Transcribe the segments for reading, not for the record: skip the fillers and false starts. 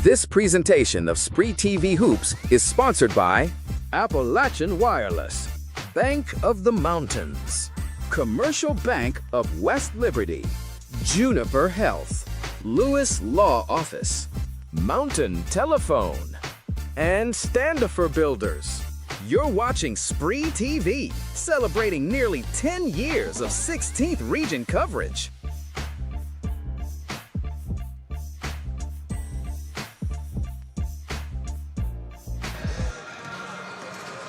This presentation of SpreeTV Hoops is sponsored by Appalachian Wireless, Bank of the Mountains, Commercial Bank of West Liberty, Juniper Health, Lewis Law Office, Mountain Telephone, and Standifer Builders. You're watching SpreeTV, celebrating nearly 10 years of 16th region coverage.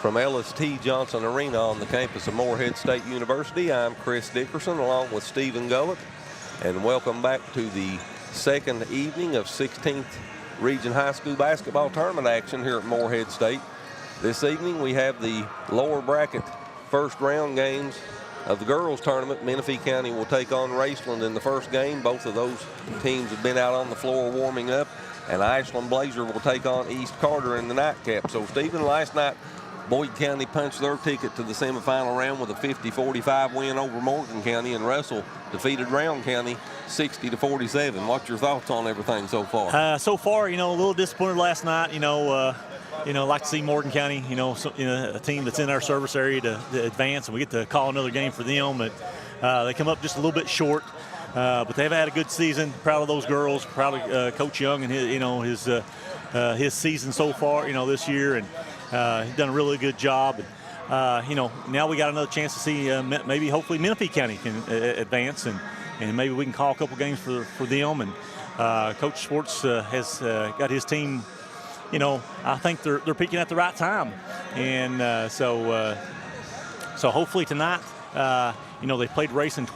From LST Johnson Arena on the campus of Morehead State University, I'm Chris Dickerson along with Stephen Gullett, and welcome back to the second evening of 16th Region High School basketball tournament action here at Morehead State. This evening we have the lower bracket first round games of the girls tournament. Menifee County will take on Raceland in the first game. Both of those teams have been out on the floor warming up, and Ashland Blazer will take on East Carter in the nightcap. So Stephen, last night Boyd County punched their ticket to the semifinal round with a 50-45 win over Morgan County, and Russell defeated Round County 60-47. What's your thoughts on everything so far? So far, a little disappointed last night. Like to see Morgan County, a team that's in our service area to advance, and we get to call another game for them. But they come up just a little bit short. But they've had a good season. Proud of those girls. Proud of Coach Young and his season so far, this year, and he's done a really good job. Now we got another chance to see hopefully Menifee County can advance, and maybe we can call a couple games for them. And Coach Schwartz has got his team. I think they're peaking at the right time, and so hopefully tonight. They played Raceland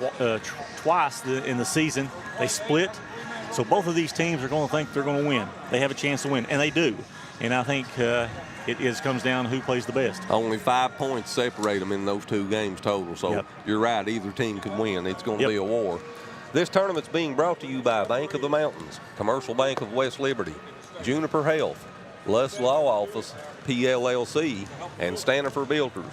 twice in the season. They split. So both of these teams are going to think they're going to win. They have a chance to win, and they do. And I think it comes down to who plays the best. Only 5 points separate them in those two games total. So You're right, either team could win. It's going to be a war. This tournament's being brought to you by Bank of the Mountains, Commercial Bank of West Liberty, Juniper Health, Lewis Law Office, PLLC, and Standifer Builders.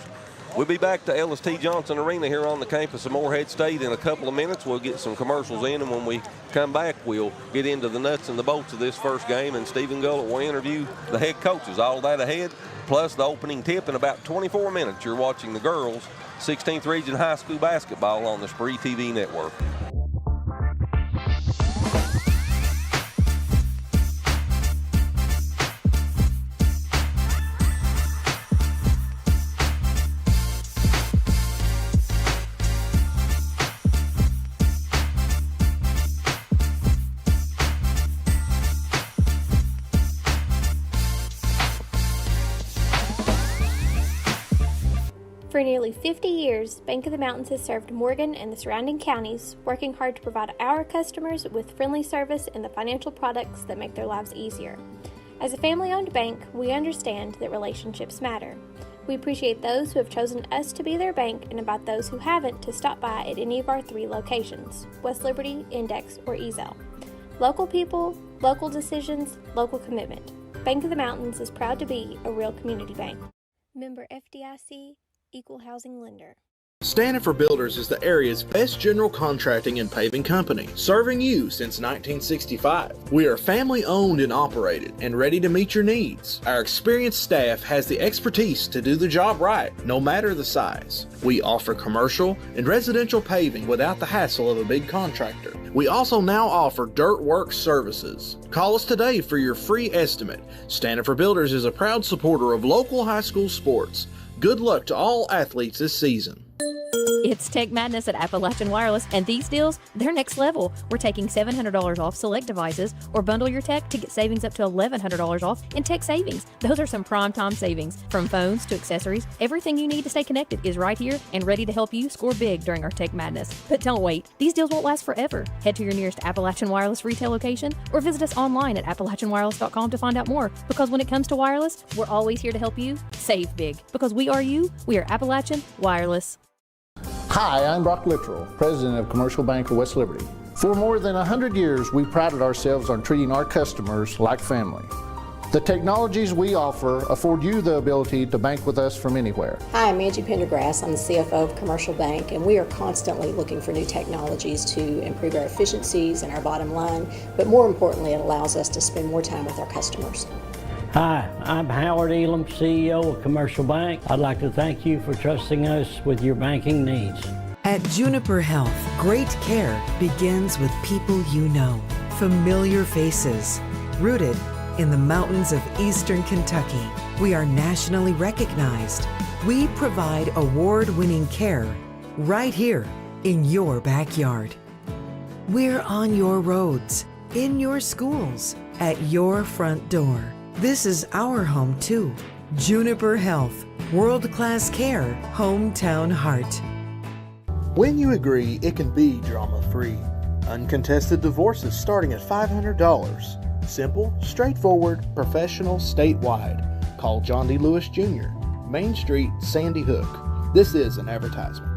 We'll be back to LST Johnson Arena here on the campus of Morehead State in a couple of minutes. We'll get some commercials in, and when we come back, we'll get into the nuts and the bolts of this first game, and Stephen Gullett will interview the head coaches. All that ahead, plus the opening tip in about 24 minutes. You're watching the girls' 16th Region High School basketball on the SpreeTV network. For nearly 50 years, Bank of the Mountains has served Morgan and the surrounding counties, working hard to provide our customers with friendly service and the financial products that make their lives easier. As a family-owned bank, we understand that relationships matter. We appreciate those who have chosen us to be their bank and invite those who haven't to stop by at any of our 3 locations, West Liberty, Index, or Ezel. Local people, local decisions, local commitment. Bank of the Mountains is proud to be a real community bank. Member FDIC, Equal Housing Lender. Standifer Builders is the area's best general contracting and paving company, serving you since 1965. We are family owned and operated and ready to meet your needs. Our experienced staff has the expertise to do the job right, no matter the size. We offer commercial and residential paving without the hassle of a big contractor. We also now offer dirt work services. Call us today for your free estimate. Standifer Builders is a proud supporter of local high school sports. Good luck to all athletes this season. It's Tech Madness at Appalachian Wireless, and these deals, they're next level. We're taking $700 off select devices, or bundle your tech to get savings up to $1,100 off in tech savings. Those are some prime time savings. From phones to accessories, everything you need to stay connected is right here and ready to help you score big during our Tech Madness. But don't wait. These deals won't last forever. Head to your nearest Appalachian Wireless retail location or visit us online at appalachianwireless.com to find out more. Because when it comes to wireless, we're always here to help you save big. Because we are you, we are Appalachian Wireless. Hi, I'm Brock Littrell, President of Commercial Bank of West Liberty. For more than 100 years, we prided ourselves on treating our customers like family. The technologies we offer afford you the ability to bank with us from anywhere. Hi, I'm Angie Pendergrass. I'm the CFO of Commercial Bank, and we are constantly looking for new technologies to improve our efficiencies and our bottom line, but more importantly, it allows us to spend more time with our customers. Hi, I'm Howard Elam, CEO of Commercial Bank. I'd like to thank you for trusting us with your banking needs. At Juniper Health, great care begins with people you know, familiar faces, rooted in the mountains of eastern Kentucky. We are nationally recognized. We provide award-winning care right here in your backyard. We're on your roads, in your schools, at your front door. This is our home too. Juniper Health, world-class care, hometown heart. When you agree, it can be drama-free. Uncontested divorces starting at $500. Simple, straightforward, professional, statewide. Call John D. Lewis Jr., Main Street, Sandy Hook. This is an advertisement.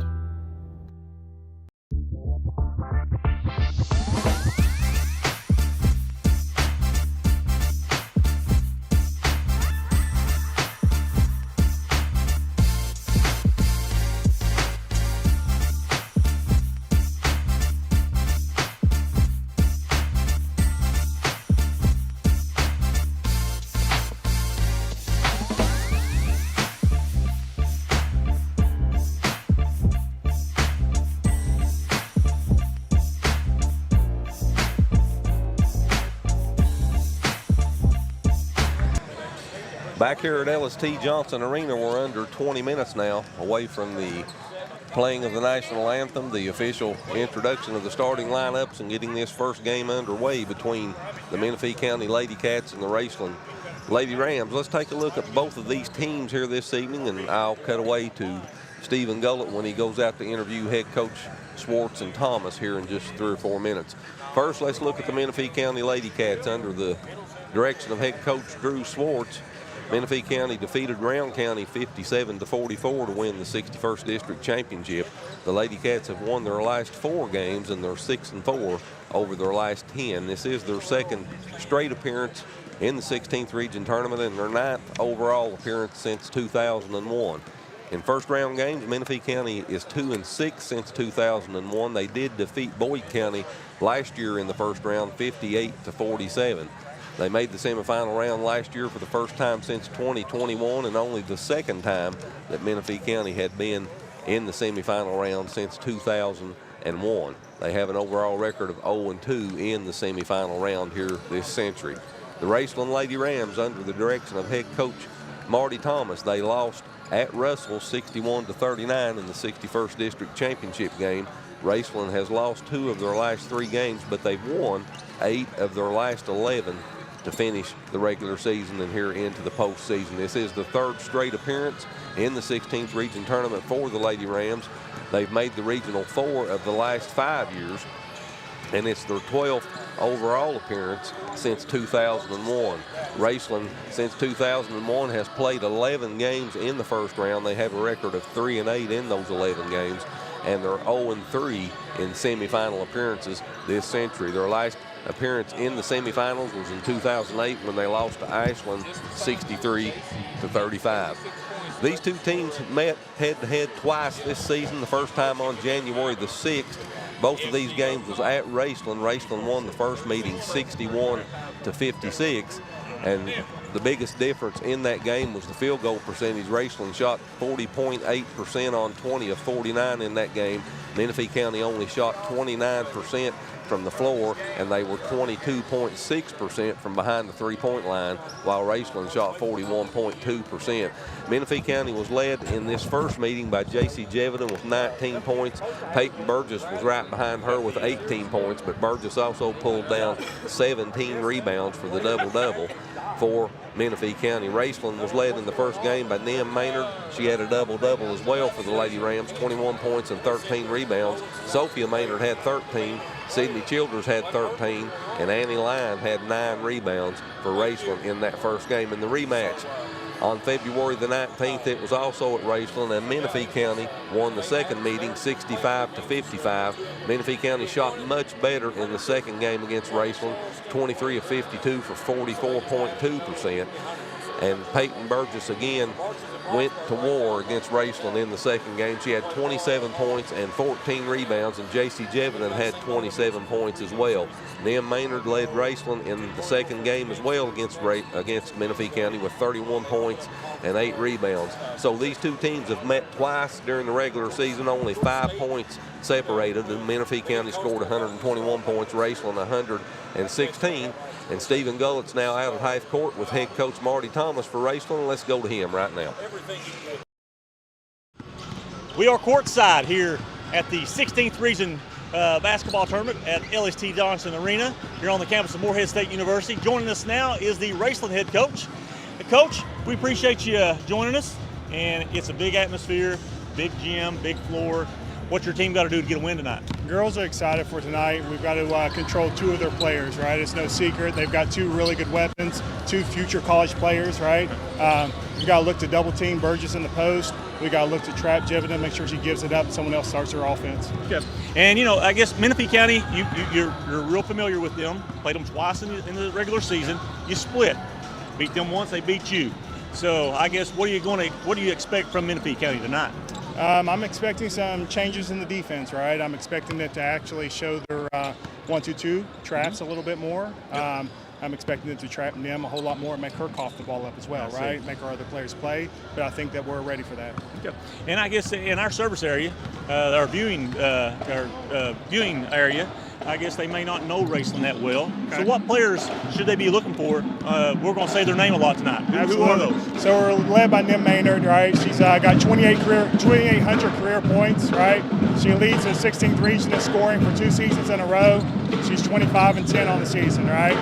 Back here at LST Johnson Arena, we're under 20 minutes now away from the playing of the national anthem, the official introduction of the starting lineups, and getting this first game underway between the Menifee County Lady Cats and the Raceland Lady Rams. Let's take a look at both of these teams here this evening, and I'll cut away to Stephen Gullett when he goes out to interview head coach Swartz and Thomas here in just 3 or 4 minutes. First, let's look at the Menifee County Lady Cats under the direction of head coach Drew Swartz. Menifee County defeated Round County 57-44 to win the 61st District Championship. The Lady Cats have won their last 4 games, and they're 6-4 over their last 10. This is their second straight appearance in the 16th Region Tournament and their 9th overall appearance since 2001. In first round games, Menifee County is 2-6 since 2001. They did defeat Boyd County last year in the first round 58-47. They made the semifinal round last year for the first time since 2021, and only the second time that Menifee County had been in the semifinal round since 2001. They have an overall record of 0-2 in the semifinal round here this century. The Raceland Lady Rams, under the direction of head coach Marty Thomas, they lost at Russell 61-39 in the 61st District Championship game. Raceland has lost 2 of their last 3 games, but they've won 8 of their last 11 to finish the regular season and here into the postseason. This is the 3rd straight appearance in the 16th Region Tournament for the Lady Rams. They've made the Regional 4 of the last 5 years, and it's their 12th overall appearance since 2001. Raceland, since 2001, has played 11 games in the first round. They have a record of 3-8 in those 11 games, and they're 0-3 in semifinal appearances this century. Their last appearance in the semifinals was in 2008 when they lost to Ashland 63-35. These two teams met head-to-head twice this season, the first time on January the 6th. Both of these games was at Raceland. Raceland won the first meeting 61-56, and the biggest difference in that game was the field goal percentage. Raceland shot 40.8% on 20 of 49 in that game. Menifee County only shot 29% from the floor, and they were 22.6% from behind the three-point line, while Raceland shot 41.2%. Menifee County was led in this first meeting by J.C. Jeviden with 19 points. Peyton Burgess was right behind her with 18 points, but Burgess also pulled down 17 rebounds for the double-double for Menifee County. Raceland was led in the first game by Nim Maynard. She had a double-double as well for the Lady Rams, 21 points and 13 rebounds. Sophia Maynard had 13. Sydney Childers had 13, and Annie Lyon had 9 rebounds for Raceland in that first game. In the rematch, On February the 19th, it was also at Raceland, and Menifee County won the second meeting 65-55. Menifee County shot much better in the second game against Raceland, 23 of 52 for 44.2%. And Peyton Burgess again went to war against Raceland in the second game. She had 27 points and 14 rebounds, and J.C. Jevenden had 27 points as well. Nim Maynard led Raceland in the second game as well against Menifee County with 31 points and 8 rebounds. So these two teams have met twice during the regular season, only 5 points separated, and Menifee County scored 121 points, Raceland 116. And Stephen Gullett's now out at half court with head coach Marty Thomas for Raceland. Let's go to him right now. We are courtside here at the 16th Region basketball tournament at LST Johnson Arena here on the campus of Morehead State University. Joining us now is the Raceland head coach. Coach, we appreciate you joining us, and it's a big atmosphere, big gym, big floor. What's your team got to do to get a win tonight? Girls are excited for tonight. We've got to control 2 of their players, right? It's no secret. They've got 2 really good weapons, 2 future college players, right? We got to look to double team Burgess in the post. We got to look to trap Jevenden, make sure she gives it up, and someone else starts her offense. Okay. And, you know, I guess Menifee County, you're real familiar with them. Played them twice in the regular season. You split. Beat them once, they beat you. So I guess what do you expect from Menifee County tonight? I'm expecting some changes in the defense, right? I'm expecting it to actually show their 1-2-2 traps a little bit more. I'm expecting them to trap Nim a whole lot more and make her cough the ball up as well, right? Make our other players play, but I think that we're ready for that. Okay. And I guess in our service area, our viewing area, I guess they may not know Raceland that well. Okay. So what players should they be looking for? We're going to say their name a lot tonight. Who are those? So we're led by Nim Maynard, right? She's got 2,800 career points, right? She leads the 16th region in scoring for 2 seasons in a row. She's 25-10 on the season, right?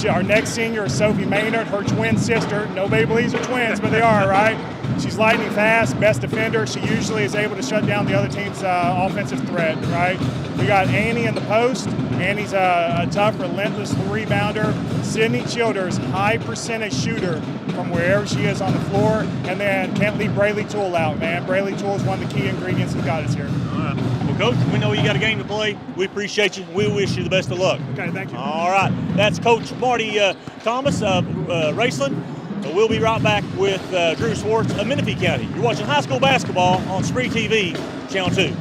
Our next senior is Sophie Maynard, her twin sister. Nobody believes they're twins, but they are, right? She's lightning fast, best defender. She usually is able to shut down the other team's offensive threat, right? We got Annie in the post. Annie's a tough, relentless rebounder. Sydney Childers, high percentage shooter from wherever she is on the floor. And then can't leave Brayley Toole out, man. Brayley Toole is one of the key ingredients that got us here. All right. Well, Coach, we know you got a game to play. We appreciate you. We wish you the best of luck. Okay, thank you. All right. That's Coach Marty Thomas of Raceland. We'll be right back with Drew Swartz of Menifee County. You're watching high school basketball on SpreeTV, Channel 2.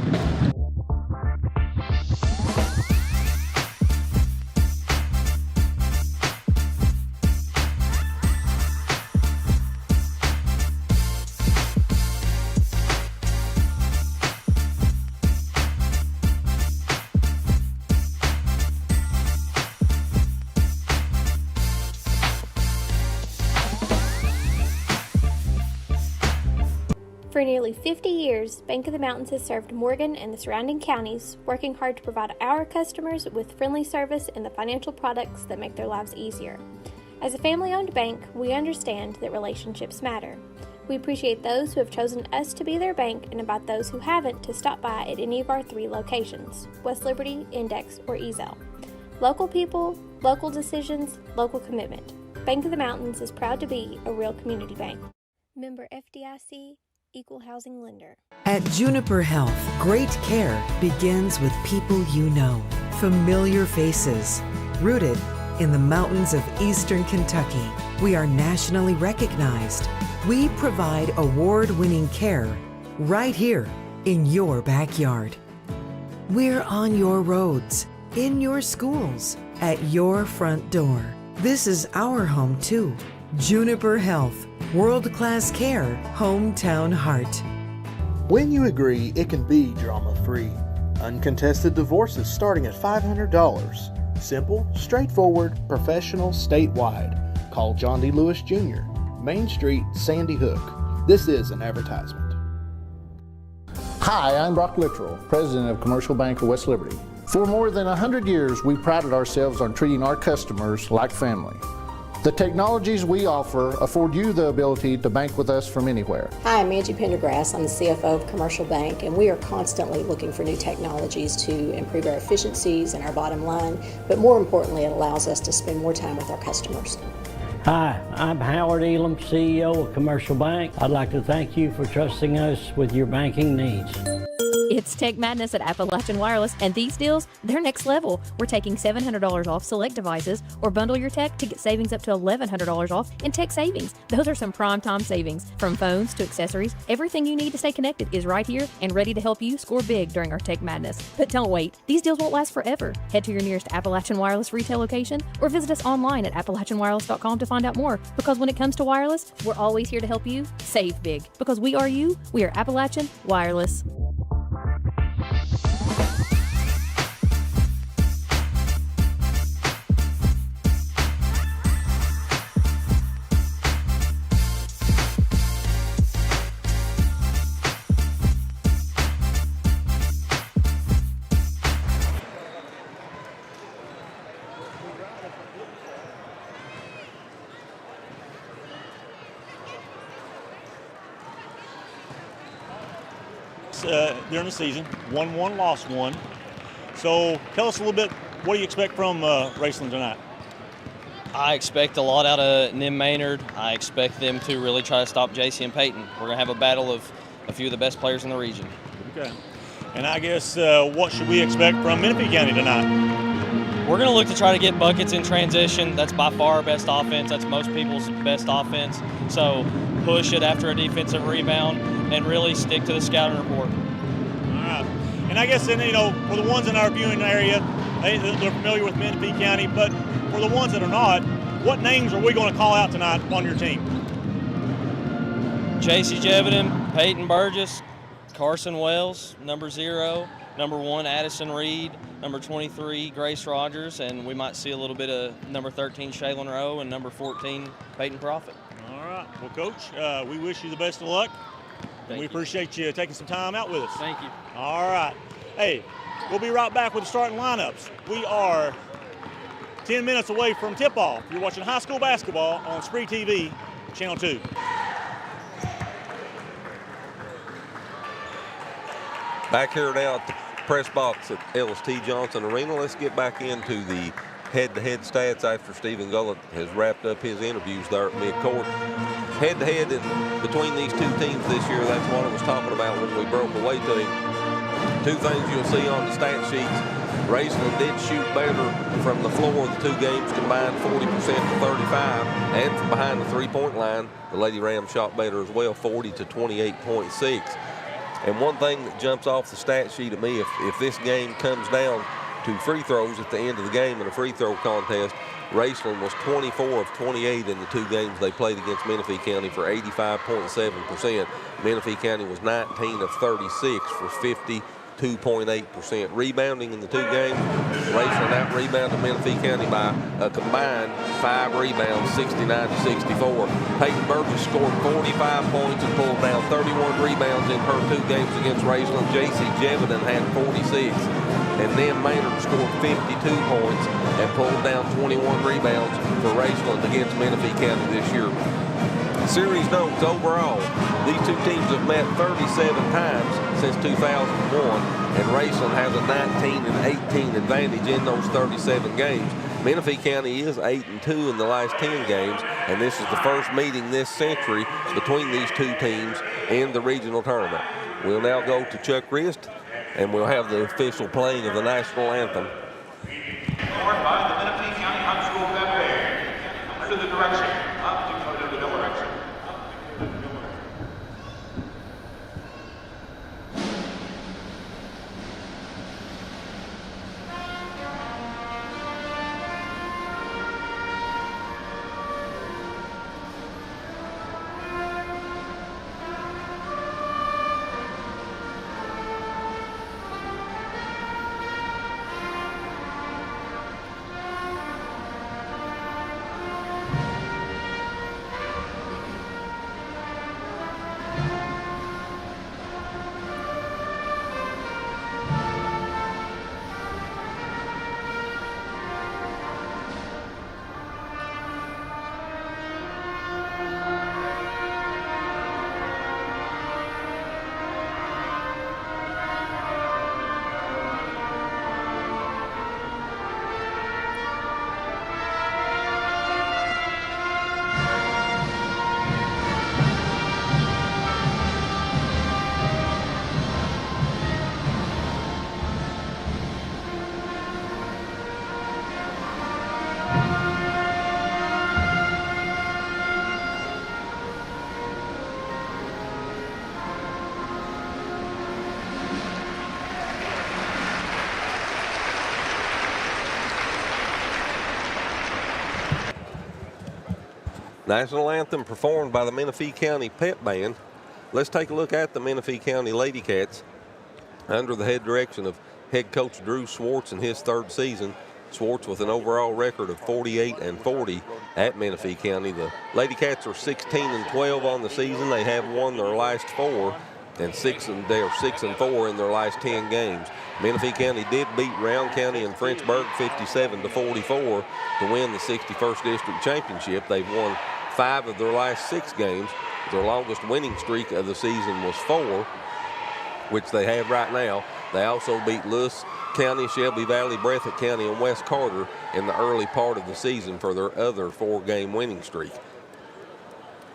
For nearly 50 years, Bank of the Mountains has served Morgan and the surrounding counties, working hard to provide our customers with friendly service and the financial products that make their lives easier. As a family-owned bank, we understand that relationships matter. We appreciate those who have chosen us to be their bank and invite those who haven't to stop by at any of our 3 locations, West Liberty, Index, or Ezel. Local people, local decisions, local commitment. Bank of the Mountains is proud to be a real community bank. Member FDIC, Equal Housing Lender. At Juniper Health, great care begins with people you know, familiar faces, rooted in the mountains of eastern Kentucky. We are nationally recognized. We provide award-winning care right here in your backyard. We're on your roads, in your schools, at your front door. This is our home too. Juniper Health, world-class care, hometown heart. When you agree, it can be drama-free. Uncontested divorces starting at $500. Simple, straightforward, professional, statewide. Call John D. Lewis Jr., Main Street, Sandy Hook. This is an advertisement. Hi, I'm Brock Littrell, President of Commercial Bank of West Liberty. For more than 100 years, we prided ourselves on treating our customers like family. The technologies we offer afford you the ability to bank with us from anywhere. Hi, I'm Angie Pendergrass. I'm the CFO of Commercial Bank, and we are constantly looking for new technologies to improve our efficiencies and our bottom line, but more importantly, it allows us to spend more time with our customers. Hi, I'm Howard Elam, CEO of Commercial Bank. I'd like to thank you for trusting us with your banking needs. It's Tech Madness at Appalachian Wireless, and these deals, they're next level. We're taking $700 off select devices, or bundle your tech to get savings up to $1,100 off in tech savings. Those are some prime time savings. From phones to accessories, everything you need to stay connected is right here and ready to help you score big during our Tech Madness. But don't wait. These deals won't last forever. Head to your nearest Appalachian Wireless retail location or visit us online at appalachianwireless.com to find out more. Because when it comes to wireless, we're always here to help you save big. Because we are you, we are Appalachian Wireless. During the season, won one, lost one. So tell us a little bit, what do you expect from Raceland tonight? I expect a lot out of Nim Maynard. I expect them to really try to stop JC and Peyton. We're going to have a battle of a few of the best players in the region. Okay. And I guess what should we expect from Menifee County tonight? We're going to look to try to get buckets in transition. That's by far our best offense. That's most people's best offense. So push it after a defensive rebound and really stick to the scouting report. All right. And I guess, then, for the ones in our viewing area, they're familiar with Menifee County, but for the ones that are not, what names are we going to call out tonight on your team? JC Jevedon, Peyton Burgess, Carson Wells, number 0, number 1, Addison Reed, number 23, Grace Rogers, and we might see a little bit of number 13, Shaylin Rowe, and number 14, Peyton Profit. All right. Well, Coach, we wish you the best of luck. And we appreciate you taking some time out with us. Thank you. All right. Hey, we'll be right back with the starting lineups. We are 10 minutes away from tip-off. You're watching high school basketball on SpreeTV, Channel 2. Back here now at the press box at LST Johnson Arena. Let's get back into the head-to-head stats after Stephen Gullett has wrapped up his interviews there at midcourt. Head-to-head between these two teams this year, that's what I was talking about when we broke away to him. Two things you'll see on the stat sheets. Raceland did shoot better from the floor. The two games combined 40% to 35. And from behind the three-point line, the Lady Rams shot better as well, 40 to 28.6. And one thing that jumps off the stat sheet at me, if this game comes down to free throws at the end of the game in a free throw contest, Raceland was 24 of 28 in the two games they played against Menifee County for 85.7%. Menifee County was 19 of 36 for 52.8%. Rebounding in the two games, Raceland out-rebounded Menifee County by a combined 5 rebounds, 69 to 64. Peyton Burgess scored 45 points and pulled down 31 rebounds in her two games against Raceland. JC Jevedon had 46. And then Maynard scored 52 points and pulled down 21 rebounds for Raceland against Menifee County this year. Series notes overall, these two teams have met 37 times since 2001, and Raceland has a 19-18 advantage in those 37 games. Menifee County is 8-2 in the last 10 games, and this is the first meeting this century between these two teams in the regional tournament. We'll now go to Chuck Rist, and we'll have the official playing of the national anthem. Performed by the Menifee County High School Band under the direction of Dakota Miller. National anthem performed by the Menifee County Pep Band. Let's take a look at the Menifee County Lady Cats under the head direction of head coach Drew Swartz in his third season. Swartz with an overall record of 48-40 at Menifee County. The Lady Cats are 16-12 on the season. They have won their last 4, and they are 6-4 in their last 10 games. Menifee County did beat Round County and Frenchburg 57-44 to win the 61st District Championship. They've won 5 of their last 6 games. Their longest winning streak of the season was 4, which they have right now. They also beat Lewis County, Shelby Valley, Breathitt County, and West Carter in the early part of the season for their other 4-game winning streak.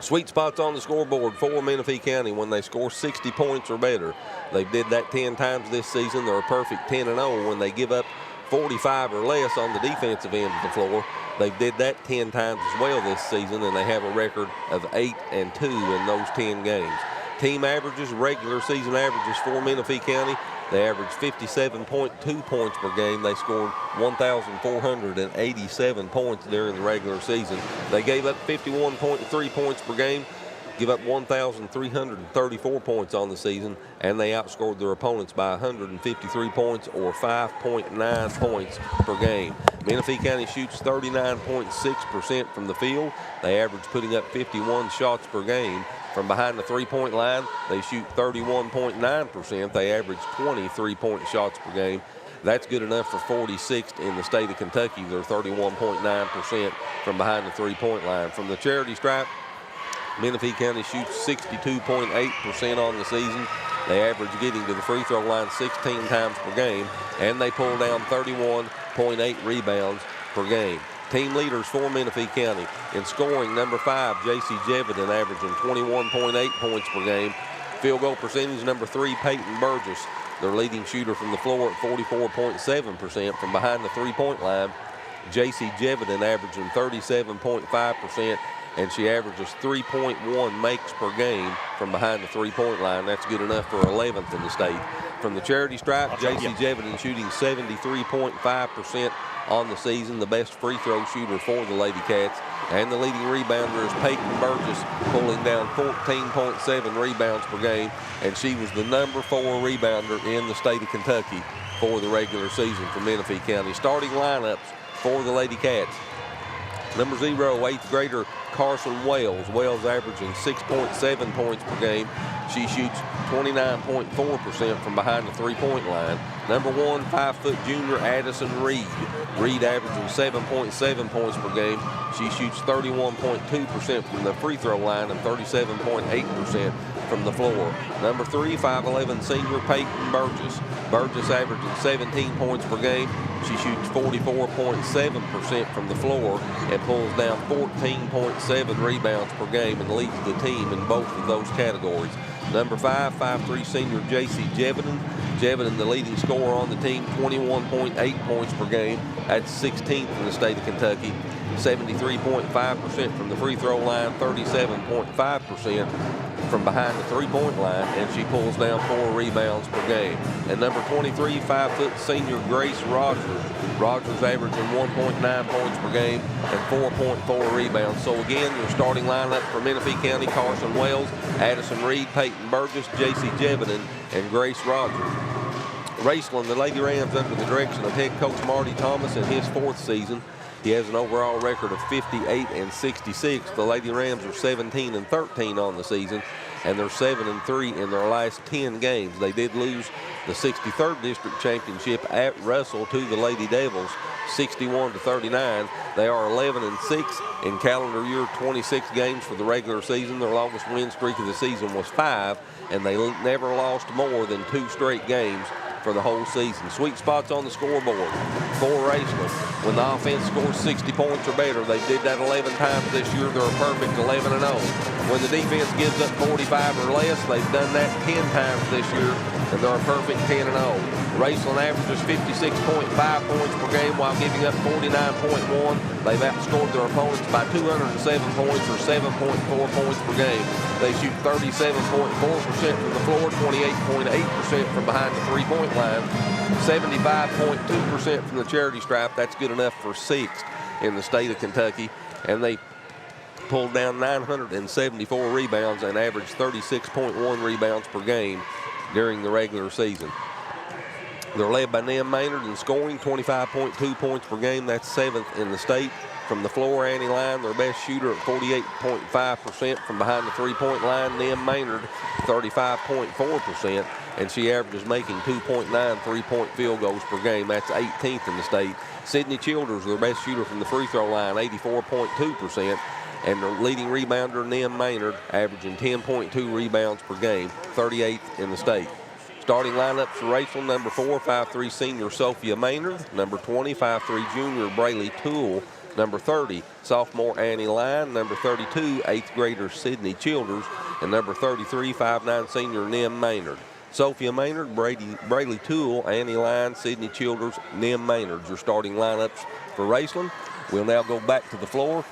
Sweet spots on the scoreboard for Menifee County when they score 60 points or better. They did that 10 times this season. They're a perfect 10-0 when they give up 45 or less on the defensive end of the floor. They did that 10 times as well this season, and they have a record of 8-2 in those 10 games. Team averages, regular season averages for Menifee County. They averaged 57.2 points per game. They scored 1,487 points during the regular season. They gave up 51.3 points per game, give up 1,334 points on the season, and they outscored their opponents by 153 points or 5.9 points per game. Menifee County shoots 39.6% from the field. They average putting up 51 shots per game. From behind the three-point line, they shoot 31.9%. They average 20 three-point shots per game. That's good enough for 46th in the state of Kentucky. They're 31.9% from behind the three-point line. From the charity stripe, Menifee County shoots 62.8% on the season. They average getting to the free throw line 16 times per game, and they pull down 31.8 rebounds per game. Team leaders for Menifee County. In scoring, number 5, J.C. Jevidan, averaging 21.8 points per game. Field goal percentage, number 3, Peyton Burgess, their leading shooter from the floor at 44.7%. From behind the three-point line, J.C. Jevidan averaging 37.5%, and she averages 3.1 makes per game from behind the three-point line. That's good enough for 11th in the state. From the charity stripe, J.C. Jevidan shooting 73.5% on the season, the best free throw shooter for the Lady Cats. And the leading rebounder is Peyton Burgess, pulling down 14.7 rebounds per game, and she was the number 4 rebounder in the state of Kentucky for the regular season for Menifee County. Starting lineups for the Lady Cats. Number 0, 8th grader Carson Wells. Wells averaging 6.7 points per game. She shoots 29.4% from behind the three-point line. Number 1, 5-foot junior Addison Reed. Reed averaging 7.7 points per game. She shoots 31.2% from the free throw line and 37.8% from the floor. Number 3, 5'11" senior Peyton Burgess. Burgess averaging 17 points per game. She shoots 44.7% from the floor and pulls down 14.7 rebounds per game and leads the team in both of those categories. Number 5, 5'3" senior J.C. Jevidan. Jevidan, the leading scorer on the team, 21.8 points per game. That's 16th in the state of Kentucky. 73.5% from the free throw line, 37.5% from behind the three-point line, and she pulls down 4 rebounds per game. And number 23, 5-foot senior Grace Rogers. Rogers averaging 1.9 points per game and 4.4 rebounds. So again, your starting lineup for Menifee County: Carson Wells, Addison Reed, Peyton Burgess, J.C. Jevidan, and Grace Rogers. Raceland, the Lady Rams, under the direction of head coach Marty Thomas in his 4th season. He has an overall record of 58-66. The Lady Rams are 17-13 on the season, and they're 7-3 in their last 10 games. They did lose the 63rd District Championship at Russell to the Lady Devils, 61-39. They are 11-6 in calendar year 26 games for the regular season. Their longest win streak of the season was 5, and they never lost more than 2 straight games for the whole season. Sweet spots on the scoreboard for Raceland. When the offense scores 60 points or better, they did that 11 times this year. They're a perfect 11-0. When the defense gives up 45 or less, they've done that 10 times this year, and they're a perfect 10-0. Raceland averages 56.5 points per game while giving up 49.1. They've outscored their opponents by 207 points or 7.4 points per game. They shoot 37.4% from the floor, 28.8% from behind the three-point line, 75.2% from the charity stripe. That's good enough for 6th in the state of Kentucky. And they pulled down 974 rebounds and averaged 36.1 rebounds per game during the regular season. They're led by Nim Maynard in scoring, 25.2 points per game. That's 7th in the state. From the floor, Annie Lyon, their best shooter at 48.5%. From behind the three-point line, Nim Maynard, 35.4%. And she averages making 2.9 three-point field goals per game. That's 18th in the state. Sydney Childers, their best shooter from the free throw line, 84.2%. And their leading rebounder, Nim Maynard, averaging 10.2 rebounds per game, 38th in the state. Starting lineups for Raceland: number 4, 5'3" senior Sophia Maynard, number 20, 5'3" junior Brayley Toole, number 30, sophomore Annie Lyon, number 32, 8th grader Sydney Childers, and number 33, 5'9" senior Nim Maynard. Sophia Maynard, Brayley Toole, Annie Lyon, Sydney Childers, Nim Maynard, your starting lineups for Raceland. We'll now go back to the floor,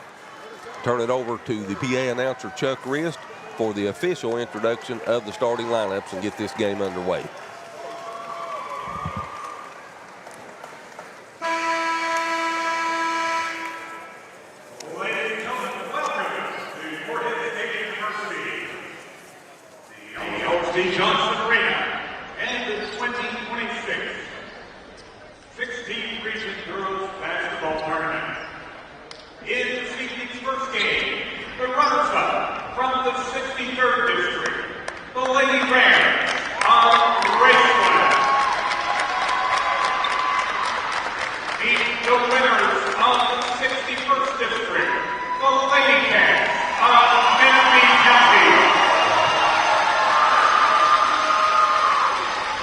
turn it over to the PA announcer Chuck Rist for the official introduction of the starting lineups and get this game underway. Ladies and gentlemen, welcome to Morehead State University, the L.C. Johnson Arena, and the 2026 16th Region Girls Basketball Tournament. In this evening's first game, the runners-up from the 63rd District, the Lady Rams of Raceland. Meet the winners of the 61st District, the Lady Cats of Menifee County.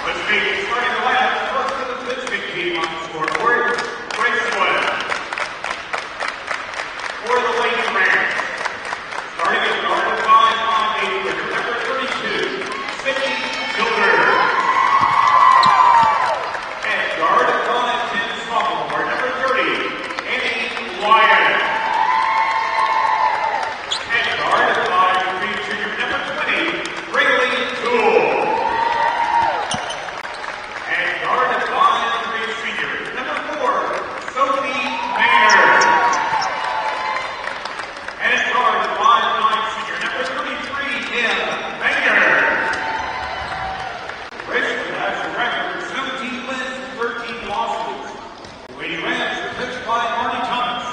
Let's meet the starting lineup first for the visiting team on the scoreboard, Raceland. For the Lady Rams, starting at guard 5'8", number 32, Sydney Childers. At guard 5'10", sophomore, number 30, Annie Lyon. At guard 5'3", junior, number 20, Brayley Toole. At guard 5'3", senior, number 4, Sophie Maynard. And at guard 5'9", senior, number 33, Nim Maynard. Raceland has a record of 17 wins, 13 losses. Lady Rams are coached by Marty Thomas,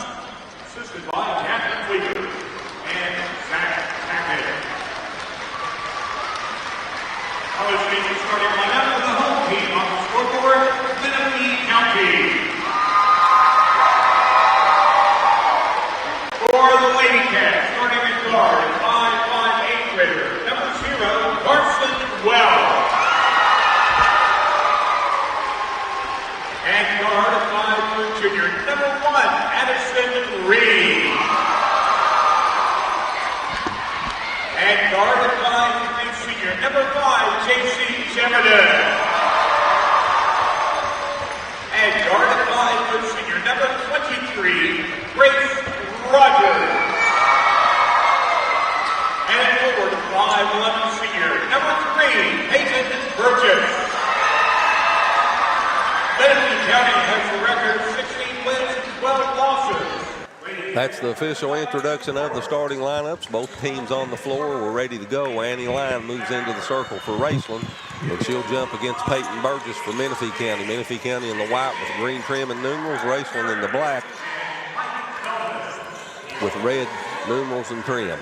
assisted by Catherine Fleeger and Zach Tackett. Now let's meet the starting lineup for the home team on the scoreboard, Menifee County. For the Lady Cats, starting at guard, 5'8" grader, number 0, Carson Wells. And guard, 5'1" junior, number 1, Addison Reed. And guard, 5'3" senior, number 5, J.C. Sheridan. And guard, 5'4" senior, number 23, Grace Rogers. And forward, 5'11" senior, number 3, Peyton Burgess. Menifee County has a record 16 wins, 12 losses. That's the official introduction of the starting lineups. Both teams on the floor were ready to go. Annie Lyon moves into the circle for Raceland, and she'll jump against Peyton Burgess for Menifee County. Menifee County in the white with green trim and numerals, Raceland in the black with red numerals and trim.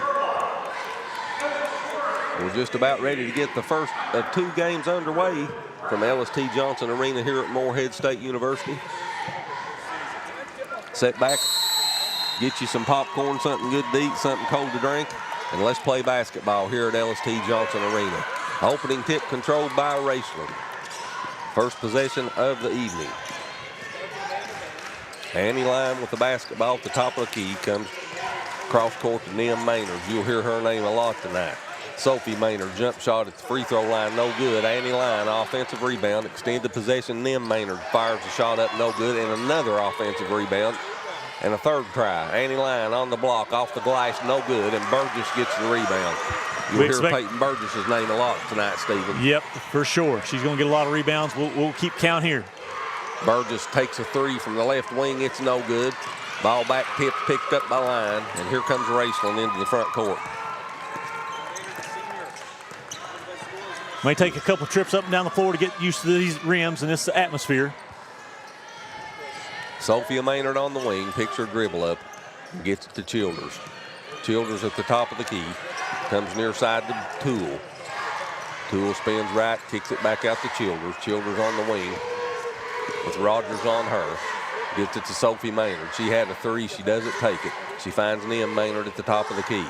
We're just about ready to get the first of 2 games underway from LST Johnson Arena here at Morehead State University. Sit back, get you some popcorn, something good to eat, something cold to drink, and let's play basketball here at LST Johnson Arena. Opening tip controlled by Raceland. First possession of the evening. Annie Lyon with the basketball at the top of the key, comes cross court to Nim Maynard. You'll hear her name a lot tonight. Sophie Maynard, jump shot at the free throw line, no good. Annie Lyon, offensive rebound, extended possession. Nim Maynard fires the shot up, no good, and another offensive rebound. And a third try. Annie Lyon on the block, off the glass, no good, and Burgess gets the rebound. You'll hear Peyton Burgess's name a lot tonight, Stephen. Yep, for sure. She's going to get a lot of rebounds. We'll keep count here. Burgess takes a 3 from the left wing. It's no good. Ball back tipped, picked up by Line, and here comes Raceland into the front court. May take a couple trips up and down the floor to get used to these rims and this atmosphere. Sophia Maynard on the wing, picks her dribble up, gets it to Childers. Childers at the top of the key, comes near side to Toole. Toole spins right, kicks it back out to Childers. Childers on the wing with Rogers on her. Gets it to Sophie Maynard. She had a three, she doesn't take it. She finds Nim Maynard at the top of the key.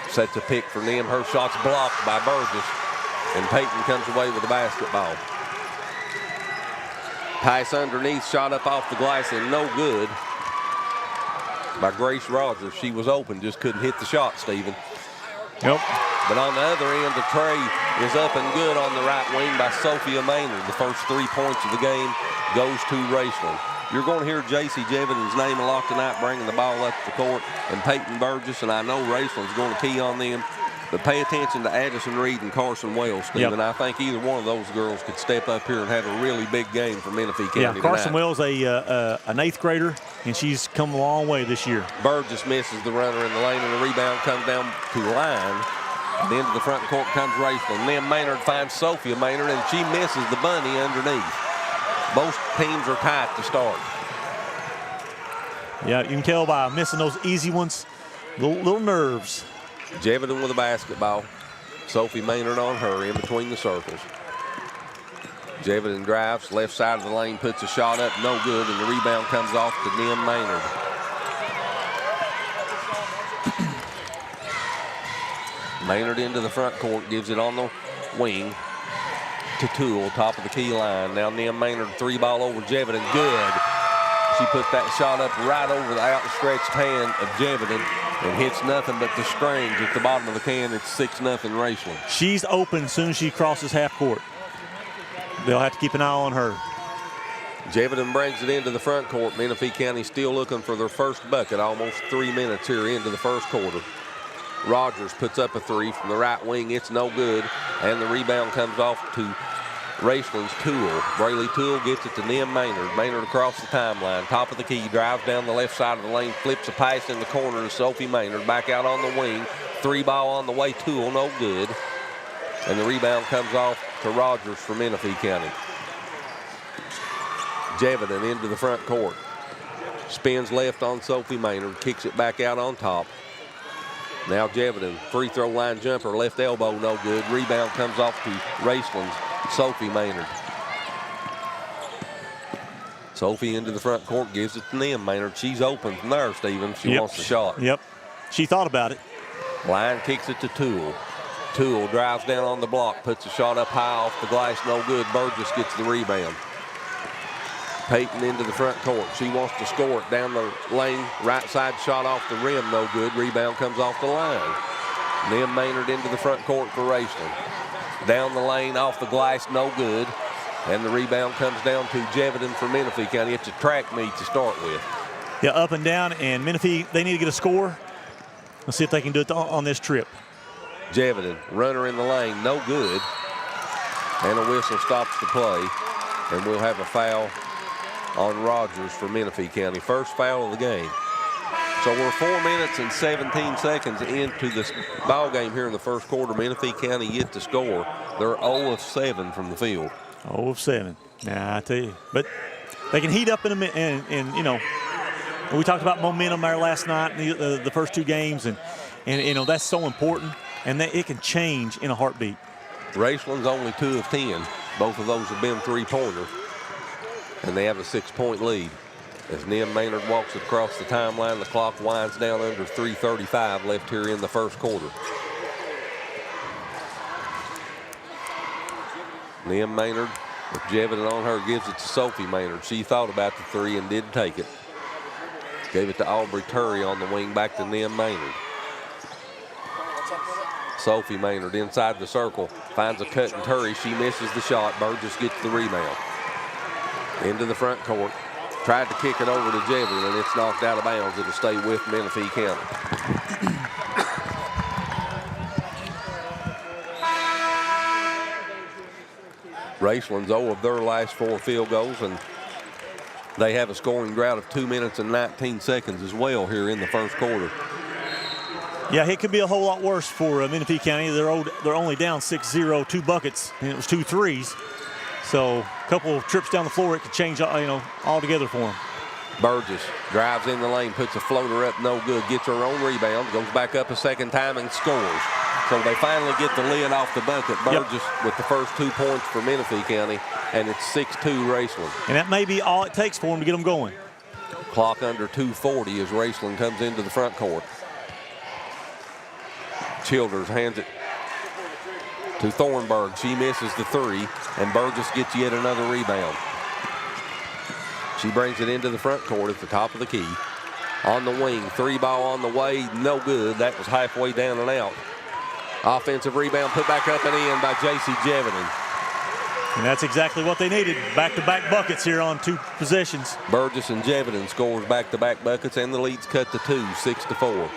Sets a pick for Nim, her shot's blocked by Burgess, and Peyton comes away with the basketball. Pass underneath, shot up off the glass and no good by Grace Rogers. She was open, just couldn't hit the shot, Stephen. Yep. But on the other end, the tray is up and good on the right wing by Sophia Maynard. The first 3 points of the game goes to Raceland. You're going to hear J.C. Jeviden's name a lot tonight, bringing the ball up the court, and Peyton Burgess, and I know Raceland's going to key on them. But pay attention to Addison Reed and Carson Wells, Stephen. Yep. I think either one of those girls could step up here and have a really big game for Menifee County Yeah, Carson tonight. Wells, an 8th grader, and she's come a long way this year. Burgess misses the runner in the lane, and the rebound comes down to Line. And into the front court comes Raceland. Then Maynard finds Sophia Maynard, and she misses the bunny underneath. Both teams are tight to start. Yeah, you can tell by missing those easy ones, little nerves. Jeviden with the basketball. Sophie Maynard on her in between the circles. Jeviden drives, left side of the lane, puts a shot up, no good, and the rebound comes off to Nim Maynard. Maynard into the front court, gives it on the wing to Toole, top of the key line. Now Nim Maynard, 3-ball over Jeviden, good. She put that shot up right over the outstretched hand of Jeviden and hits nothing but the strings at the bottom of the can. It's 6-0 Raceland. She's open as soon as she crosses half court. They'll have to keep an eye on her. Jeviden brings it into the front court. Menifee County still looking for their first bucket. Almost 3 minutes here into the first quarter. Rogers puts up a three from the right wing. It's no good. And the rebound comes off to Raceland's Toole. Brayley Toole gets it to Nim Maynard. Maynard across the timeline. Top of the key. Drives down the left side of the lane. Flips a pass in the corner to Sophie Maynard. Back out on the wing. 3-ball on the way. Toole, no good. And the rebound comes off to Rogers for Menifee County. Jeviden into the front court. Spins left on Sophie Maynard. Kicks it back out on top. Now Jeviden, free throw line jumper, left elbow, no good. Rebound comes off to Raceland's Sophie Maynard. Sophie into the front court, gives it to Nim Maynard. She's open from there, Stephen. She wants the shot. Yep. She thought about it. Line kicks it to Toole. Toole drives down on the block, puts a shot up high off the glass, no good. Burgess gets the rebound. Peyton into the front court. She wants to score it down the lane. Right side shot off the rim, no good. Rebound comes off the line. Nim Maynard into the front court for Raceland. Down the lane, off the glass, no good. And the rebound comes down to Jeviden for Menifee County. It's a track meet to start with. Yeah, up and down, and Menifee, they need to get a score. Let's see if they can do it on this trip. Jeviden, runner in the lane, no good. And a whistle stops the play. And we'll have a foul on Rogers for Menifee County. First foul of the game. So we're 4 minutes and 17 seconds into this ball game here in the first quarter. Menifee County yet to score. They're 0 of 7 from the field. 0 of 7. Now I tell you, but they can heat up in a minute, and you know, we talked about momentum there last night, the first 2 games, and you know that's so important, and that it can change in a heartbeat. Raceland's only 2 of 10. Both of those have been 3-pointers. And they have a 6-point lead. As Nim Maynard walks across the timeline, the clock winds down under 3:35 left here in the first quarter. Nim Maynard, with Jeviden on her, gives it to Sophie Maynard. She thought about the three and did take it. Gave it to Aubrey Turry on the wing, back to Nim Maynard. Sophie Maynard inside the circle, finds a cut and Turry. She misses the shot. Burgess gets the rebound. Into the front court. Tried to kick it over to Jeviden, and it's knocked out of bounds. It'll stay with Menifee County. Raceland's 0 of their last 4 field goals, and They have a scoring drought of 2 minutes and 19 seconds as well here in the first quarter. Yeah, it could be a whole lot worse for Menifee County. They're only down 6-0, 2 buckets, and it was 2 threes. So a couple of trips down the floor, it could change, altogether for them. Burgess drives in the lane, puts a floater up, no good, gets her own rebound, goes back up a second time and scores. So they finally get the lid off the bucket. Burgess with the first 2 points for Menifee County, and it's 6-2 Raceland. And that may be all it takes for them to get them going. Clock under 2:40 as Raceland comes into the front court. Childers hands it to Thornburg. She misses the 3, and Burgess gets yet another rebound. She brings it into the front court at the top of the key. On the wing, 3 ball on the way, no good. That was halfway down and out. Offensive rebound put back up and in by J.C. Jeviden. And that's exactly what they needed. Back-to-back buckets here on 2 possessions. Burgess and Jeviden scores back-to-back buckets, and the lead's cut to 2, 6-4.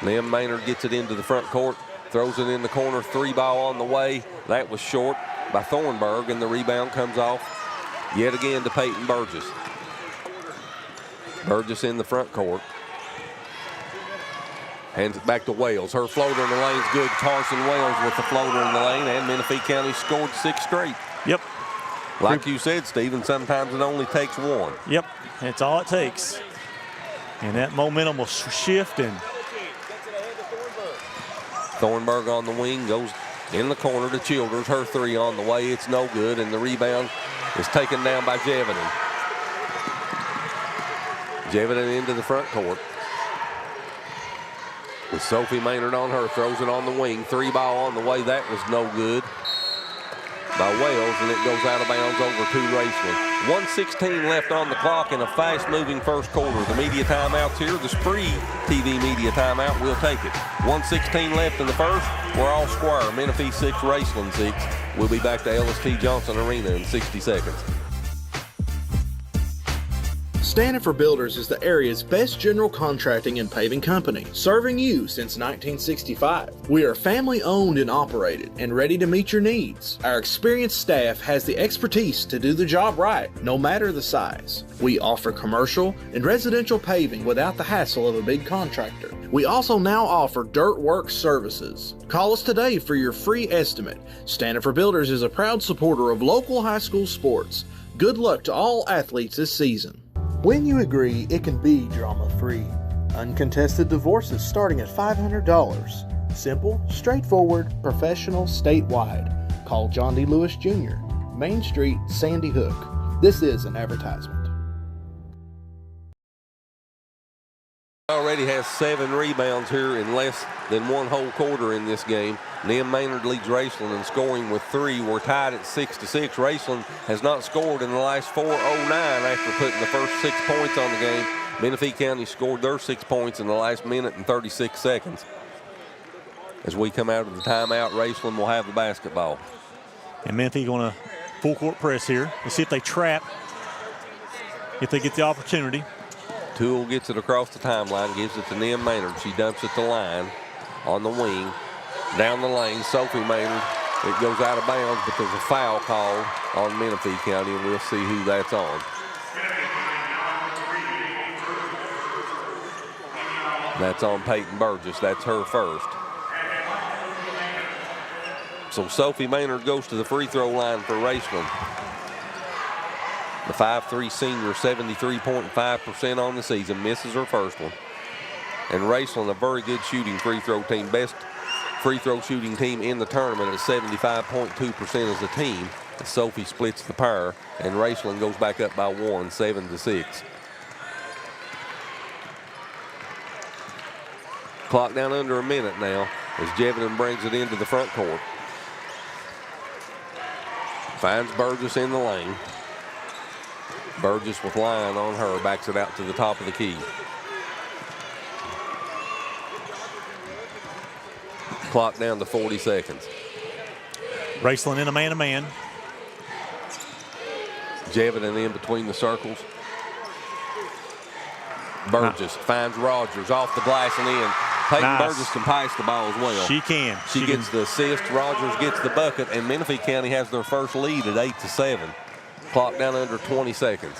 Lim Maynard gets it into the front court, throws it in the corner, 3 ball on the way. That was short by Thornburg, and the rebound comes off yet again to Peyton Burgess. Burgess in the front court. Hands it back to Wales. Her floater in the lane is good. Carson Wales with the floater in the lane, and Menifee County scored 6 straight. Yep. Like you said, Stephen, sometimes it only takes 1. Yep, that's all it takes. And that momentum will shift. And Thornburg on the wing goes in the corner to Childers. Her 3 on the way. It's no good, and the rebound is taken down by Jeviden. Jeviden into the front court. With Sophie Maynard on her, throws it on the wing. 3 ball on the way. That was no good by Wales, and it goes out of bounds over to Raceland. 1:16 left on the clock in a fast-moving first quarter. The media timeout's here. The SpreeTV media timeout, we'll take it. 1:16 left in the first. We're all square. Menifee 6, Raceland 6. We'll be back to L.S.T. Johnson Arena in 60 seconds. Standifer Builders is the area's best general contracting and paving company, serving you since 1965. We are family owned and operated and ready to meet your needs. Our experienced staff has the expertise to do the job right, no matter the size. We offer commercial and residential paving without the hassle of a big contractor. We also now offer dirt work services. Call us today for your free estimate. Standifer Builders is a proud supporter of local high school sports. Good luck to all athletes this season. When you agree, it can be drama-free. Uncontested divorces starting at $500. Simple, straightforward, professional, statewide. Call John D. Lewis Jr., Main Street, Sandy Hook. This is an advertisement. Already has 7 rebounds here in less than 1 whole quarter in this game. Nim Maynard leads Raceland in scoring with 3. We're tied at 6-6. Raceland has not scored in the last 4:09 after putting the first 6 points on the game. Menifee County scored their 6 points in the last minute and 36 seconds. As we come out of the timeout, Raceland will have the basketball. And Menifee going to full court press here. Let's see if they trap, if they get the opportunity. Toole gets it across the timeline, gives it to Nim Maynard. She dumps it to line on the wing. Down the lane, Sophie Maynard. It goes out of bounds, but there's a foul called on Menifee County, and we'll see who that's on. That's on Peyton Burgess. That's her first. So Sophie Maynard goes to the free throw line for Raceland. The 5'3" senior, 73.5% on the season, misses her first one. And Raceland, a very good shooting free throw team, best free throw shooting team in the tournament at 75.2% as a team. Sophie splits the pair, and Raceland goes back up by 1, 7-6. Clock down under a minute now as Jeviden brings it into the front court. Finds Burgess in the lane. Burgess with line on her, backs it out to the top of the key. Clock down to 40 seconds. Raceland in a man-to-man. Jeviden in between the circles. Burgess finds Rogers off the glass and in. Peyton Burgess can pass the ball as well. She can. She gets the assist. Rogers gets the bucket, and Menifee County has their first lead at 8-7. Clock down under 20 seconds.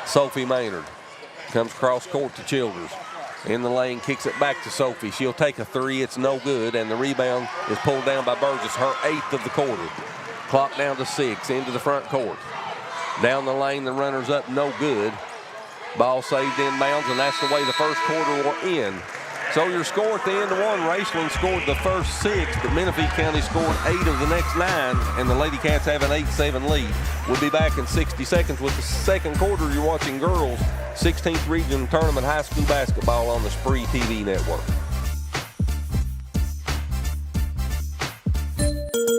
Sophie Maynard comes cross court to Childers. In the lane, kicks it back to Sophie. She'll take a three. It's no good, and the rebound is pulled down by Burgess, her 8th of the quarter. Clock down to 6, into the front court. Down the lane, the runner's up, no good. Ball saved inbounds, and that's the way the first quarter will end. So your score at the end of one, Raceland scored the first 6, but Menifee County scored 8 of the next 9, and the Lady Cats have an 8-7 lead. We'll be back in 60 seconds with the second quarter. You're watching girls 16th Region Tournament High School Basketball on the SpreeTV network.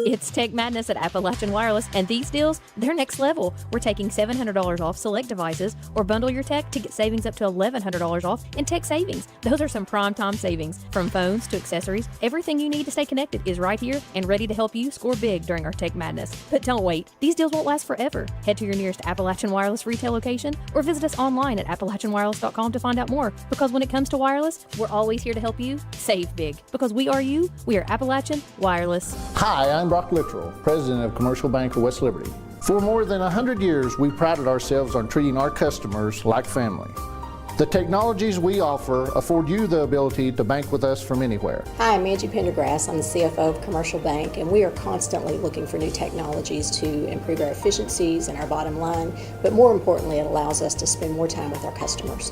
It's Tech Madness at Appalachian Wireless, and these deals, they're next level. We're taking $700 off select devices, or bundle your tech to get savings up to $1,100 off in tech savings. Those are some prime time savings. From phones to accessories, everything you need to stay connected is right here and ready to help you score big during our Tech Madness. But don't wait. These deals won't last forever. Head to your nearest Appalachian Wireless retail location or visit us online at appalachianwireless.com to find out more. Because when it comes to wireless, we're always here to help you save big. Because we are you, we are Appalachian Wireless. Hi, I'm Brock Littrell, President of Commercial Bank of West Liberty. For more than 100 years, we prided ourselves on treating our customers like family. The technologies we offer afford you the ability to bank with us from anywhere. Hi, I'm Angie Pendergrass. I'm the CFO of Commercial Bank, and we are constantly looking for new technologies to improve our efficiencies and our bottom line, but more importantly, it allows us to spend more time with our customers.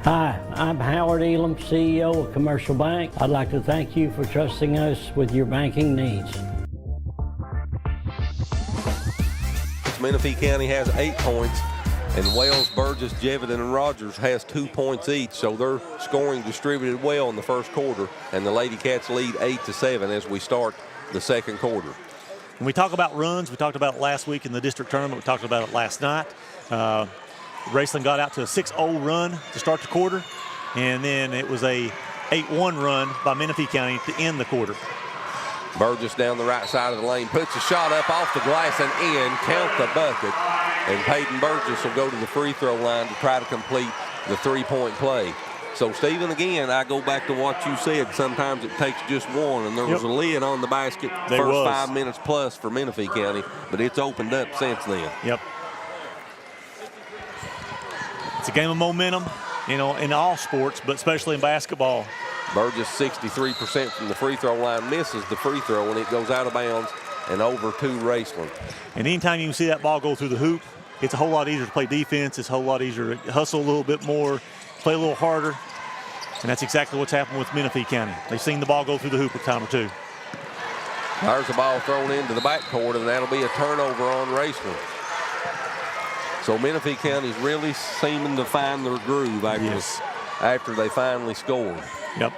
Hi, I'm Howard Elam, CEO of Commercial Bank. I'd like to thank you for trusting us with your banking needs. Menifee County has 8 points, and Wells, Burgess, Jevitt, and Rogers has 2 points each, so they're scoring distributed well in the first quarter, and the Lady Cats lead 8-7 as we start the second quarter. When we talk about runs, we talked about it last week in the district tournament. We talked about it last night. Raceland got out to a 6-0 run to start the quarter, and then it was a 8-1 run by Menifee County to end the quarter. Burgess down the right side of the lane, puts a shot up off the glass and in, count the bucket. And Peyton Burgess will go to the free throw line to try to complete the 3-point play. So, Stephen, again, I go back to what you said. Sometimes it takes just one, and there was a lid on the basket first 5 minutes plus for Menifee County, but it's opened up since then. Yep. It's a game of momentum, you know, in all sports, but especially in basketball. Burgess 63% from the free throw line, misses the free throw, and it goes out of bounds and over to Raceland. And anytime you can see that ball go through the hoop, it's a whole lot easier to play defense. It's a whole lot easier to hustle a little bit more, play a little harder. And that's exactly what's happened with Menifee County. They've seen the ball go through the hoop a time or two. There's a ball thrown into the backcourt, and that'll be a turnover on Raceland. So Menifee County's really seeming to find their groove after they finally scored. Yep.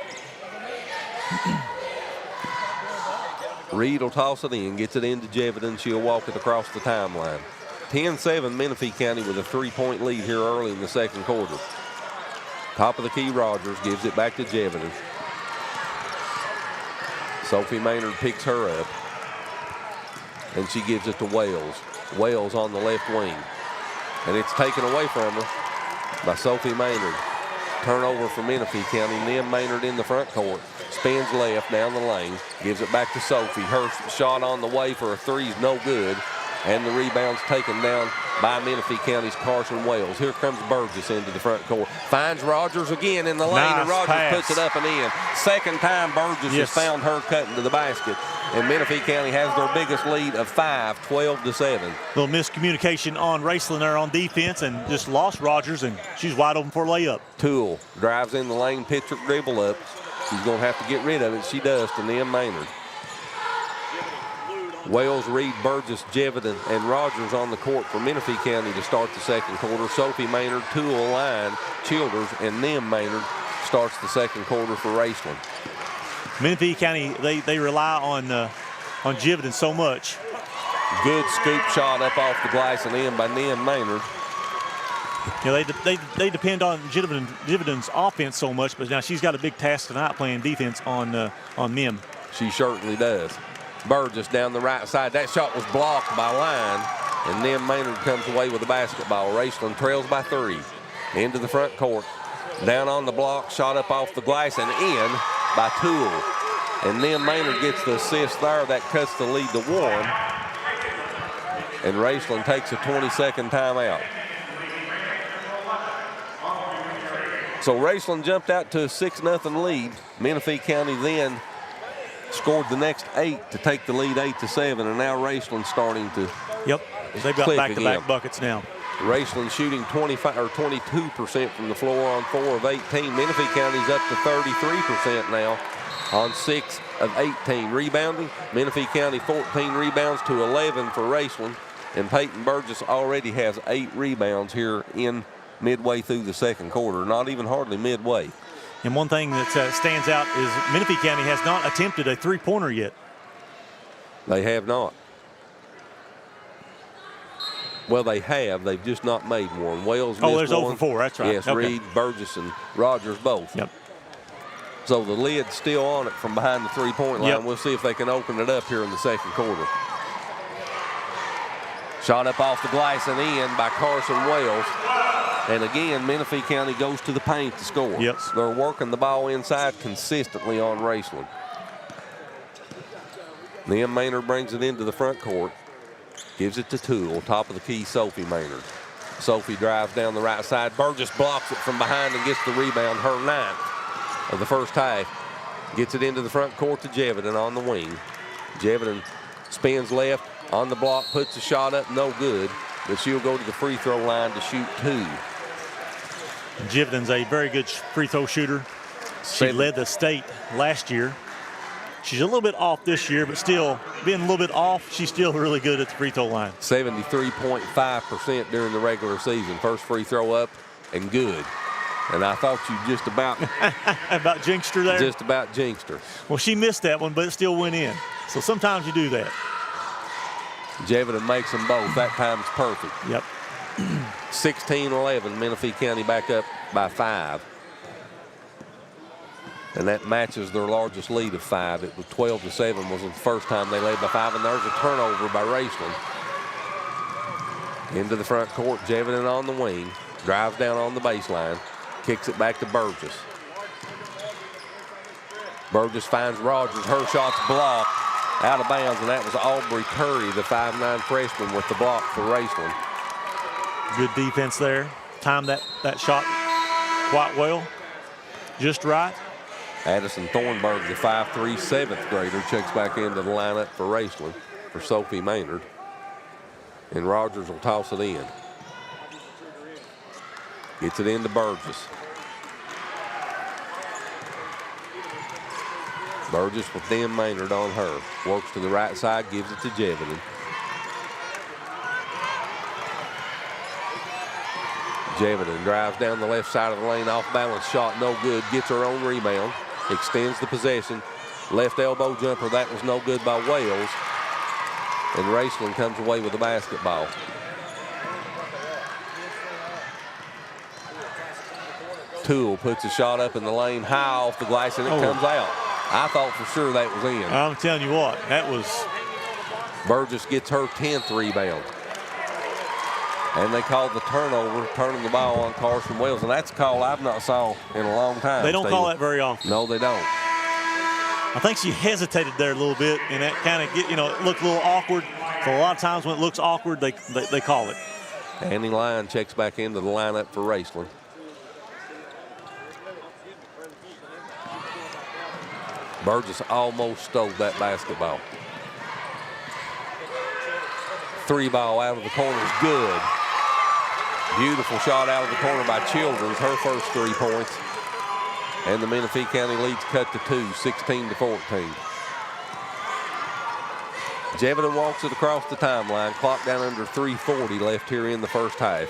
Reed will toss it in, gets it into Jevitt, and she'll walk it across the timeline. 10-7 Menifee County with a 3-point lead here early in the second quarter. Top of the key, Rogers gives it back to Jevitt. Sophie Maynard picks her up, and she gives it to Wells. Wells on the left wing, and it's taken away from her by Sophie Maynard. Turnover for Menifee County. Nim Maynard in the front court. Spins left down the lane. Gives it back to Sophie. Her shot on the way for a three is no good. And the rebound's taken down by Menifee County's Carson Wells. Here comes Burgess into the front court. Finds Rogers again in the lane, and Rogers puts it up and in. Second time Burgess has found her cutting to the basket. And Menifee County has their biggest lead of 5, 12-7. Little miscommunication on Raceland there on defense, and just lost Rogers, and she's wide open for a layup. Toole drives in the lane, pitcher dribble up. She's going to have to get rid of it. She does to Nim Maynard. Wells, Reed, Burgess, Jevitt, and Rogers on the court for Menifee County to start the second quarter. Sophie Maynard, Toole, Line, Childers, and Nim Maynard starts the second quarter for Raceland. Menifee County, they rely on Jevitt so much. Good scoop shot up off the glass and in by Nim Maynard. You know, they depend on Jevitt's offense so much, but now she's got a big task tonight playing defense on Nim. She certainly does. Burgess down the right side. That shot was blocked by Line, and Nim Maynard comes away with the basketball. Raceland trails by 3. Into the front court. Down on the block, shot up off the glass and in by Toole. And Nim Maynard gets the assist there. That cuts the lead to 1. and Raceland takes a 20-second timeout. So Raceland jumped out to a 6-0 lead. Menifee County then scored the next 8 to take the lead 8-7, and now Raceland starting to they've got back-to-back buckets now. Raceland shooting 22% from the floor on 4 of 18. Menifee County's up to 33% now on 6 of 18. Rebounding, Menifee County 14 rebounds to 11 for Raceland, and Peyton Burgess already has 8 rebounds here in midway through the second quarter, not even hardly midway. And one thing that stands out is Menifee County has not attempted a three-pointer yet. They have not. Well, they have. They've just not made one. Wales missed there's one. 0 for 4. That's right. Yes, okay. Reed, Burgess, and Rogers both. Yep. So the lid's still on it from behind the three-point line. Yep. We'll see if they can open it up here in the second quarter. Shot up off the glass and in by Carson Wells. And again, Menifee County goes to the paint to score. Yep. They're working the ball inside consistently on Raceland. Then Maynard brings it into the front court. Gives it to Toole, top of the key, Sophie Maynard. Sophie drives down the right side. Burgess blocks it from behind and gets the rebound, her 9th of the first half. Gets it into the front court to Jevidan on the wing. Jevidan spins left on the block, puts a shot up, no good, but she'll go to the free throw line to shoot 2. Jevidan's a very good free throw shooter. She led the state last year. She's a little bit off this year, but still, being a little bit off, she's still really good at the free throw line. 73.5% during the regular season. First free throw up and good. And I thought you just about about jinxed her there. Just about jinxed her. Well, she missed that one, but it still went in. So sometimes you do that. Jevidan makes them both. That time's perfect. Yep. 16-11. Menifee County back up by 5. And that matches their largest lead of 5. It was 12-7 was the first time they led by 5. And there's a turnover by Raceland. Into the front court, Jevidan on the wing. Drives down on the baseline. Kicks it back to Burgess. Burgess finds Rogers. Her shot's blocked out of bounds, and that was Aubrey Curry, the 5'9" freshman, with the block for Raceland. Good defense there. Timed that shot quite well. Just right. Addison Thornburg, the 5'3", 7th grader, checks back into the lineup for Raceland for Sophie Maynard. And Rogers will toss it in. Gets it into Burgess. Burgess with Dan Maynard on her. Works to the right side, gives it to Jevidan. Jevidan drives down the left side of the lane, off balance shot, no good. Gets her own rebound, extends the possession. Left elbow jumper, that was no good by Wales. And Raceland comes away with the basketball. Toole puts a shot up in the lane, high off the glass, and it comes out. I thought for sure that was in. I'm telling you what, that was. Burgess gets her 10th rebound. And they called the turnover, turning the ball on Carson Wells, and that's a call I've not saw in a long time. They don't call that very often. No, they don't. I think she hesitated there a little bit, and that kind of it looked a little awkward. So a lot of times when it looks awkward, they call it. Annie Lyon checks back into the lineup for Raceland. Burgess almost stole that basketball. 3 ball out of the corner is good. Beautiful shot out of the corner by Childers, her first 3 points. And the Menifee County leads cut to 2, 16-14. Jevidan walks it across the timeline. Clock down under 3:40 left here in the first half.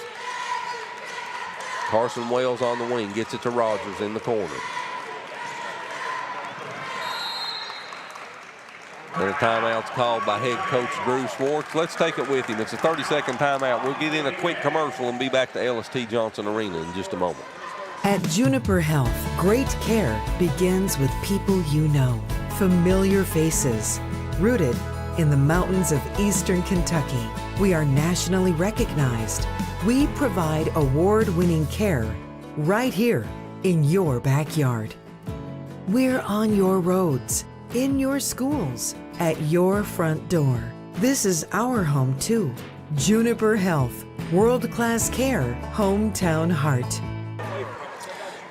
Carson Wells on the wing, gets it to Rogers in the corner. And a timeout's called by head coach Drew Schwartz. Let's take it with him. It's a 30-second timeout. We'll get in a quick commercial and be back to LST Johnson Arena in just a moment. At Juniper Health, great care begins with people you know, familiar faces, rooted in the mountains of eastern Kentucky. We are nationally recognized. We provide award-winning care right here in your backyard. We're on your roads, in your schools, at your front door. This is our home too. Juniper Health, world-class care, hometown heart.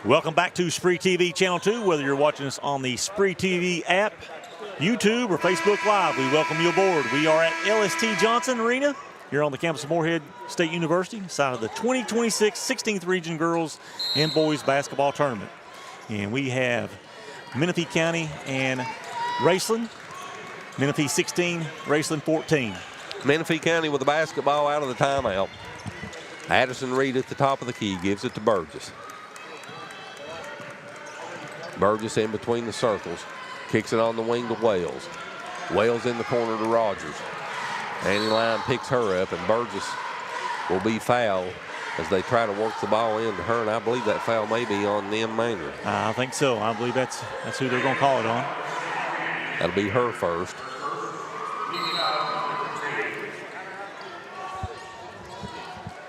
Welcome back to SpreeTV Channel 2. Whether you're watching us on the SpreeTV app, YouTube, or Facebook Live, we welcome you aboard. We are at LST Johnson Arena here on the campus of Morehead State University, side of the 2026 16th Region Girls and Boys Basketball Tournament. And we have Menifee County and Raceland. Menifee 16, Raceland 14. Menifee County with the basketball out of the timeout. Addison Reed at the top of the key, gives it to Burgess. Burgess in between the circles, kicks it on the wing to Wales. Wales in the corner to Rogers. Annie Lyon picks her up, and Burgess will be fouled as they try to work the ball into her, and I believe that foul may be on Nim Maynard. I think so. I believe that's who they're going to call it on. That'll be her first.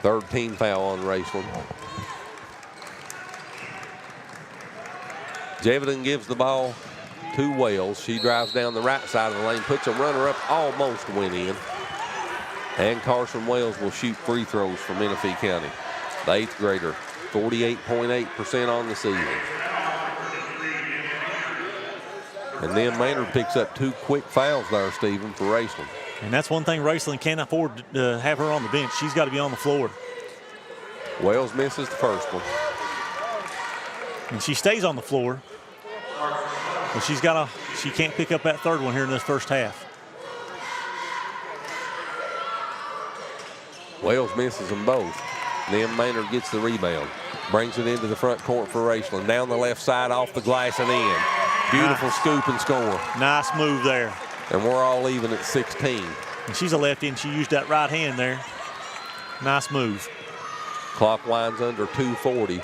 Third team foul on Raceland. Jeviden gives the ball to Wales. She drives down the right side of the lane, puts a runner up, almost went in. And Carson Wales will shoot free throws for Menifee County. The 8th grader, 48.8% on the season. And then Maynard picks up 2 quick fouls there, Stephen, for Raceland. And that's one thing Raceland can't afford to have her on the bench. She's got to be on the floor. Wales misses the first one. And she stays on the floor. But she can't pick up that third one here in this first half. Wales misses them both. Then Maynard gets the rebound. Brings it into the front court for Raceland. Down the left side, off the glass and in. Beautiful scoop and score. Nice move there. And we're all even at 16. And she's a lefty, and she used that right hand there. Nice move. Clock winds under 2:40.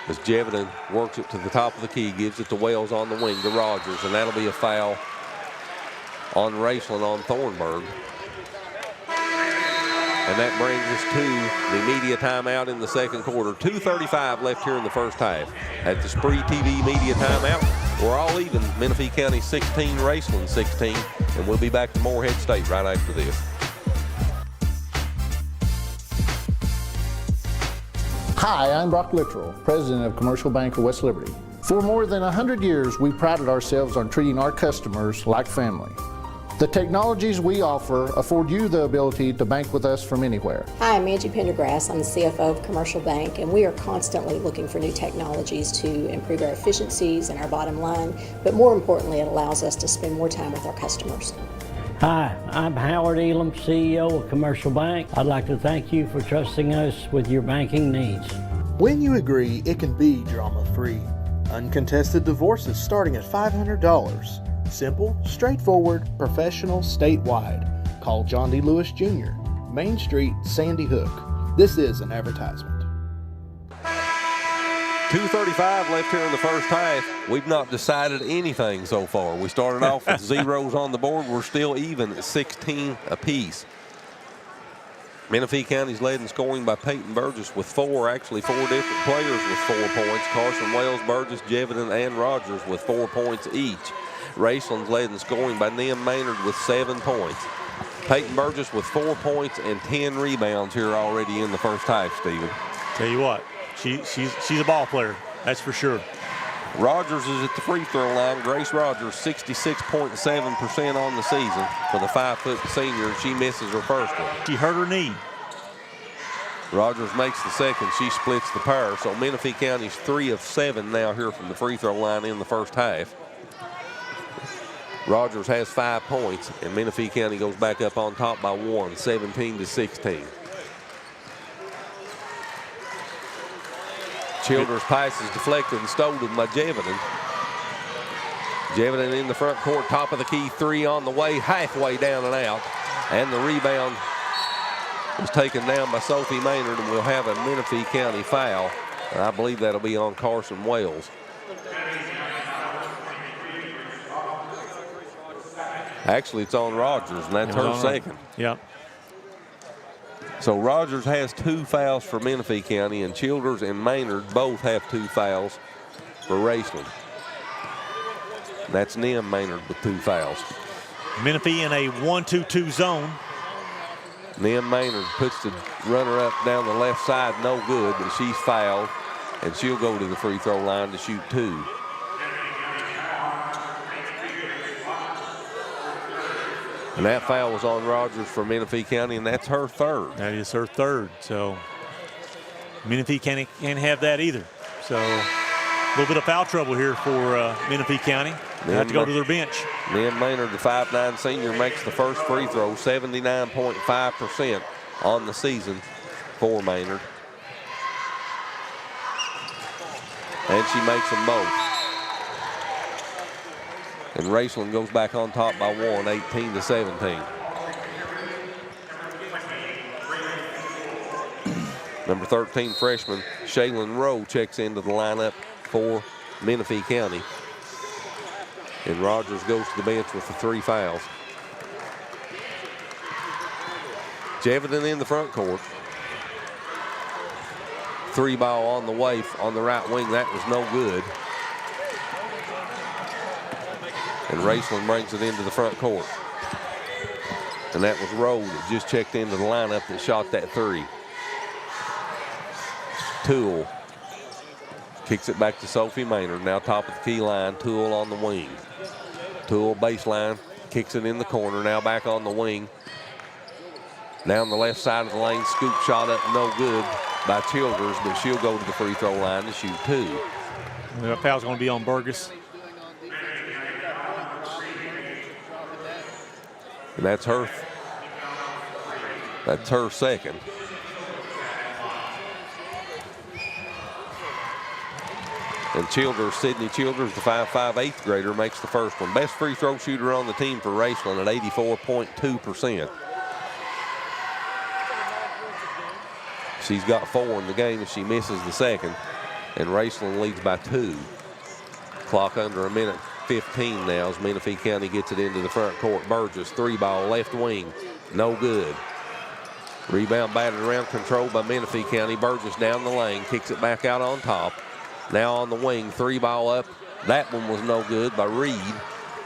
As Jeviden works it to the top of the key, gives it to Wales on the wing to Rogers, and that'll be a foul on Raceland on Thornburg. And that brings us to the media timeout in the second quarter. 2:35 left here in the first half. At the SpreeTV media timeout, we're all even. Menifee County 16, Raceland 16, and we'll be back to Morehead State right after this. Hi, I'm Brock Littrell, President of Commercial Bank of West Liberty. For more than 100 years, we prided ourselves on treating our customers like family. The technologies we offer afford you the ability to bank with us from anywhere. Hi, I'm Angie Pendergrass. I'm the CFO of Commercial Bank, and we are constantly looking for new technologies to improve our efficiencies and our bottom line, but more importantly, it allows us to spend more time with our customers. Hi, I'm Howard Elam, CEO of Commercial Bank. I'd like to thank you for trusting us with your banking needs. When you agree, it can be drama-free. Uncontested divorces starting at $500. Simple, straightforward, professional, statewide. Call John D. Lewis Jr., Main Street, Sandy Hook. This is an advertisement. 2:35 left here in the first half. We've not decided anything so far. We started off with zeros on the board. We're still even at 16 apiece. Menifee County's led in scoring by Peyton Burgess with 4 different players with 4 points. Carson Wales, Burgess, Jeviden, and Rogers with 4 points each. Raceland's led in scoring by Nim Maynard with 7 points. Peyton Burgess with 4 points and 10 rebounds here already in the first half, Stephen. Tell you what, she's a ball player, that's for sure. Rogers is at the free throw line. Grace Rogers, 66.7% on the season for the 5-foot senior. She misses her first one. She hurt her knee. Rogers makes the second. She splits the pair. So Menifee County's 3 of 7 now here from the free throw line in the first half. Rogers has 5 points, and Menifee County goes back up on top by 1, 17-16. Childers' pass is deflected and stolen by Jeviden. Jeviden in the front court, top of the key, 3 on the way, halfway down and out. And the rebound was taken down by Sophie Maynard, and we'll have a Menifee County foul. And I believe that'll be on Carson Wales. Actually, it's on Rogers, and that's her second. Yep. So Rogers has 2 fouls for Menifee County, and Childers and Maynard both have 2 fouls for Raceland. That's Nim Maynard with 2 fouls. Menifee in a 1-2-2 zone. Then Maynard puts the runner up down the left side, no good, but she's fouled, and she'll go to the free throw line to shoot 2. And that foul was on Rogers for Menifee County, and that's her 3rd. That is her 3rd. So Menifee County can't have that either. So a little bit of foul trouble here for Menifee County. They have to go to their bench. Then Maynard, the 5'9" senior, makes the first free throw, 79.5% on the season for Maynard. And she makes them both. And Raceland goes back on top by 1, 18-17. Number 13 freshman Shaylin Rowe checks into the lineup for Menifee County. And Rogers goes to the bench with the 3 fouls. Jevedon in the front court. 3 ball on the way on the right wing. That was no good. And Raceland brings it into the front court. And that was Rowe that just checked into the lineup that shot that 3. Toole kicks it back to Sophie Maynard. Now top of the key line. Toole on the wing. Toole baseline, kicks it in the corner. Now back on the wing. Down the left side of the lane. Scoop shot up, no good by Childers, but she'll go to the free throw line to shoot 2. The foul's going to be on Burgess. And that's her 2nd. And Childers, Sydney Childers, the 5'5" 8th grader, makes the first one. Best free throw shooter on the team for Raceland at 84.2%. She's got 4 in the game, and she misses the 2nd. And Raceland leads by 2. Clock under a minute 15 now as Menifee County gets it into the front court. Burgess, 3 ball, left wing, no good. Rebound batted around, controlled by Menifee County. Burgess down the lane, kicks it back out on top. Now on the wing, 3 ball up. That one was no good by Reed.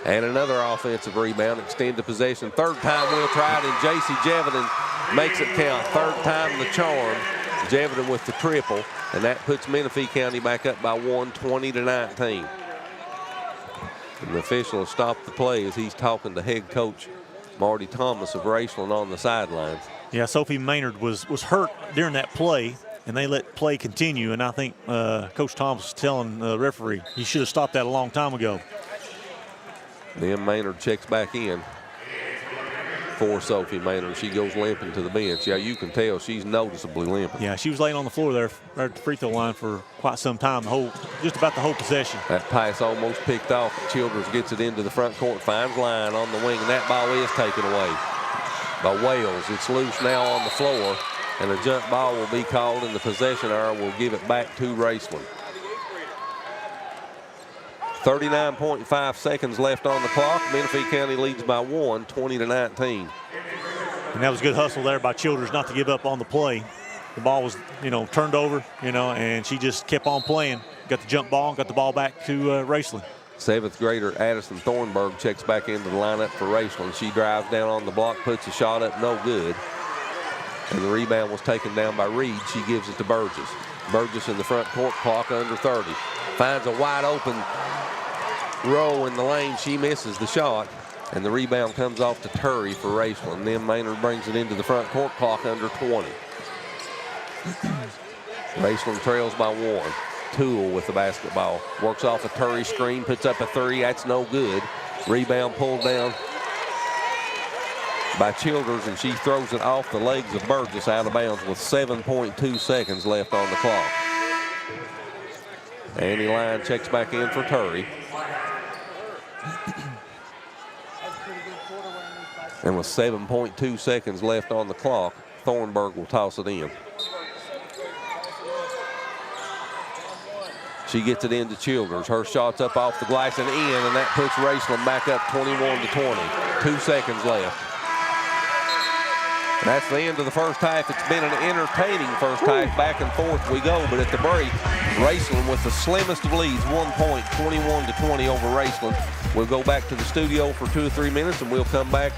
And another offensive rebound, extend the possession. 3rd time we'll try it, and J.C. Jevedon makes it count. 3rd time the charm. Jevedon with the triple, and that puts Menifee County back up by 1, 20-19. And the official has stopped the play as he's talking to head coach Marty Thomas of Raceland on the sidelines. Yeah, Sophie Maynard was hurt during that play, and they let play continue. And I think Coach Thomas was telling the referee he should have stopped that a long time ago. Then Maynard checks back in for Sophie Maynard. She goes limping to the bench. Yeah, you can tell she's noticeably limping. Yeah, she was laying on the floor there at the free throw line for quite some time, just about the whole possession. That pass almost picked off. Childers gets it into the front court, finds line on the wing, and that ball is taken away by Wales. It's loose now on the floor, and a jump ball will be called, and the possession arrow will give it back to Raceland. 39.5 seconds left on the clock. Menifee County leads by 1, 20-19. And that was good hustle there by Childers not to give up on the play. The ball was, turned over, and she just kept on playing. Got the jump ball, got the ball back to Raceland. 7th grader Addison Thornburg checks back into the lineup for Raceland. She drives down on the block, puts a shot up, no good. And the rebound was taken down by Reed. She gives it to Burgess. Burgess in the front court, clock under 30. Finds a wide open Rowe in the lane. She misses the shot, and the rebound comes off to Turry for Raceland. Then Maynard brings it into the front court, clock under 20. Raceland trails by 1. Toole with the basketball. Works off a Turry screen, puts up a 3. That's no good. Rebound pulled down by Childers, and she throws it off the legs of Burgess out of bounds with 7.2 seconds left on the clock. Annie Lyon checks back in for Turry. And with 7.2 seconds left on the clock, Thornburg will toss it in. She gets it into Childers. Her shot's up off the glass and in, and that puts Raceland back up 21-20. 2 seconds left. And that's the end of the first half. It's been an entertaining first half. Back and forth we go, but at the break, Raceland with the slimmest of leads, 1 point, 21-20 over Raceland. We'll go back to the studio for 2 or 3 minutes, and we'll come back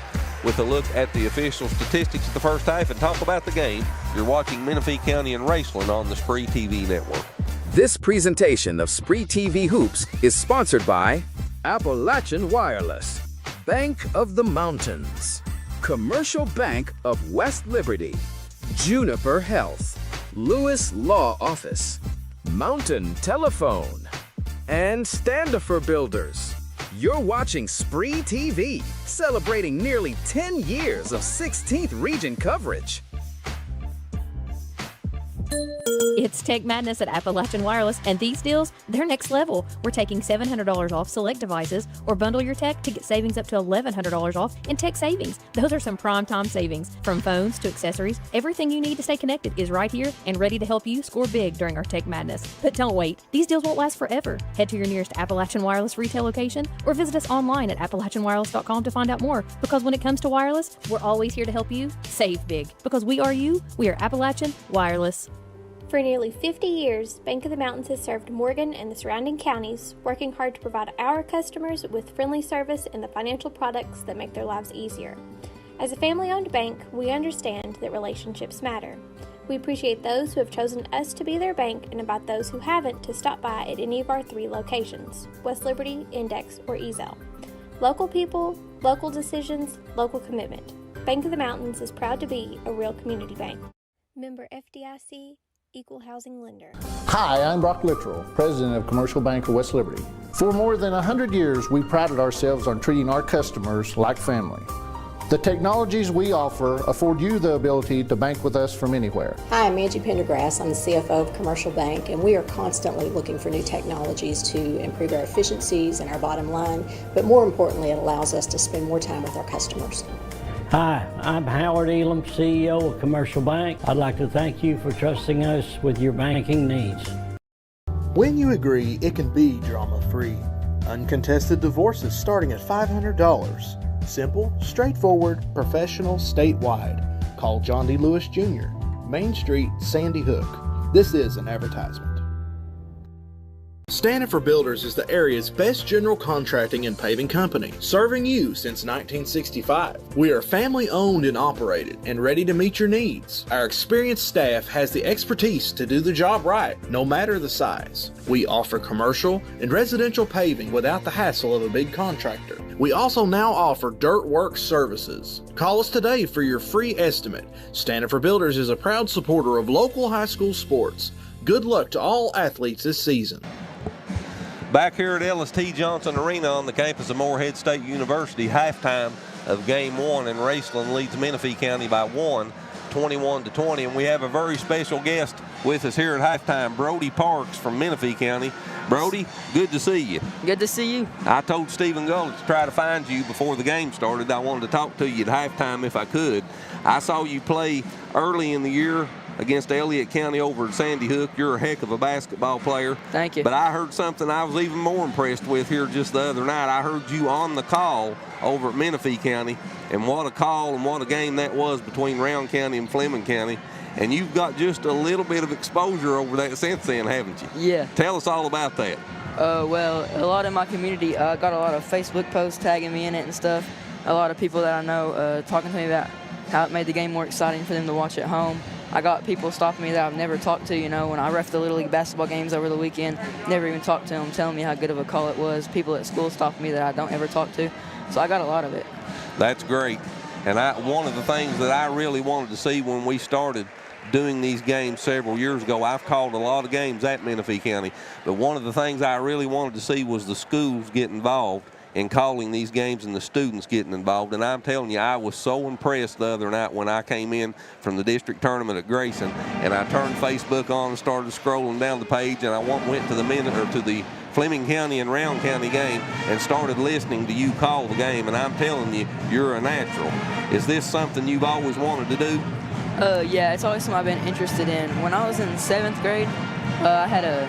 with a look at the official statistics of the first half and talk about the game. You're watching Menifee County and Raceland on the SpreeTV network. This presentation of SpreeTV Hoops is sponsored by Appalachian Wireless, Bank of the Mountains, Commercial Bank of West Liberty, Juniper Health, Lewis Law Office, Mountain Telephone, and Standifer Builders. You're watching SpreeTV, celebrating nearly 10 years of 16th region coverage. It's Tech Madness at Appalachian Wireless, and these deals, they're next level. We're taking $700 off select devices, or bundle your tech to get savings up to $1,100 off in tech savings. Those are some prime time savings. From phones to accessories, everything you need to stay connected is right here and ready to help you score big during our Tech Madness. But don't wait. These deals won't last forever. Head to your nearest Appalachian Wireless retail location or visit us online at appalachianwireless.com to find out more. Because when it comes to wireless, we're always here to help you save big. Because we are you, we are Appalachian Wireless. For nearly 50 years, Bank of the Mountains has served Morgan and the surrounding counties, working hard to provide our customers with friendly service and the financial products that make their lives easier. As a family-owned bank, we understand that relationships matter. We appreciate those who have chosen us to be their bank and invite those who haven't to stop by at any of our 3 locations, West Liberty, Index, or Ezel. Local people, local decisions, local commitment. Bank of the Mountains is proud to be a real community bank. Member FDIC, Equal Housing Lender. Hi, I'm Brock Littrell, President of Commercial Bank of West Liberty. For more than 100 years, we prided ourselves on treating our customers like family. The technologies we offer afford you the ability to bank with us from anywhere. Hi, I'm Angie Pendergrass. I'm the CFO of Commercial Bank, and we are constantly looking for new technologies to improve our efficiencies and our bottom line, but more importantly, it allows us to spend more time with our customers. Hi, I'm Howard Elam, CEO of Commercial Bank. I'd like to thank you for trusting us with your banking needs. When you agree, it can be drama-free. Uncontested divorces starting at $500. Simple, straightforward, professional, statewide. Call John D. Lewis Jr., Main Street, Sandy Hook. This is an advertisement. Standifer Builders is the area's best general contracting and paving company, serving you since 1965. We are family owned and operated and ready to meet your needs. Our experienced staff has the expertise to do the job right, no matter the size. We offer commercial and residential paving without the hassle of a big contractor. We also now offer dirt work services. Call us today for your free estimate. Standifer Builders is a proud supporter of local high school sports. Good luck to all athletes this season. Back here at L.S.T. Johnson Arena on the campus of Morehead State University, halftime of Game 1, and Raceland leads Menifee County by 1, 21-20. And we have a very special guest with us here at halftime, Brody Parks from Menifee County. Brody, good to see you. Good to see you. I told Stephen Gullett to try to find you before the game started. I wanted to talk to you at halftime if I could. I saw you play early in the year against Elliott County over at Sandy Hook. You're a heck of a basketball player. Thank you. But I heard something I was even more impressed with here just the other night. I heard you on the call over at Menifee County, and what a call and what a game that was between Round County and Fleming County. And you've got just a little bit of exposure over that since then, haven't you? Yeah. Tell us all about that. Well, a lot in my community got a lot of Facebook posts tagging me in it and stuff. A lot of people that I know talking to me about how it made the game more exciting for them to watch at home. I got people stopping me that I've never talked to, when I ref the Little League basketball games over the weekend, never even talked to them, telling me how good of a call it was. People at school stopping me that I don't ever talk to. So I got a lot of it. That's great. And one of the things that I really wanted to see when we started doing these games several years ago, I've called a lot of games at Menifee County, but one of the things I really wanted to see was the schools get involved in calling these games and the students getting involved. And I'm telling you, I was so impressed the other night when I came in from the district tournament at Grayson, and I turned Facebook on and started scrolling down the page, and I went to the Fleming County and Round County game and started listening to you call the game, and I'm telling you, you're a natural. Is this something you've always wanted to do? Yeah, it's always something I've been interested in. When I was in 7th grade, I had a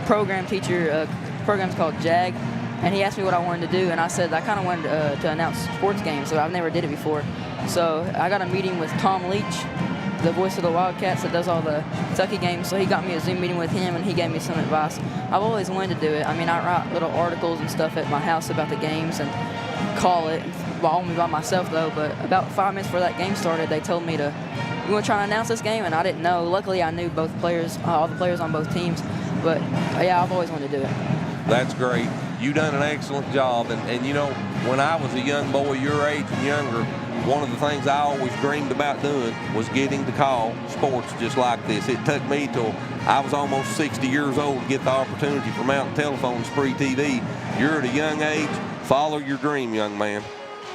program teacher, program's called JAG, and he asked me what I wanted to do, and I said I kind of wanted to announce sports games, so I've never did it before. So I got a meeting with Tom Leach, the voice of the Wildcats that does all the Kentucky games, so he got me a Zoom meeting with him, and he gave me some advice. I've always wanted to do it. I mean, I write little articles and stuff at my house about the games and call it ball me by myself, though. But about 5 minutes before that game started, they told me we want to try and announce this game, and I didn't know. Luckily, I knew both players, all the players on both teams. But, yeah, I've always wanted to do it. That's great. You done an excellent job. And you know, when I was a young boy your age and younger, one of the things I always dreamed about doing was getting to call sports just like this. It took me till I was almost 60 years old to get the opportunity for Mountain Telephone and SpreeTV. You're at a young age. Follow your dream, young man.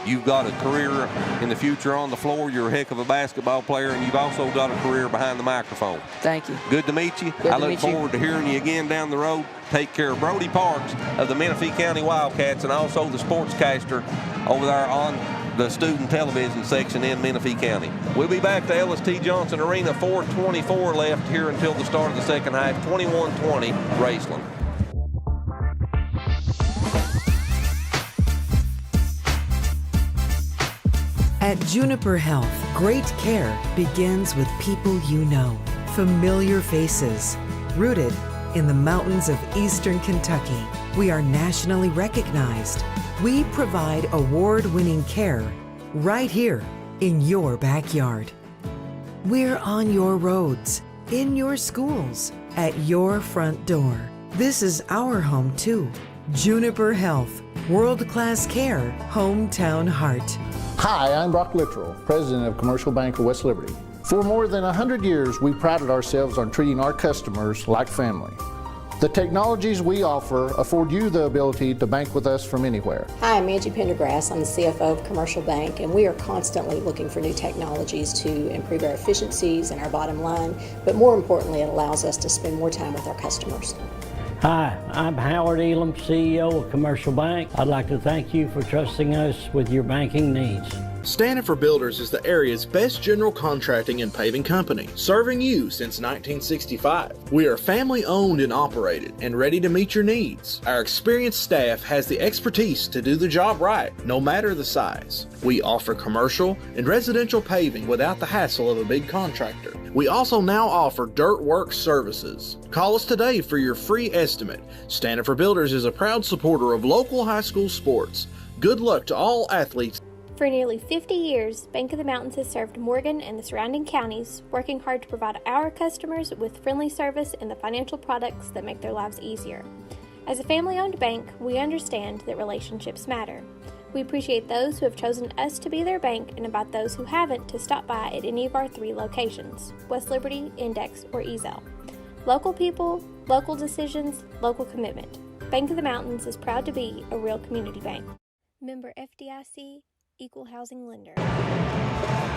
You've got a career in the future on the floor. You're a heck of a basketball player, and you've also got a career behind the microphone. Thank you. Good to meet you. I look forward to hearing you again down the road. Take care of Brody Parks of the Menifee County Wildcats, and also the sportscaster over there on the student television section in Menifee County. We'll be back to L.S.T. Johnson Arena. 4:24 left here until the start of the second half. 21-20, Raceland. At Juniper Health, great care begins with people you know, familiar faces, rooted in the mountains of eastern Kentucky. We are nationally recognized. We provide award-winning care right here in your backyard. We're on your roads, in your schools, at your front door. This is our home too. Juniper Health, world-class care, hometown heart. Hi, I'm Brock Littrell, President of Commercial Bank of West Liberty. For more than 100 years, we prided ourselves on treating our customers like family. The technologies we offer afford you the ability to bank with us from anywhere. Hi, I'm Angie Pendergrass. I'm the CFO of Commercial Bank, and we are constantly looking for new technologies to improve our efficiencies and our bottom line, but more importantly, it allows us to spend more time with our customers. Hi, I'm Howard Elam, CEO of Commercial Bank. I'd like to thank you for trusting us with your banking needs. Standifer Builders is the area's best general contracting and paving company, serving you since 1965. We are family owned and operated and ready to meet your needs. Our experienced staff has the expertise to do the job right, no matter the size. We offer commercial and residential paving without the hassle of a big contractor. We also now offer dirt work services. Call us today for your free estimate. Standifer Builders is a proud supporter of local high school sports. Good luck to all athletes. For nearly 50 years, Bank of the Mountains has served Morgan and the surrounding counties, working hard to provide our customers with friendly service and the financial products that make their lives easier. As a family-owned bank, we understand that relationships matter. We appreciate those who have chosen us to be their bank and invite those who haven't to stop by at any of our 3 locations, West Liberty, Index, or Ezel. Local people, local decisions, local commitment. Bank of the Mountains is proud to be a real community bank. Member FDIC, Equal Housing Lender.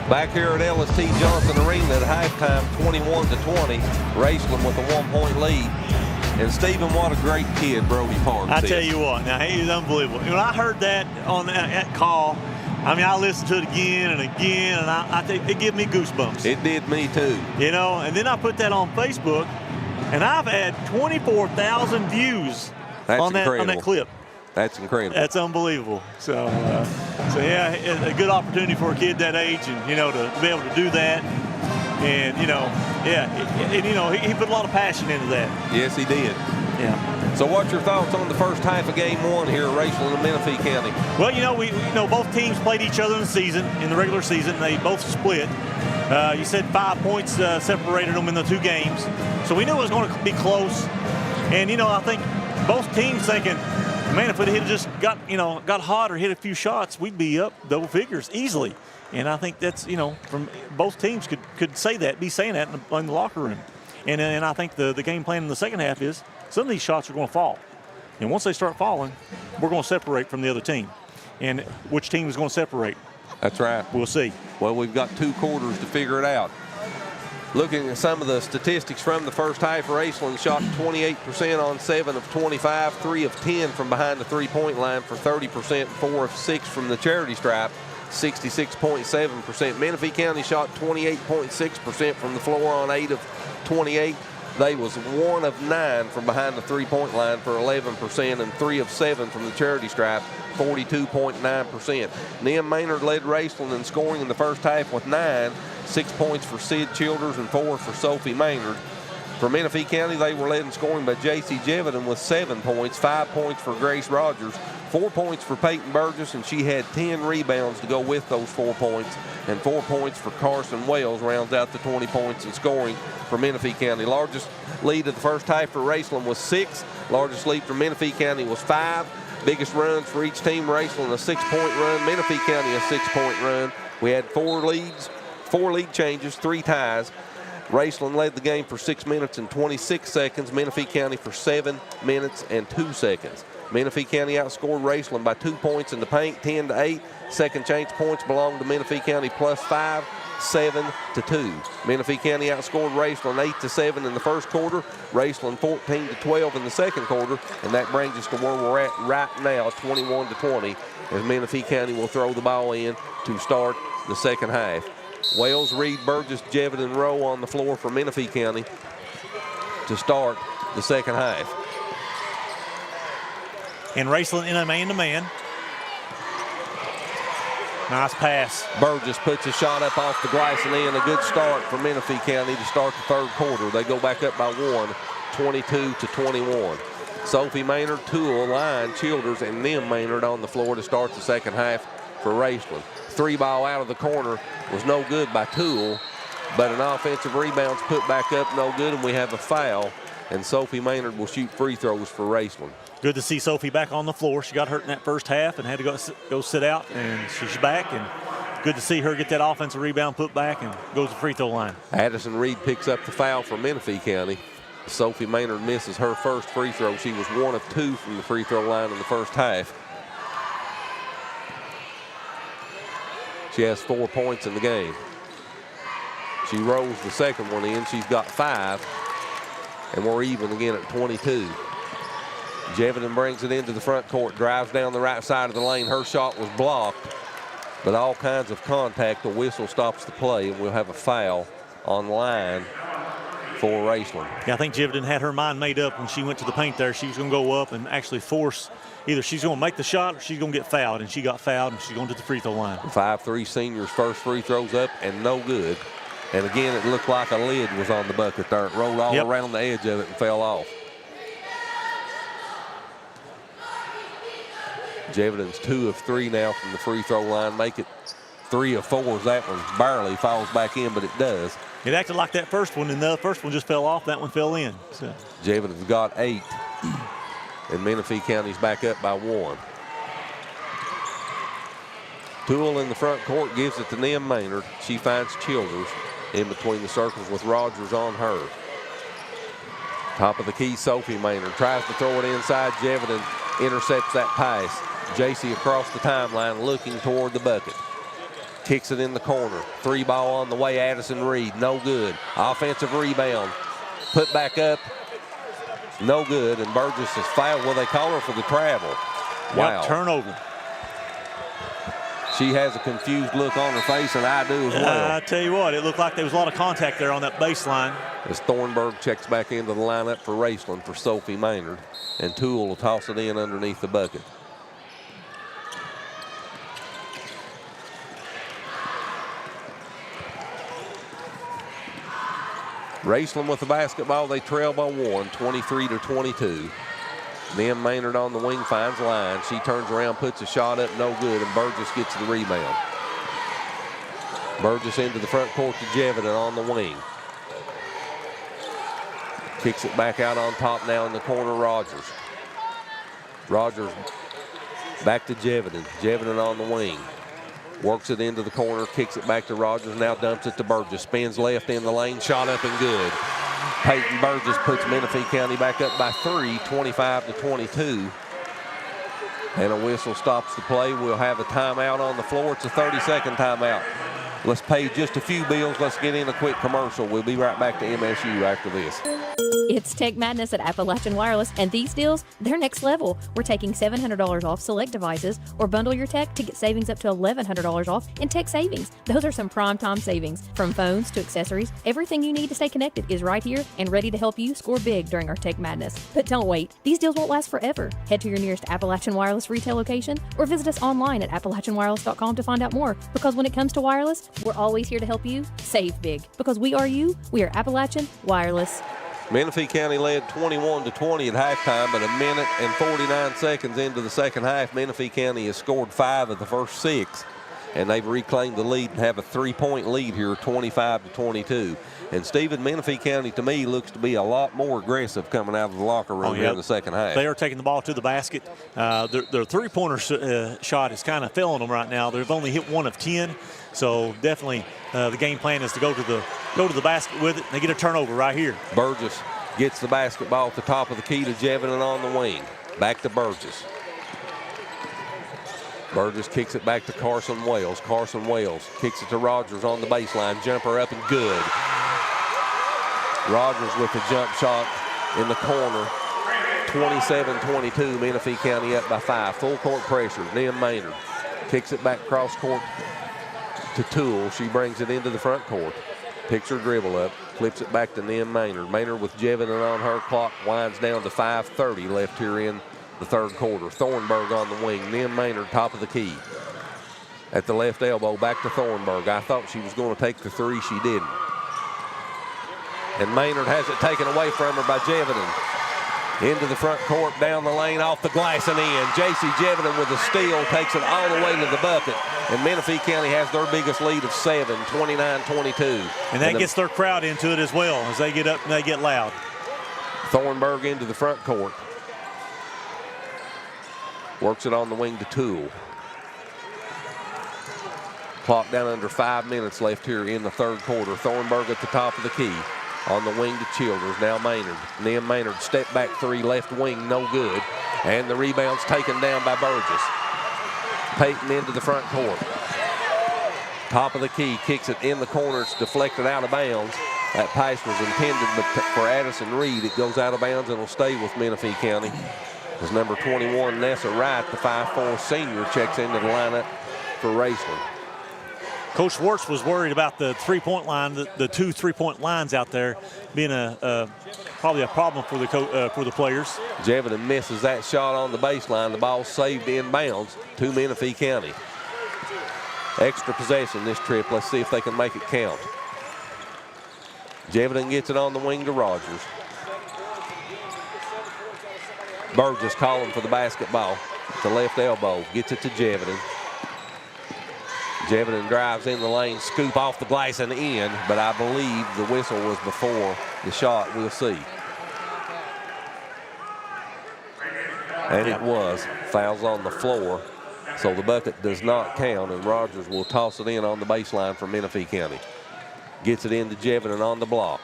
Back here at L.S.T. Johnson Arena at halftime, 21-20, Raceland with a 1-point lead. And Stephen, what a great kid Brody Parks is. I tell you what, now he is unbelievable. When I heard that on that call, I mean, I listened to it again and again, and I think it gave me goosebumps. It did me too. You know, and then I put that on Facebook, and I've had 24,000 views on that clip. That's incredible. That's unbelievable. So yeah, a good opportunity for a kid that age, and you know, to be able to do that, and you know, yeah, and you know, he put a lot of passion into that. Yes, he did. Yeah. So, what's your thoughts on the first half of Game 1 here at Raceland and Menifee County? Well, you know, both teams played each other in the regular season. They both split. You said 5 points separated them in the 2 games, so we knew it was going to be close. And you know, I think both teams thinking, man, if it had just got hot or hit a few shots, we'd be up double figures easily. And I think that's, you know, from both teams could say that, be saying that in the locker room. And I think the game plan in the second half is some of these shots are going to fall. And once they start falling, we're going to separate from the other team. And which team is going to separate? That's right. We'll see. Well, we've got 2 quarters to figure it out. Looking at some of the statistics from the first half, Raceland shot 28% on 7 of 25, 3 of 10 from behind the 3-point line for 30%, 4 of 6 from the charity stripe, 66.7%. Menifee County shot 28.6% from the floor on 8 of 28. They was 1 of 9 from behind the 3-point line for 11%, and 3 of 7 from the charity stripe, 42.9%. Nim Maynard led Raceland in scoring in the first half with 9, 6 points for Sid Childers and 4 for Sophie Maynard. For Menifee County, they were led in scoring by J.C. Jeviden with 7 points, 5 points for Grace Rogers, 4 points for Peyton Burgess, and she had 10 rebounds to go with those 4 points, and 4 points for Carson Wells rounds out the 20 points in scoring for Menifee County. Largest lead of the first half for Raceland was 6. Largest lead for Menifee County was 5. Biggest runs for each team, Raceland a 6-point run, Menifee County a 6-point run. We had 4 lead changes, 3 ties. Raceland led the game for 6 minutes and 26 seconds. Menifee County for 7 minutes and 2 seconds. Menifee County outscored Raceland by 2 points in the paint, 10-8. Second change points belong to Menifee County +5, 7-2. Menifee County outscored Raceland 8-7 in the first quarter. Raceland 14-12 in the second quarter, and that brings us to where we're at right now, 21-20, as Menifee County will throw the ball in to start the second half. Wells, Reed, Burgess, Jeviden, Rowe on the floor for Menifee County to start the second half. And Raceland in a man-to-man. Nice pass. Burgess puts a shot up off the glass and in. A good start for Menifee County to start the third quarter. They go back up by 1, 22-21. Sophie Maynard, Toole, Lyon, Childers, and Nim Maynard on the floor to start the second half for Raceland. 3-ball out of the corner was no good by Toole, but an offensive rebound's put back up, no good, and we have a foul, and Sophie Maynard will shoot free throws for Raceland. Good to see Sophie back on the floor. She got hurt in that first half and had to go sit out, and she's back, and good to see her get that offensive rebound put back and goes to the free throw line. Addison Reed picks up the foul for Menifee County. Sophie Maynard misses her first free throw. She was 1 of 2 from the free throw line in the first half. She has 4 points in the game. She rolls the second one in. She's got 5, and we're even again at 22. Jeviden brings it into the front court, drives down the right side of the lane. Her shot was blocked, but all kinds of contact. The whistle stops the play, and we'll have a foul on line for Raceland. Yeah, I think Jeviden had her mind made up when she went to the paint there. She was going to go up and actually force either she's going to make the shot or she's going to get fouled, and she got fouled, and she's going to the free throw line. 5'3" senior's first free throws up and no good. And again, it looked like a lid was on the bucket there. It rolled all around the edge of it and fell off. Jevidin's 2 of 3 now from the free throw line. Make it 3 of 4 as that one barely falls back in, but it does. It acted like that first one, and the first one just fell off. That one fell in. So. Jevidin's got 8, and Menifee County's back up by 1. Toole in the front court gives it to Nim Maynard. She finds Childers in between the circles with Rogers on her. Top of the key, Sophie Maynard tries to throw it inside. Jeviden intercepts that pass. JC across the timeline looking toward the bucket. Kicks it in the corner. 3-ball on the way, Addison Reed, no good. Offensive rebound, put back up, no good, and Burgess is fouled. Well, they call her for the travel. Wow. Yep, turnover. She has a confused look on her face, and I do as well. I tell you what, it looked like there was a lot of contact there on that baseline. As Thornburg checks back into the lineup for Raceland for Sophie Maynard, and Toole will toss it in underneath the bucket. Raceland with the basketball. They trail by 1, 23-22. Nim Maynard on the wing finds Line. She turns around, puts a shot up, no good, and Burgess gets the rebound. Burgess into the front court to Jeviden on the wing. Kicks it back out on top now in the corner, Rogers. Rogers back to Jeviden. Jeviden on the wing. Works it into the corner, kicks it back to Rogers, now dumps it to Burgess. Spins left in the lane, shot up and good. Peyton Burgess puts Menifee County back up by 3, 25-22. And a whistle stops the play. We'll have a timeout on the floor. It's a 30-second timeout. Let's pay just a few bills. Let's get in a quick commercial. We'll be right back to MSU after this. It's Tech Madness at Appalachian Wireless, and these deals, they're next level. We're taking $700 off select devices, or bundle your tech to get savings up to $1,100 off in tech savings. Those are some prime time savings. From phones to accessories, everything you need to stay connected is right here and ready to help you score big during our Tech Madness. But don't wait. These deals won't last forever. Head to your nearest Appalachian Wireless retail location or visit us online at AppalachianWireless.com to find out more. Because when it comes to wireless, we're always here to help you save big. Because we are you, we are Appalachian Wireless. Menifee County led 21-20 at halftime, but 1 minute and 49 seconds into the second half, Menifee County has scored 5 of the first 6, and they've reclaimed the lead and have a 3-point lead here, 25-22. And Stephen, Menifee County, to me, looks to be a lot more aggressive coming out of the locker room here in the second half. They are taking the ball to the basket. Their three-pointer shot is kind of failing them right now. They've only hit 1 of 10, so definitely the game plan is to go to the basket with it. They get a turnover right here. Burgess gets the basketball at the top of the key to Jevin on the wing. Back to Burgess. Burgess kicks it back to Carson Wales. Carson Wales kicks it to Rogers on the baseline. Jumper up and good. Rogers with the jump shot in the corner. 27-22, Menifee County up by 5. Full court pressure. Nim Maynard kicks it back cross court to Toole. She brings it into the front court. Picks her dribble up. Flips it back to Nim Maynard. Maynard with Jevin on her clock. Winds down to 5:30 left here in the third quarter. Thornburg on the wing. Nim Maynard top of the key. At the left elbow, back to Thornburg. I thought she was going to take the 3. She didn't. And Maynard has it taken away from her by Jevin. Into the front court, down the lane, off the glass and in. J.C. Jevin with a steal, takes it all the way to the bucket. And Menifee County has their biggest lead of 7, 29-22. And that gets their crowd into it as well as they get up and they get loud. Thornburg into the front court. Works it on the wing to Toole. Clock down under 5 minutes left here in the third quarter. Thornburg at the top of the key. On the wing to Childers. Now Maynard. Nim Maynard step back 3 left wing, no good. And the rebound's taken down by Burgess. Payton into the front court. Top of the key, kicks it in the corner. It's deflected out of bounds. That pass was intended for Addison Reed. It goes out of bounds and will stay with Menifee County. As number 21, Nessa Wright, the 5'4" senior, checks into the lineup for Raceland. Coach Schwartz was worried about the three-point line, the 2 3-point lines out there being probably a problem for the players. Jevin misses that shot on the baseline. The ball saved in bounds to Menifee County. Extra possession this trip. Let's see if they can make it count. Jevin gets it on the wing to Rogers. Burgess calling for the basketball. The left elbow. Gets it to Jevin. Jevin drives in the lane, scoop off the glass and in, but I believe the whistle was before the shot. We'll see. And it was. Fouls on the floor, so the bucket does not count, and Rogers will toss it in on the baseline for Menifee County. Gets it into Jevin on the block.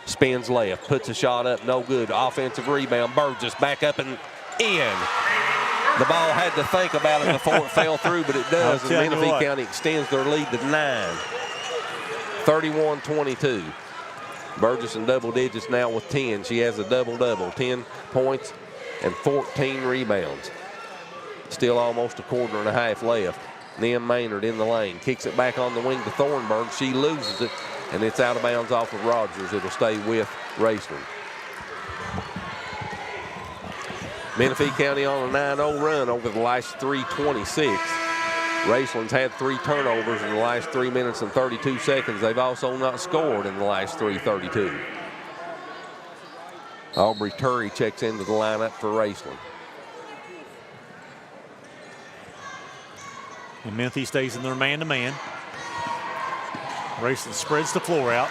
Spins left, puts a shot up, no good. Offensive rebound, Burgess back up and in. The ball had to think about it before it fell through, but it does, and Menifee County extends their lead to 9. 31-22. Burgess in double digits now with 10. She has a double-double, 10 points and 14 rebounds. Still almost a quarter and a half left. Nim Maynard in the lane, kicks it back on the wing to Thornburg. She loses it, and it's out of bounds off of Rogers. It'll stay with Raceland. Menifee County on a 9-0 run over the last 3:26. Raceland's had 3 turnovers in the last 3 minutes and 32 seconds. They've also not scored in the last 3:32. Aubrey Turry checks into the lineup for Raceland. And Menifee stays in their man-to-man. Raceland spreads the floor out.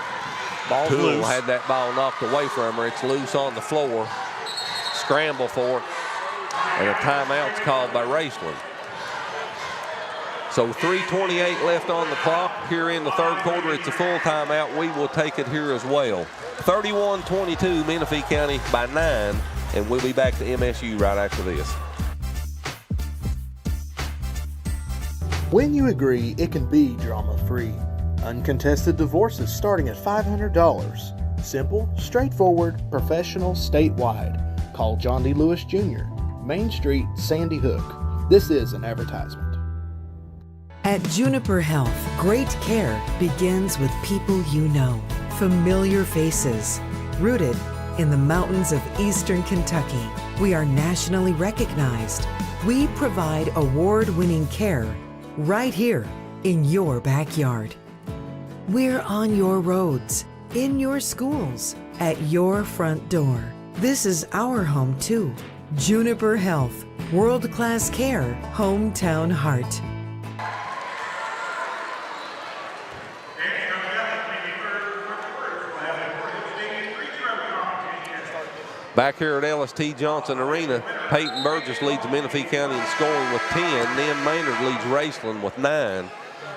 Ball's Toole loose. had that ball knocked away from her. It's loose on the floor. Scramble for it. And a timeout's called by Raceland. So 3:28 left on the clock here in the third quarter. It's a full timeout. We will take it here as well. 31-22, Menifee County by 9. And we'll be back to MSU right after this. When you agree, it can be drama-free. Uncontested divorces starting at $500. Simple, straightforward, professional, statewide. Call John D. Lewis Jr., Main Street, Sandy Hook. This is an advertisement. At Juniper Health, great care begins with people you know. Familiar faces. Rooted in the mountains of eastern Kentucky, we are nationally recognized. We provide award-winning care right here in your backyard. We're on your roads, in your schools, at your front door. This is our home too. Juniper Health, world-class care, hometown heart. Back here at LST Johnson Arena, Peyton Burgess leads Menifee County in scoring with 10. Nim Maynard leads Raceland with 9.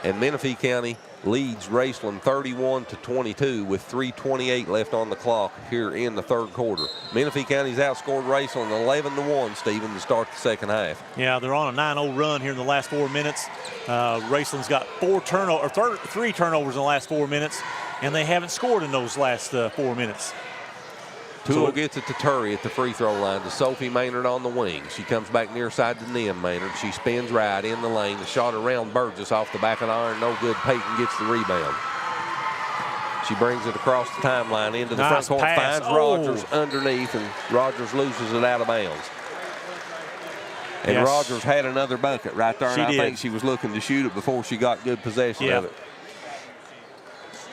And Menifee County leads Raceland 31-22 with 3:28 left on the clock here in the third quarter. Menifee County's outscored Raceland 11-1, Stephen, to start the second half. Yeah, they're on a 9-0 run here in the last 4 minutes. Raceland's got 3 turnovers in the last 4 minutes, and they haven't scored in those last 4 minutes. Toole gets it to Turry at the free throw line to Sophie Maynard on the wing. She comes back near side to Nim Maynard. She spins right in the lane. The shot around Burgess off the back of the iron. No good. Peyton gets the rebound. She brings it across the timeline into the front court. Finds Rogers underneath, and Rogers loses it out of bounds. And Rogers had another bucket right there, and I think she was looking to shoot it before she got good possession of it.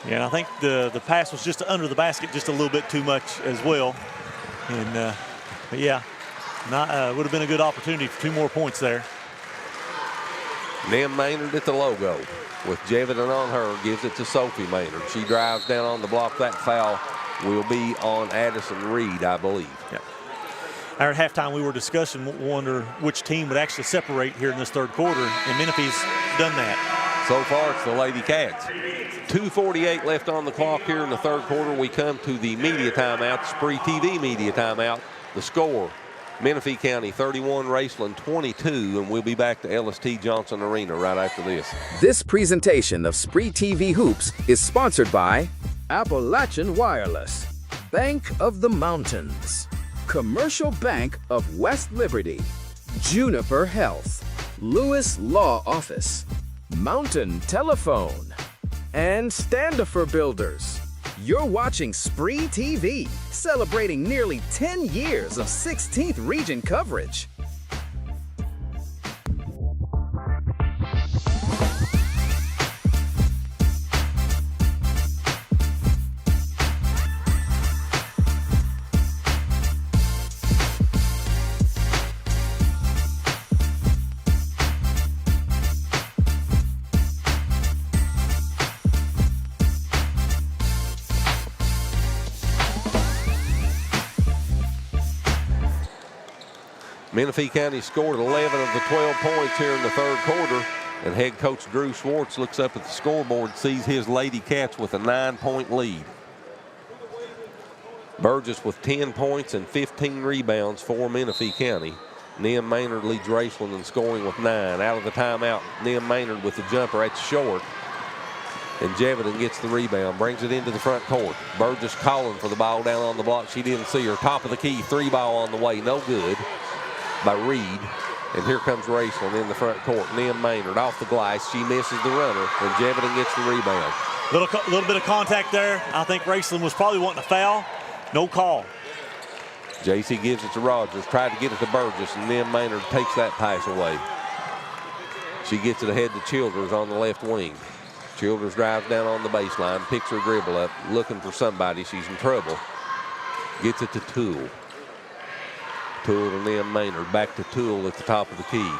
Yeah, and I think the pass was just under the basket just a little bit too much as well. And, but yeah, would have been a good opportunity for 2 more points there. Nim Maynard at the logo with Jevidan on her, gives it to Sophie Maynard. She drives down on the block. That foul will be on Addison Reed, I believe. Yeah. At halftime, we were discussing, wonder which team would actually separate here in this third quarter, and Menifee's done that. So far, it's the Lady Cats. 2:48 left on the clock here in the third quarter. We come to the media timeout, SpreeTV media timeout. The score, Menifee County 31, Raceland 22, and we'll be back to LST Johnson Arena right after this. This presentation of SpreeTV Hoops is sponsored by Appalachian Wireless, Bank of the Mountains, Commercial Bank of West Liberty, Juniper Health, Lewis Law Office, Mountain Telephone, and Standifer Builders. You're watching SpreeTV, celebrating nearly 10 years of 16th region coverage. Menifee County scored 11 of the 12 points here in the third quarter, and head coach Drew Schwartz looks up at the scoreboard, sees his Lady Cats with a 9-point lead. Burgess with 10 points and 15 rebounds for Menifee County. Nim Maynard leads Raceland in scoring with 9. Out of the timeout, Nim Maynard with the jumper. That's short. And Jevidan gets the rebound, brings it into the front court. Burgess calling for the ball down on the block. She didn't see her. Top of the key, 3-ball on the way, no good by Reed. And here comes Raceland in the front court. Nim Maynard off the glass. She misses the runner, and Jevidan gets the rebound. Little bit of contact there. I think Raceland was probably wanting a foul. No call. JC gives it to Rogers, tried to get it to Burgess, and Nim Maynard takes that pass away. She gets it ahead to Childers on the left wing. Childers drives down on the baseline, picks her dribble up, looking for somebody. She's in trouble. Gets it to Toole. Toole to Nim Maynard. Back to Toole at the top of the key.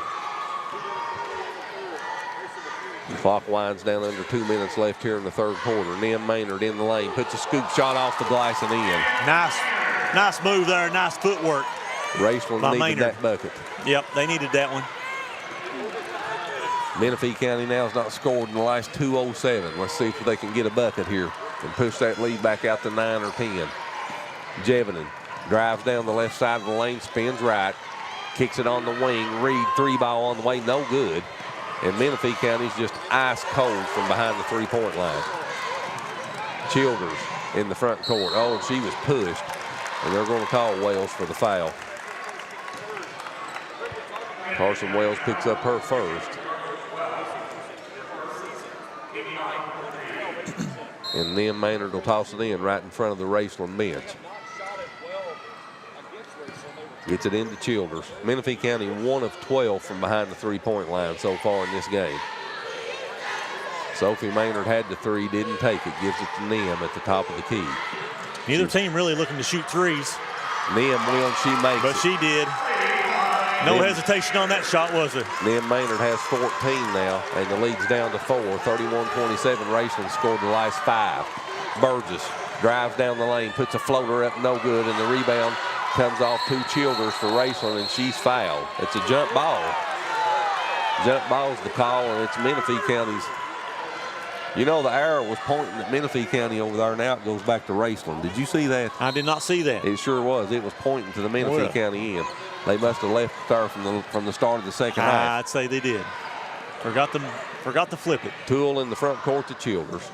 The clock winds down under 2 minutes left here in the third quarter. Nim Maynard in the lane, puts a scoop shot off the glass and in. Nice move there, nice footwork. Raceland needed that bucket. Yep, they needed that one. Menifee County now has not scored in the last 2:07. Let's see if they can get a bucket here and push that lead back out to 9 or 10. Jevidan drives down the left side of the lane, spins right, kicks it on the wing. Reed, 3-ball on the way, no good. And Menifee County's just ice cold from behind the 3-point line. Childers in the front court. Oh, and she was pushed, and they're going to call Wells for the foul. Carson Wells picks up her first. And Nim Maynard will toss it in right in front of the Raceland bench. Gets it into Childers. Menifee County 1 of 12 from behind the 3-point line so far in this game. Sophie Maynard had the 3, didn't take it. Gives it to Nim at the top of the key. Neither team really looking to shoot threes. Nim will, she makes but it. She did. No hesitation on that shot, was it? Nim Maynard has 14 now, and the lead's down to 4. 31-27. Raceland scored the last 5. Burgess drives down the lane, puts a floater up, no good, and the rebound comes off 2 Childers for Raceland, and she's fouled. It's a jump ball. Jump ball's the call, and it's Menifee County's. You know, the arrow was pointing at Menifee County over there. Now it goes back to Raceland. Did you see that? I did not see that. It sure was. It was pointing to the Menifee County end. They must have left there from the start of the second half. I'd say they did. Forgot to flip it. Toole in the front court to Childers.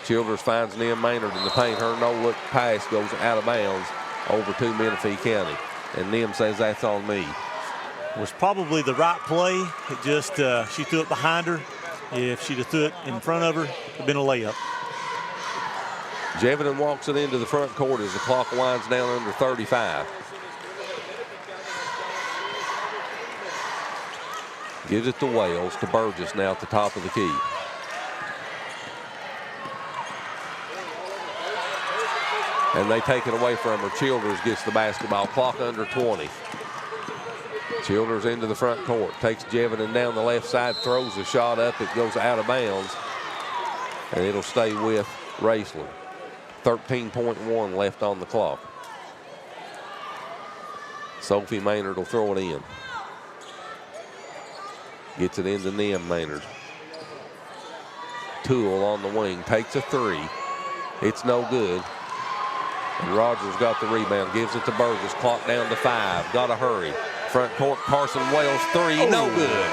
Childers finds Nim Maynard in the paint. Her no-look pass goes out of bounds over to Menifee County. And Nim says, that's on me. It was probably the right play. It just, she threw it behind her. If she'd have threw it in front of her, it would have been a layup. Jeviden walks it into the front court as the clock winds down under 35. Gives it to Wales, to Burgess now at the top of the key. And they take it away from her. Childers gets the basketball. Clock under 20. Childers into the front court. Takes Jeviden down the left side. Throws a shot up. It goes out of bounds. And it'll stay with Raceland. 13.1 left on the clock. Sophie Maynard will throw it in. Gets it into Nim Maynard. Toole on the wing. Takes a 3. It's no good. And Rogers got the rebound. Gives it to Burgess. Clock down to 5. Got to hurry. Front court, Carson Wales 3. No good.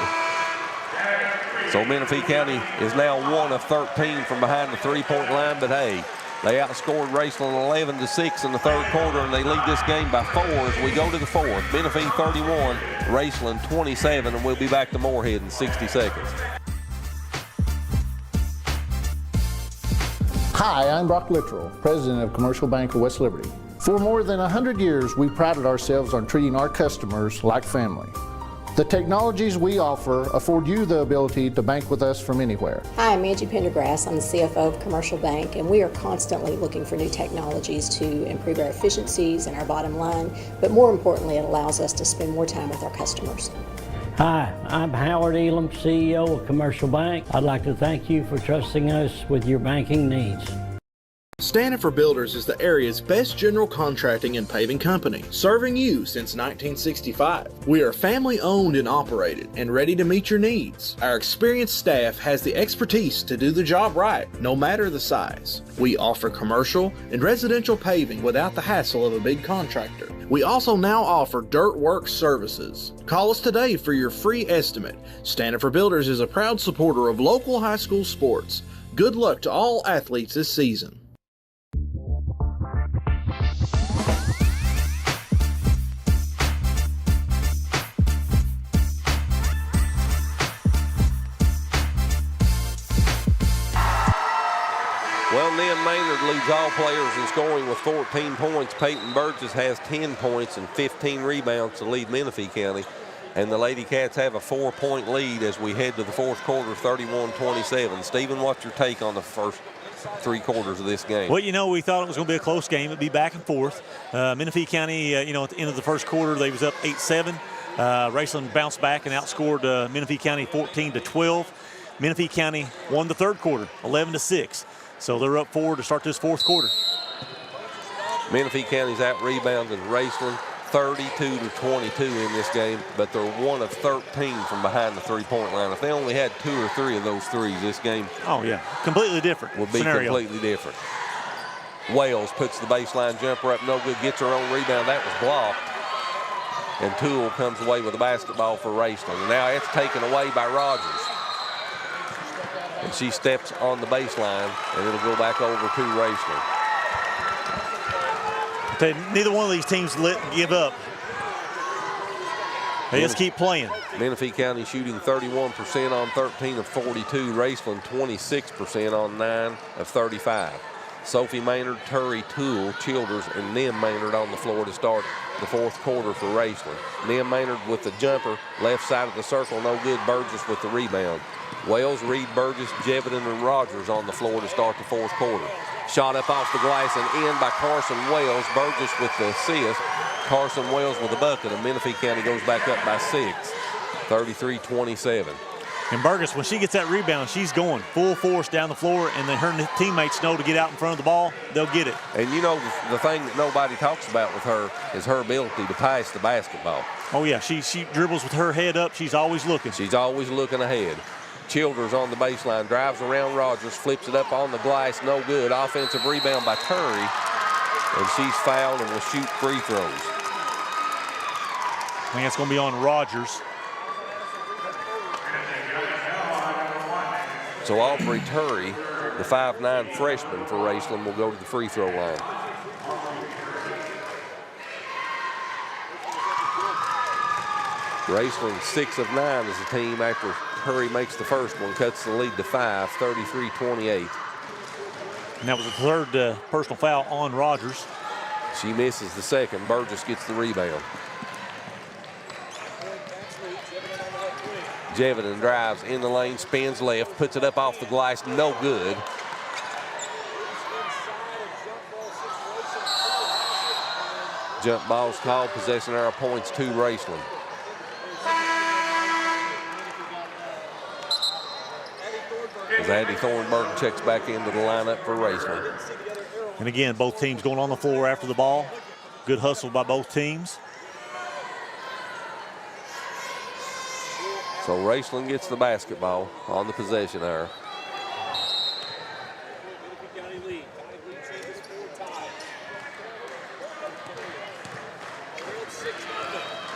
So Menifee County is now 1 of 13 from behind the 3-point line. But hey, they outscored Raceland 11-6 in the third quarter, and they lead this game by 4 as we go to the fourth. Menifee 31, Raceland 27, and we'll be back to Moorhead in 60 seconds. Hi, I'm Brock Littrell, President of Commercial Bank of West Liberty. For more than 100 years, we prided ourselves on treating our customers like family. The technologies we offer afford you the ability to bank with us from anywhere. Hi, I'm Angie Pendergrass. I'm the CFO of Commercial Bank, and we are constantly looking for new technologies to improve our efficiencies and our bottom line, but more importantly, it allows us to spend more time with our customers. Hi, I'm Howard Elam, CEO of Commercial Bank. I'd like to thank you for trusting us with your banking needs. Stanford Builders is the area's best general contracting and paving company, serving you since 1965. We are family owned and operated and ready to meet your needs. Our experienced staff has the expertise to do the job right, no matter the size. We offer commercial and residential paving without the hassle of a big contractor. We also now offer dirt work services. Call us today for your free estimate. Stanford Builders is a proud supporter of local high school sports. Good luck to all athletes this season. Well, Nim Maynard leads all players in scoring with 14 points. Peyton Burgess has 10 points and 15 rebounds to lead Menifee County. And the Lady Cats have a 4-point lead as we head to the fourth quarter, 31-27. Stephen, what's your take on the first 3 quarters of this game? Well, you know, we thought it was going to be a close game. It'd be back and forth. Menifee County, you know, at the end of the first quarter, they was up 8-7. Raceland bounced back and outscored Menifee County 14-12. Menifee County won the third quarter, 11-6. So they're up 4 to start this fourth quarter. Menifee County's out rebounding Raceland 32-22 in this game, but they're 1 of 13 from behind the 3-point line. If they only had 2 or 3 of those threes, this game completely different would be scenario. Completely different. Wales puts the baseline jumper up, no good, gets her own rebound. That was blocked. And Toole comes away with the basketball for Raceland. And now it's taken away by Rogers. And she steps on the baseline, and it'll go back over to Raceland. Neither one of these teams give up. They just keep playing. Menifee County shooting 31% on 13 of 42. Raceland 26% on 9 of 35. Sophie Maynard, Turry, Toole, Childers, and Nim Maynard on the floor to start the fourth quarter for Raceland. Nim Maynard with the jumper, left side of the circle, no good. Burgess with the rebound. Wales, Reed, Burgess, Jeviden, and Rogers on the floor to start the fourth quarter. Shot up off the glass and in by Carson Wells. Burgess with the assist. Carson Wells with the bucket, and Menifee County goes back up by 6, 33-27. And Burgess, when she gets that rebound, she's going full force down the floor, and then her teammates know to get out in front of the ball, they'll get it. And you know, the thing that nobody talks about with her is her ability to pass the basketball. Oh, yeah, she dribbles with her head up. She's always looking. She's always looking ahead. Childers on the baseline, drives around Rogers, flips it up on the glass, no good. Offensive rebound by Turry, and she's fouled and will shoot free throws. I think it's going to be on Rogers. So Aubrey Turry, the 5'9" freshman for Raceland, will go to the free throw line. Raceland 6 of 9 as a team after Turry makes the first one, cuts the lead to 5, 33-28. And that was the third personal foul on Rogers. She misses the second. Burgess gets the rebound. Jeviden drives in the lane, spins left, puts it up off the glass, no good. Jump ball's called, possessing our points to Raceland. As Addie Thornburg checks back into the lineup for Raceland. And again, both teams going on the floor after the ball. Good hustle by both teams. So Raceland gets the basketball on the possession arrow.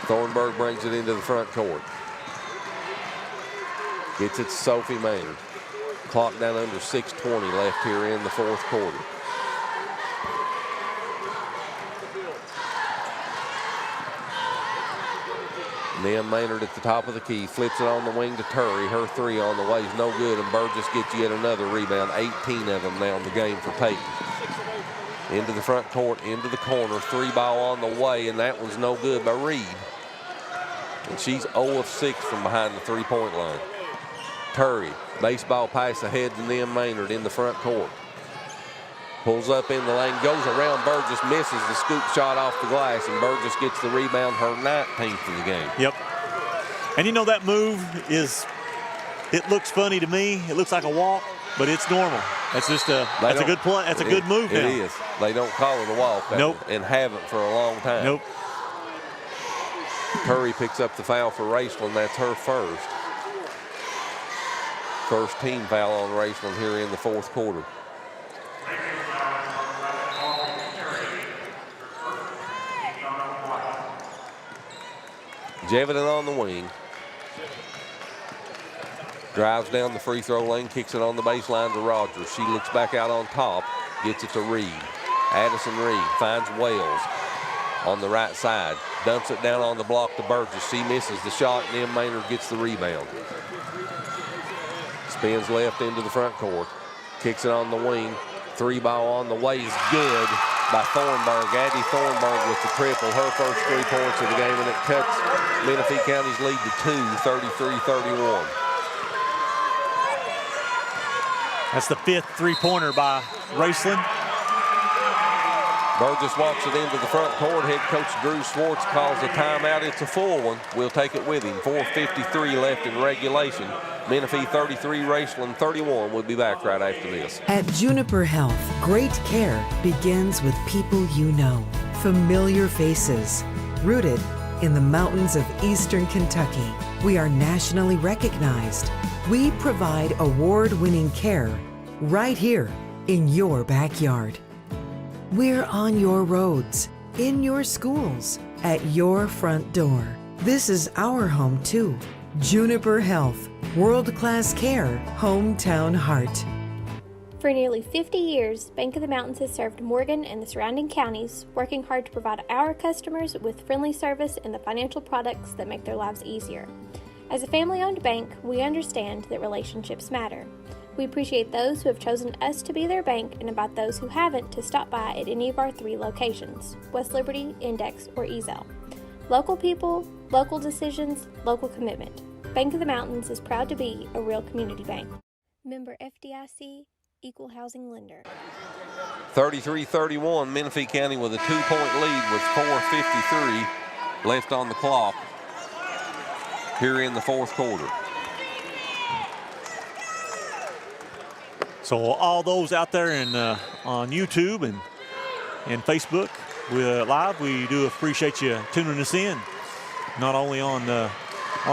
Thornburg brings it into the front court. Gets it to Sophie Maynard. Clock down under 6:20 left here in the fourth quarter. Nia Maynard at the top of the key, flips it on the wing to Turry. Her three on the way is no good, and Burgess gets yet another rebound. 18 of them now in the game for Peyton. Into the front court, into the corner, three ball on the way, and that one's no good by Reed. And she's 0 of 6 from behind the three-point line. Turry, baseball pass ahead to Nia Maynard in the front court. Pulls up in the lane, goes around Burgess, misses the scoop shot off the glass, and Burgess gets the rebound, her 19th of the game. Yep. And you know that move is, it looks funny to me. It looks like a walk, but it's normal. That's just that's a good play. That's a good move now. It is. They don't call it a walk. Nope. And haven't for a long time. Nope. Curry picks up the foul for Raceland. That's her first. First team foul on Raceland here in the fourth quarter. Jeviden on the wing. Drives down the free throw lane, kicks it on the baseline to Rogers. She looks back out on top, gets it to Reed. Addison Reed finds Wells on the right side. Dumps it down on the block to Burgess. She misses the shot, and then Maynard gets the rebound. Spins left into the front court. Kicks it on the wing. Three ball on the way is good by Thornburg. Addie Thornburg with the triple, her first 3 points of the game, and it cuts Menifee County's lead to 2, 33-31. That's the 5th three-pointer by Raceland. Burgess walks it into the front court. Head coach Drew Swartz calls a timeout. It's a full one. We'll take it with him. 4:53 left in regulation. Menifee 33, Raceland 31. We'll be back right after this. At Juniper Health, great care begins with people you know. Familiar faces. Rooted in the mountains of eastern Kentucky, we are nationally recognized. We provide award-winning care right here in your backyard. We're on your roads, in your schools, at your front door. This is our home too. Juniper Health, world-class care, hometown heart. For nearly 50 years, Bank of the Mountains has served Morgan and the surrounding counties, working hard to provide our customers with friendly service and the financial products that make their lives easier. As a family-owned bank, we understand that relationships matter. We appreciate those who have chosen us to be their bank and invite those who haven't to stop by at any of our 3 locations, West Liberty, Index, or Ezell. Local people, local decisions, local commitment. Bank of the Mountains is proud to be a real community bank. Member FDIC, Equal Housing Lender. 33-31, Menifee County with a 2-point lead with 4:53 left on the clock here in the fourth quarter. So all those out there on YouTube and Facebook live, we do appreciate you tuning us in, not only on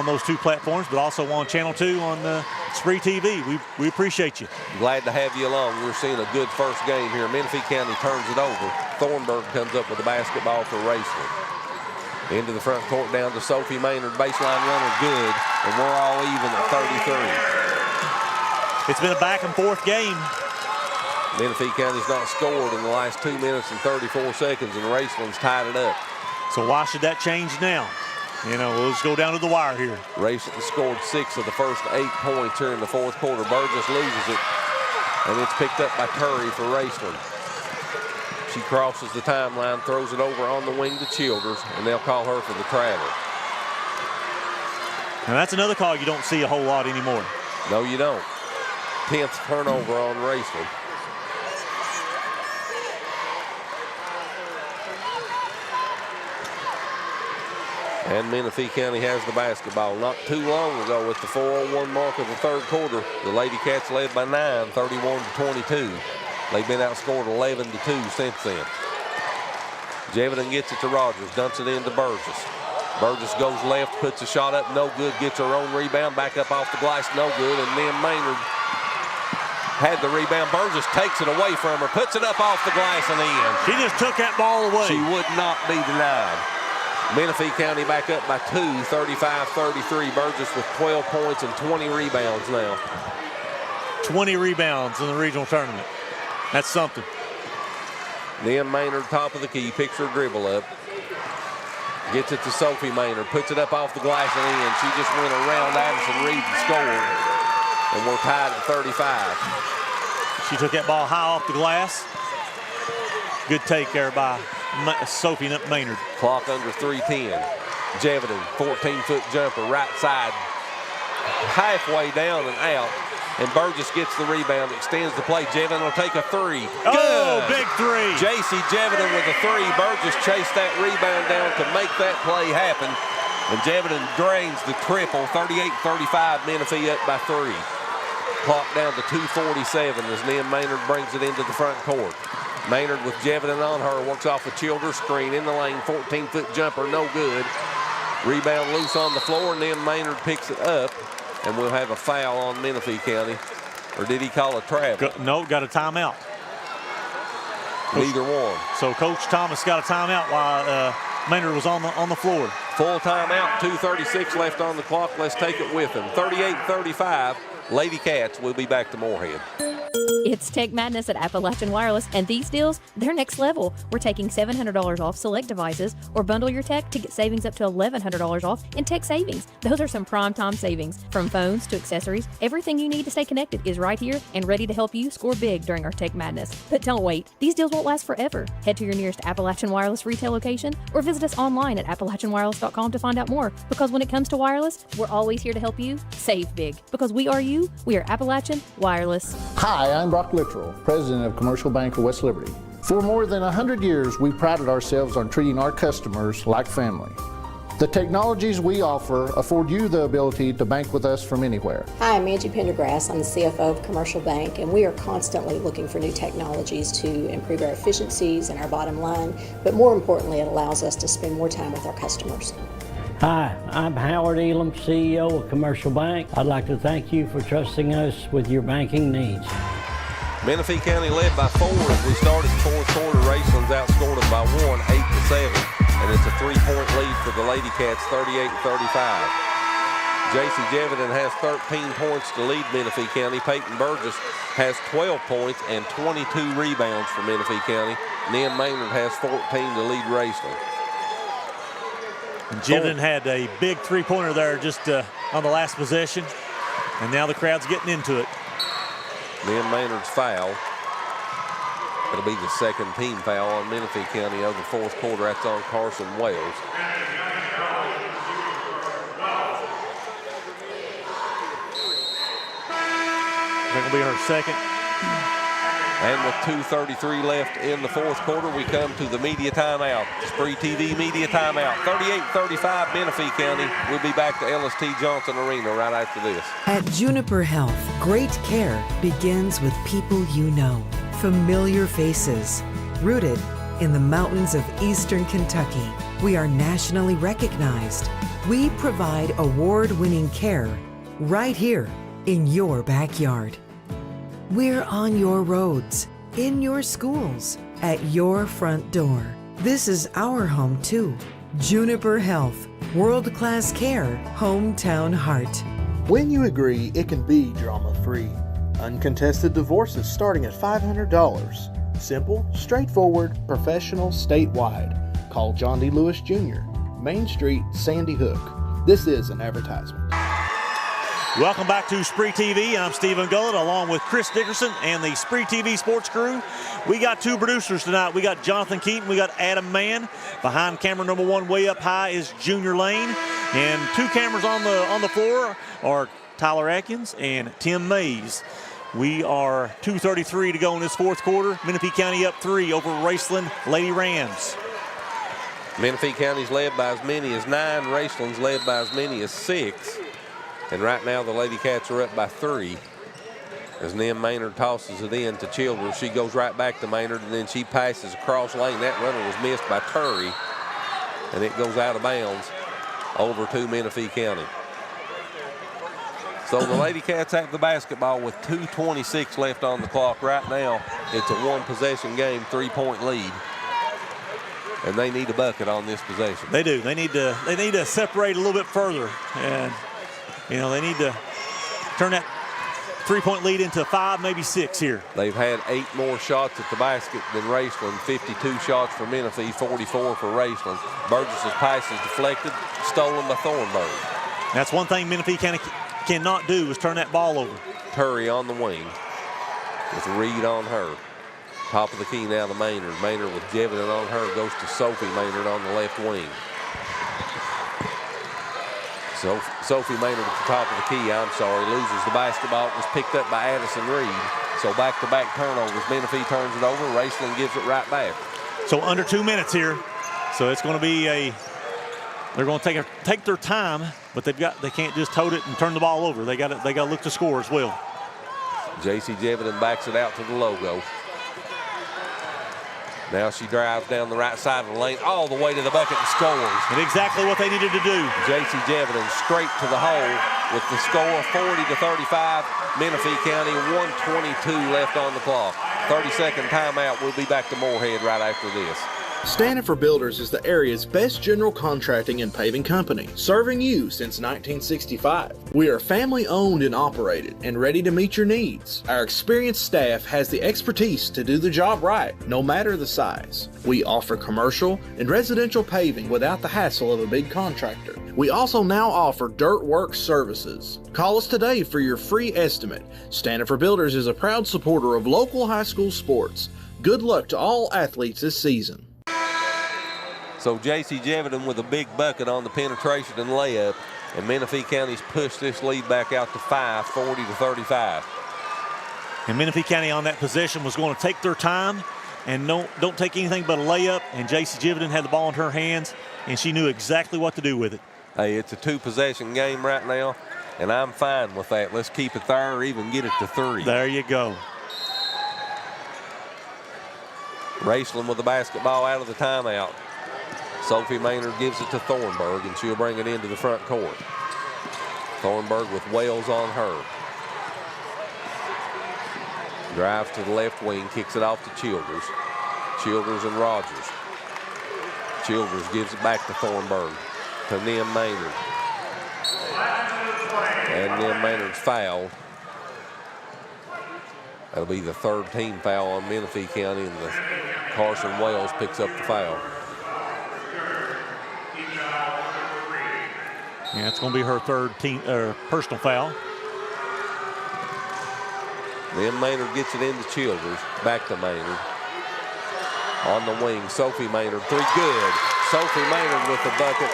those two platforms, but also on Channel 2 on SpreeTV. We appreciate you. Glad to have you along. We're seeing a good first game here. Menifee County turns it over. Thornburg comes up with the basketball for Raceland. Into the front court, down to Sophie Maynard. Baseline runner good, and we're all even at 33. It's been a back and forth game. Menifee County's not scored in the last 2 minutes and 34 seconds, and Raceland's tied it up. So why should that change now? We'll just go down to the wire here. Raceland scored 6 of the first 8 points here in the fourth quarter. Burgess loses it, and it's picked up by Curry for Raceland. She crosses the timeline, throws it over on the wing to Childers, and they'll call her for the travel. Now that's another call you don't see a whole lot anymore. No, you don't. 10th turnover on Raceland. And Menifee County has the basketball. Not too long ago, at the 4:01 mark of the third quarter, the Lady Cats led by 9, 31-22. They've been outscored 11-2 since then. Jevidan gets it to Rogers, dumps it into Burgess. Burgess goes left, puts a shot up, no good, gets her own rebound, back up off the glass, no good, and then Maynard had the rebound. Burgess takes it away from her, puts it up off the glass and in. She just took that ball away. She would not be denied. Menifee County back up by 2, 35-33. Burgess with 12 points and 20 rebounds now. 20 rebounds in the regional tournament. That's something. Then Maynard, top of the key, picks her dribble up. Gets it to Sophie Maynard, puts it up off the glass and in. She just went around Addison Reed and scored. And we're tied at 35. She took that ball high off the glass. Good take there by Sophie Maynard. Clock under 3:10. Jevidan, 14-foot jumper, right side. Halfway down and out. And Burgess gets the rebound, extends the play. Jevidan will take a 3. Oh, good. Big 3. J.C. Jevidan with a 3. Burgess chased that rebound down to make that play happen. And Jevidan drains the triple. 38-35, Menifee up by 3. Clock down to 2:47 as Nia Maynard brings it into the front court. Maynard with Jevidan on her, works off a Childers screen in the lane, 14-foot jumper, no good. Rebound loose on the floor, and then Maynard picks it up, and we'll have a foul on Menifee County. Or did he call a travel? No, got a timeout. Neither one. So Coach Thomas got a timeout while Maynard was on the floor. Full timeout, 2:36 left on the clock. Let's take it with him. 38-35. Lady Cats will be back to Moorhead. It's Tech Madness at Appalachian Wireless, and these deals, they're next level. We're taking $700 off select devices, or bundle your tech to get savings up to $1,100 off in tech savings. Those are some prime time savings. From phones to accessories, everything you need to stay connected is right here and ready to help you score big during our Tech Madness. But don't wait. These deals won't last forever. Head to your nearest Appalachian Wireless retail location or visit us online at AppalachianWireless.com to find out more. Because when it comes to wireless, we're always here to help you save big. Because we are you, we are Appalachian Wireless. Hi, I'm Brock Littrell, President of Commercial Bank of West Liberty. For more than 100 years, we prided ourselves on treating our customers like family. The technologies we offer afford you the ability to bank with us from anywhere. Hi, I'm Angie Pendergrass. I'm the CFO of Commercial Bank, and we are constantly looking for new technologies to improve our efficiencies and our bottom line, but more importantly, it allows us to spend more time with our customers. Hi, I'm Howard Elam, CEO of Commercial Bank. I'd like to thank you for trusting us with your banking needs. Menifee County led by 4 as we started the fourth quarter. Raceland's outscored them by 1, 8-7, and it's a 3-point lead for the Lady Cats, 38-35. J.C. Jevidan has 13 points to lead Menifee County. Peyton Burgess has 12 points and 22 rebounds for Menifee County. Nia Maynard has 14 to lead Raceland. And Jevidan had a big three-pointer there just on the last possession, and now the crowd's getting into it. Then Maynard's foul. It'll be the second team foul on Menifee County of the fourth quarter. That's on Carson Wales. That'll be her second. And with 2:33 left in the fourth quarter, we come to the media timeout. SpreeTV media timeout. 38-35 Menifee County. We'll be back to LST Johnson Arena right after this. At Juniper Health, great care begins with people you know. Familiar faces. Rooted in the mountains of eastern Kentucky, we are nationally recognized. We provide award-winning care right here in your backyard. We're on your roads, in your schools, at your front door. This is our home too. Juniper Health, world-class care, hometown heart. When you agree, it can be drama-free. Uncontested divorces starting at $500. Simple, straightforward, professional, statewide. Call John D. Lewis Jr., Main Street, Sandy Hook. This is an advertisement. Welcome back to SpreeTV. I'm Stephen Gullett along with Chris Dickerson and the SpreeTV sports crew. We got two producers tonight. We got Jonathan Keaton, we got Adam Mann. Behind camera number one way up high is Junior Lane. And two cameras on the floor are Tyler Atkins and Tim Mays. We are 2:33 to go in this fourth quarter. Menifee County up 3 over Raceland Lady Rams. Menifee County's led by as many as 9. Raceland's led by as many as 6. And right now the Lady Cats are up by 3. As Nim Maynard tosses it in to Childers. She goes right back to Maynard, and then she passes across lane. That runner was missed by Turry, and it goes out of bounds over to Menifee County. So the Lady Cats have the basketball with 2:26 left on the clock. Right now, it's a one-possession game, 3-point lead. And they need a bucket on this possession. They do. They need to separate a little bit further. And you know, they need to turn that 3-point lead into 5, maybe 6 here. They've had 8 more shots at the basket than Raceland. 52 shots for Menifee, 44 for Raceland. Burgess's pass is deflected, stolen by Thornburg. That's one thing Menifee cannot do is turn that ball over. Turry on the wing with Reed on her. Top of the key now to Maynard. Maynard with Jeviden on her goes to Sophie Maynard on the left wing. So Sophie Maynard at the top of the key, loses the basketball. It was picked up by Addison Reed. So back-to-back turnovers. Menifee turns it over. Raceland gives it right back. So under 2 minutes here. So it's going to be they're going to take their time, but they can't just tote it and turn the ball over. They got to look to score as well. J.C. Jeviden backs it out to the logo. Now she drives down the right side of the lane all the way to the bucket and scores. And exactly what they needed to do. J.C. Jeviden straight to the hole with the score 40-35. Menifee County, 1:22 left on the clock. 30-second timeout. We'll be back to Moorhead right after this. Standifer Builders is the area's best general contracting and paving company, serving you since 1965. We are family owned and operated and ready to meet your needs. Our experienced staff has the expertise to do the job right, no matter the size. We offer commercial and residential paving without the hassle of a big contractor. We also now offer dirt work services. Call us today for your free estimate. Standifer Builders is a proud supporter of local high school sports. Good luck to all athletes this season. So J.C. Jeviden with a big bucket on the penetration and layup, and Menifee County's pushed this lead back out to 5, 40-35. And Menifee County on that possession was going to take their time and don't take anything but a layup, and J.C. Jeviden had the ball in her hands, and she knew exactly what to do with it. Hey, it's a 2-possession game right now, and I'm fine with that. Let's keep it there or even get it to 3. There you go. Raceland with the basketball out of the timeout. Sophie Maynard gives it to Thornburg, and she'll bring it into the front court. Thornburg with Wales on her. Drives to the left wing, kicks it off to Childers. Childers and Rogers. Childers gives it back to Thornburg, to Nim Maynard. And Nim Maynard's fouled. That'll be the third team foul on Menifee County, and the Carson Wales picks up the foul. Yeah, it's going to be her third team personal foul. Then Maynard gets it into Childers. Back to Maynard. On the wing, Sophie Maynard. 3 good. Sophie Maynard with the bucket.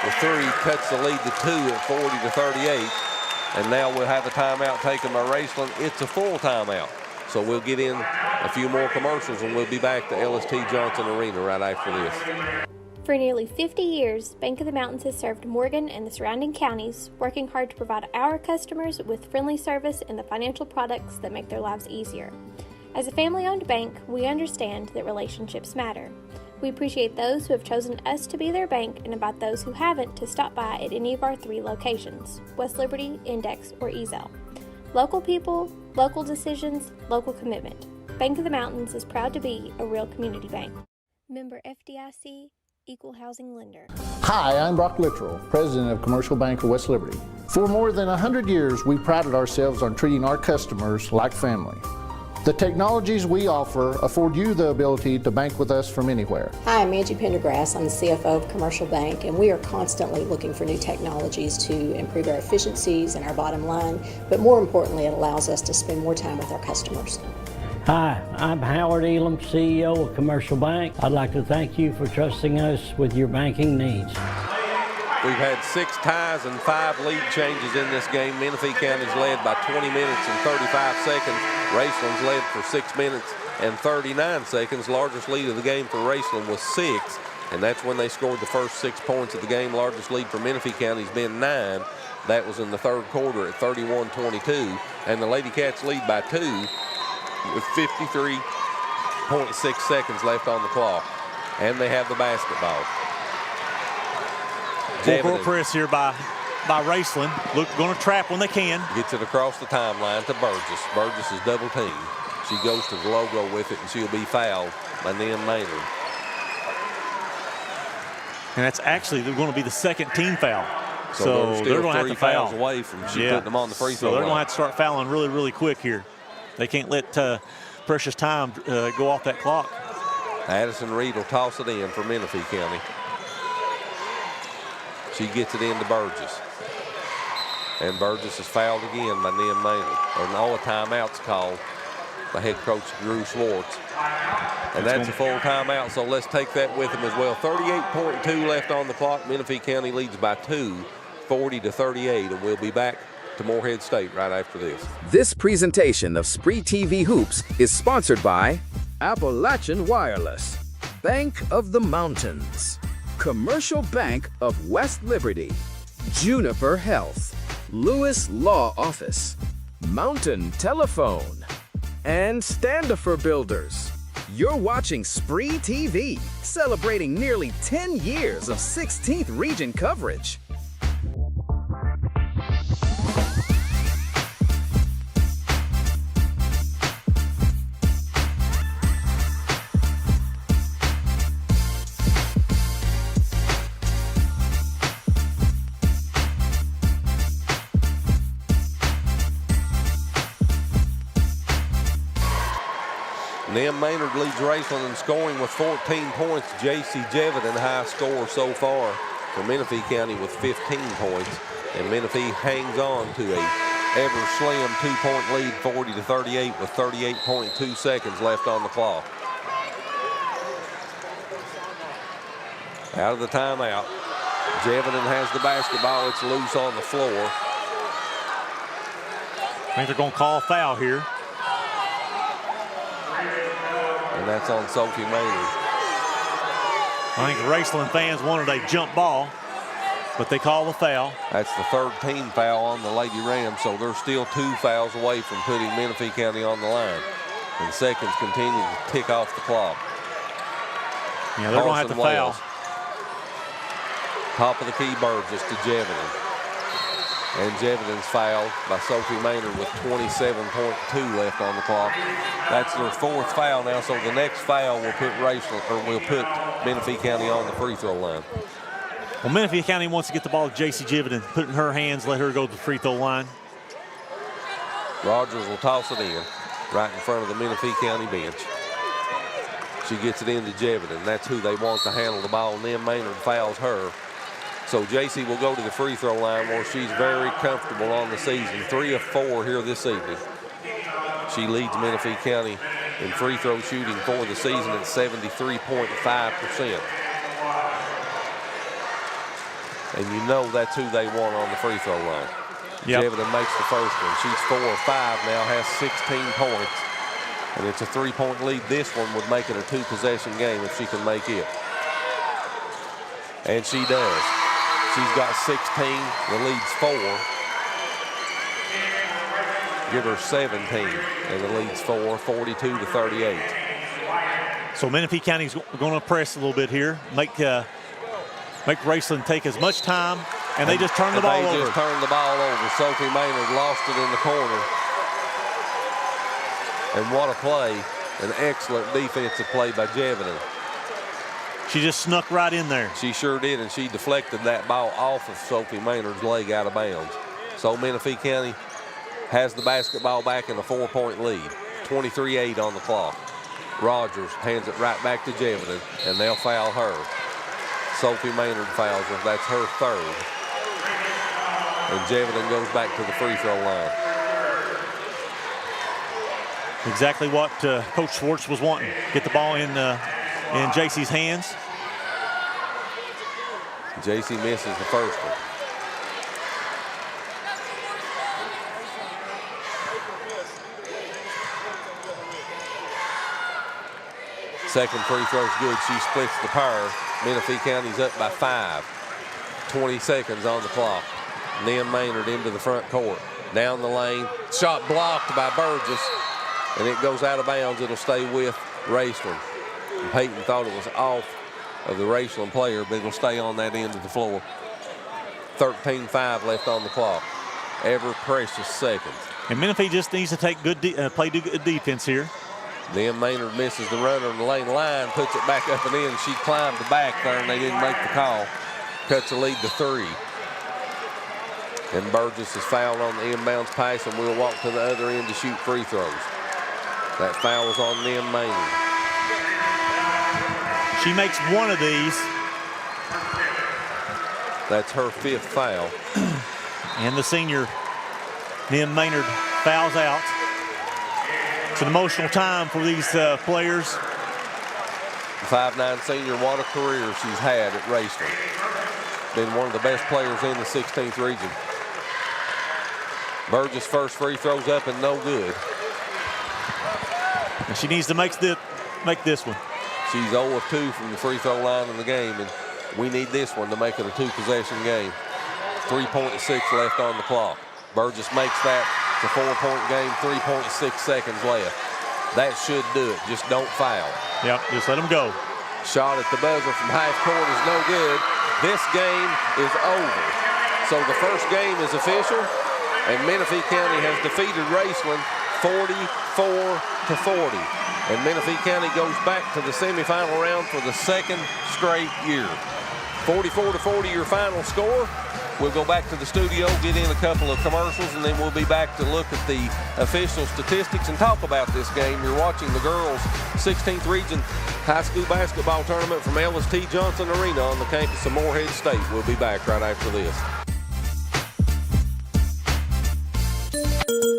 The 3 cuts the lead to 2 at 40-38. And now we'll have a timeout taken by Raceland. It's a full timeout. So we'll get in a few more commercials and we'll be back to LST Johnson Arena right after this. For nearly 50 years, Bank of the Mountains has served Morgan and the surrounding counties, working hard to provide our customers with friendly service and the financial products that make their lives easier. As a family-owned bank, we understand that relationships matter. We appreciate those who have chosen us to be their bank and invite those who haven't to stop by at any of our 3 locations, West Liberty, Index, or Ezel. Local people, local decisions, local commitment. Bank of the Mountains is proud to be a real community bank. Member FDIC, Equal Housing Lender. Hi, I'm Brock Littrell, President of Commercial Bank of West Liberty. For more than 100 years, we prided ourselves on treating our customers like family. The technologies we offer afford you the ability to bank with us from anywhere. Hi, I'm Angie Pendergrass. I'm the CFO of Commercial Bank, and we are constantly looking for new technologies to improve our efficiencies and our bottom line, but more importantly, it allows us to spend more time with our customers. Hi, I'm Howard Elam, CEO of Commercial Bank. I'd like to thank you for trusting us with your banking needs. We've had 6 ties and 5 lead changes in this game. Menifee County's led by 20 minutes and 35 seconds. Raceland's led for 6 minutes and 39 seconds. Largest lead of the game for Raceland was 6, and that's when they scored the first 6 points of the game. Largest lead for Menifee County's been 9. That was in the 3rd quarter at 31-22, and the Lady Cats lead by 2 with 53.6 seconds left on the clock, and they have the basketball. Full court press here by Raceland. Going to trap when they can. Gets it across the timeline to Burgess. Burgess is double teamed. She goes to the logo with it, and she'll be fouled by Nim Maynard. And that's actually going to be the 2nd team foul. So they're going to have to foul. Away from putting them on the free throw So they're line. going to have to start fouling really, really quick here. They can't let precious time go off that clock. Addison Reed will toss it in for Menifee County. She gets it into Burgess. And Burgess is fouled again by Nim Maynard. A timeout's called by head coach Drew Schwartz. And that's a full timeout, so let's take that with them as well. 38.2 left on the clock. Menifee County leads by 2, 40-38, and we'll be back to Morehead State right after this. This presentation of SpreeTV Hoops is sponsored by Appalachian Wireless, Bank of the Mountains, Commercial Bank of West Liberty, Juniper Health, Lewis Law Office, Mountain Telephone, and Standifer Builders. You're watching SpreeTV, celebrating nearly 10 years of 16th region coverage. Nim Maynard leads Raceland in scoring with 14 points. J.C. Jevitt, high score so far for Menifee County with 15 points. And Menifee hangs on to a ever slim 2-point lead, 40-38, with 38.2 seconds left on the clock. Out of the timeout. Jevitt has the basketball. It's loose on the floor. I think they're going to call a foul here. And that's on Sophie Maynard. I think the Raceland fans wanted a jump ball, but they call the foul. That's the 3rd team foul on the Lady Rams, so they're still 2 fouls away from putting Menifee County on the line. And seconds continue to tick off the clock. Yeah, they're going to have to foul. Top of the key, Burgess to Jevitt. And Jevitt's fouled by Sophie Maynard with 27.2 left on the clock. That's their 4th foul now, so the next foul will put Menifee County on the free throw line. Well, Menifee County wants to get the ball to J.C. Jevitt and put it in her hands, let her go to the free throw line. Rogers will toss it in right in front of the Menifee County bench. She gets it into Jevitt, and that's who they want to handle the ball. Nim Maynard fouls her. So J.C. will go to the free throw line where she's very comfortable on the season. 3 of 4 here this evening. She leads Menifee County in free throw shooting for the season at 73.5%. And you know that's who they want on the free throw line. Yep. Jevitt makes the first one. She's 4 of 5 now, has 16 points. And it's a 3-point lead. This one would make it a 2-possession game if she can make it. And she does. She's got 16. The lead's 4. Give her 17. And the lead's 4, 42-38. So Menifee County's going to press a little bit here. Make Raceland take as much time. And they just turn the ball over. They just turned the ball over. Sophie Maynard lost it in the corner. And what a play. An excellent defensive play by Jevening. She just snuck right in there. She sure did, and she deflected that ball off of Sophie Maynard's leg out of bounds. So Menifee County has the basketball back in a 4-point lead. 23-8 on the clock. Rogers hands it right back to Jevening, and they'll foul her. Sophie Maynard fouls her. That's her 3rd. And Jevening goes back to the free throw line. Exactly what Coach Schwartz was wanting. Get the ball in JC's hands. JC misses the first one. Second free throw's good. She splits the pair. Menifee County's up by 5. 20 seconds on the clock. Nim Maynard into the front court. Down the lane. Shot blocked by Burgess. And it goes out of bounds. It'll stay with Raceland. And Peyton thought it was off of the Raceland player, but it'll stay on that end of the floor. 13-5 left on the clock. Ever precious seconds. And Menifee just needs to take play good defense here. Then Maynard misses the runner in the lane line, puts it back up and in. She climbed the back there, and they didn't make the call. Cuts the lead to 3. And Burgess is fouled on the inbounds pass, and we'll walk to the other end to shoot free throws. That foul was on Nim Maynard. She makes one of these. That's her 5th foul. And the senior, Nim Maynard, fouls out. It's an emotional time for these players. The 5'9" senior, what a career she's had at Raceland. Been one of the best players in the 16th region. Burgess' first free throw's up and no good. And she needs to make this one. She's 0 of 2 from the free throw line in the game, and we need this one to make it a 2-possession game. 3.6 left on the clock. Burgess makes that. It's a 4-point game, 3.6 seconds left. That should do it. Just don't foul. Yep, just let them go. Shot at the buzzer from half court is no good. This game is over. So the first game is official, and Menifee County has defeated Raceland 44-40. And Menifee County goes back to the semifinal round for the 2nd straight year. 44-40 your final score. We'll go back to the studio, get in a couple of commercials, and then we'll be back to look at the official statistics and talk about this game. You're watching the girls' 16th Region High School Basketball Tournament from Ellis T. Johnson Arena on the campus of Morehead State. We'll be back right after this.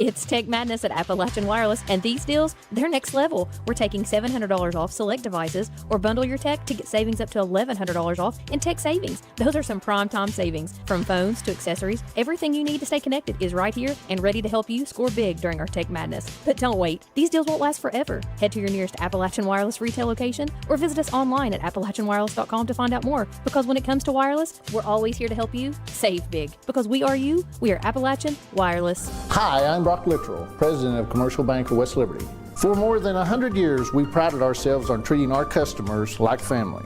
It's Tech Madness at Appalachian Wireless, and these deals, they're next level. We're taking $700 off select devices, or bundle your tech to get savings up to $1,100 off in tech savings. Those are some prime time savings. From phones to accessories, everything you need to stay connected is right here and ready to help you score big during our Tech Madness. But don't wait. These deals won't last forever. Head to your nearest Appalachian Wireless retail location or visit us online at AppalachianWireless.com to find out more. Because when it comes to wireless, we're always here to help you save big. Because we are you, we are Appalachian Wireless. Hi, I'm Brock Littrell, President of Commercial Bank of West Liberty. For more than 100 years, we prided ourselves on treating our customers like family.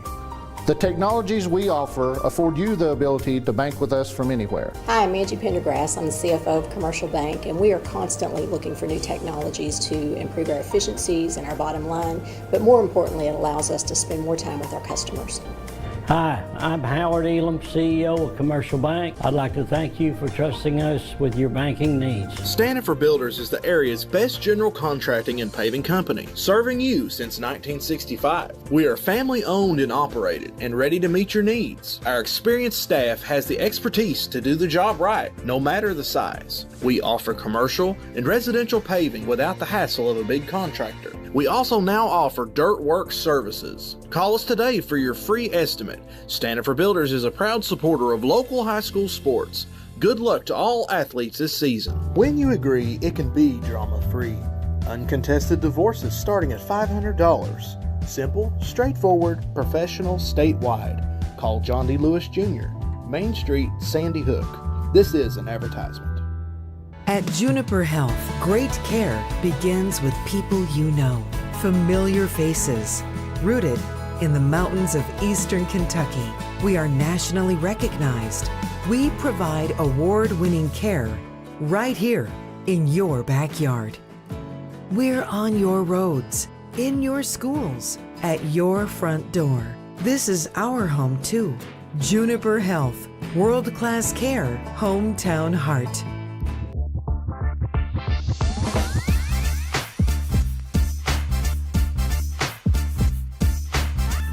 The technologies we offer afford you the ability to bank with us from anywhere. Hi, I'm Angie Pendergrass. I'm the CFO of Commercial Bank, and we are constantly looking for new technologies to improve our efficiencies and our bottom line, but more importantly, it allows us to spend more time with our customers. Hi, I'm Howard Elam, CEO of Commercial Bank. I'd like to thank you for trusting us with your banking needs. Stanford Builders is the area's best general contracting and paving company, serving you since 1965. We are family owned and operated and ready to meet your needs. Our experienced staff has the expertise to do the job right, no matter the size. We offer commercial and residential paving without the hassle of a big contractor. We also now offer dirt work services. Call us today for your free estimate. Stanford Builders is a proud supporter of local high school sports. Good luck to all athletes this season. When you agree, it can be drama-free. Uncontested divorces starting at $500. Simple, straightforward, professional, statewide. Call John D. Lewis Jr., Main Street, Sandy Hook. This is an advertisement. At Juniper Health, great care begins with people you know. Familiar faces, rooted in the mountains of eastern Kentucky. We are nationally recognized. We provide award-winning care right here in your backyard. We're on your roads, in your schools, at your front door. This is our home too. Juniper Health, world-class care, hometown heart.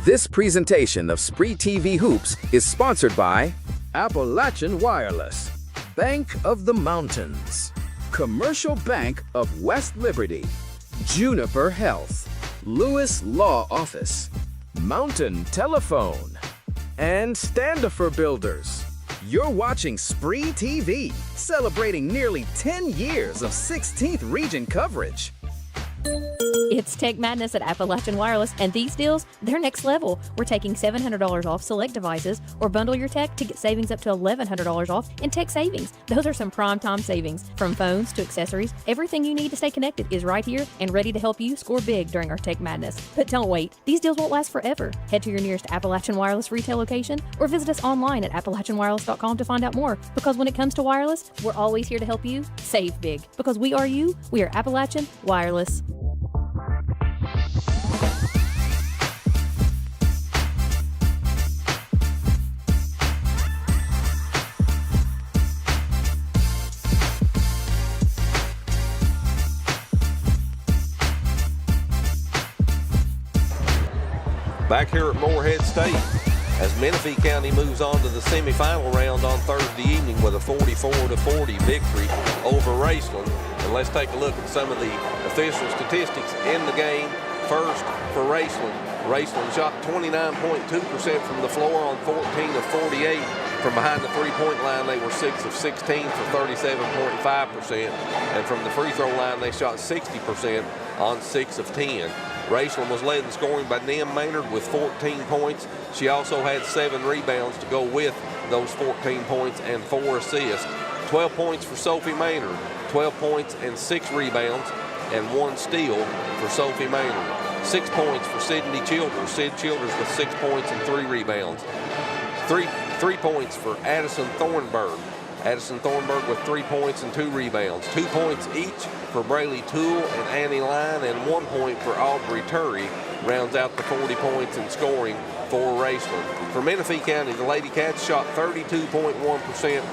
This presentation of SpreeTV Hoops is sponsored by Appalachian Wireless, Bank of the Mountains, Commercial Bank of West Liberty, Juniper Health, Lewis Law Office, Mountain Telephone, and Standifer Builders. You're watching SpreeTV, celebrating nearly 10 years of 16th region coverage. It's Tech Madness at Appalachian Wireless, and these deals, they're next level. We're taking $700 off select devices, or bundle your tech to get savings up to $1,100 off in tech savings. Those are some prime time savings. From phones to accessories, everything you need to stay connected is right here and ready to help you score big during our Tech Madness. But don't wait, these deals won't last forever. Head to your nearest Appalachian Wireless retail location or visit us online at appalachianwireless.com to find out more. Because when it comes to wireless, we're always here to help you save big. Because we are you, we are Appalachian Wireless. Back here at Morehead State, as Menifee County moves on to the semifinal round on Thursday evening with a 44-40 victory over Raceland. And let's take a look at some of the official statistics in the game. First, for Raceland, Raceland shot 29.2% from the floor on 14 of 48. From behind the three-point line, they were 6 of 16 for 37.5%. And from the free throw line, they shot 60% on 6 of 10. Raceland was led in scoring by Nim Maynard with 14 points. She also had 7 rebounds to go with those 14 points and 4 assists. 12 points for Sophie Maynard, 12 points and 6 rebounds, and 1 steal for Sophie Maynard. 6 points for Sydney Childers. Sid Childers with 6 points and 3 rebounds. 3 points for Addison Thornburg. Addison Thornburg with 3 points and 2 rebounds. 2 points each for Braylee Toole and Annie Line, and 1 point for Aubrey Turry rounds out the 40 points in scoring for Raceland. For Menifee County, the Lady Cats shot 32.1%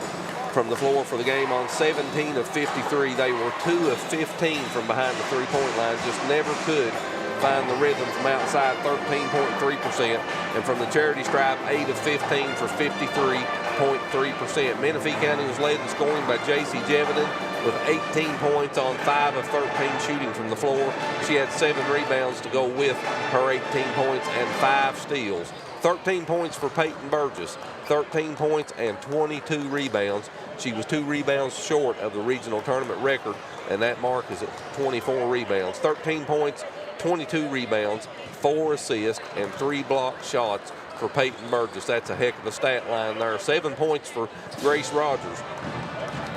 from the floor for the game on 17 of 53. They were 2 of 15 from behind the three-point line, just never could find the rhythm from outside, 13.3%. And from the charity stripe, 8 of 15 for 53.3%. Menifee County was led in scoring by J.C. Jeviden with 18 points on 5 of 13 shooting from the floor. She had 7 rebounds to go with her 18 points and 5 steals. 13 points for Peyton Burgess, 13 points and 22 rebounds. She was 2 rebounds short of the regional tournament record, and that mark is at 24 rebounds. 13 points, 22 rebounds, 4 assists, and 3 blocked shots for Peyton Burgess. That's a heck of a stat line there. 7 points for Grace Rogers,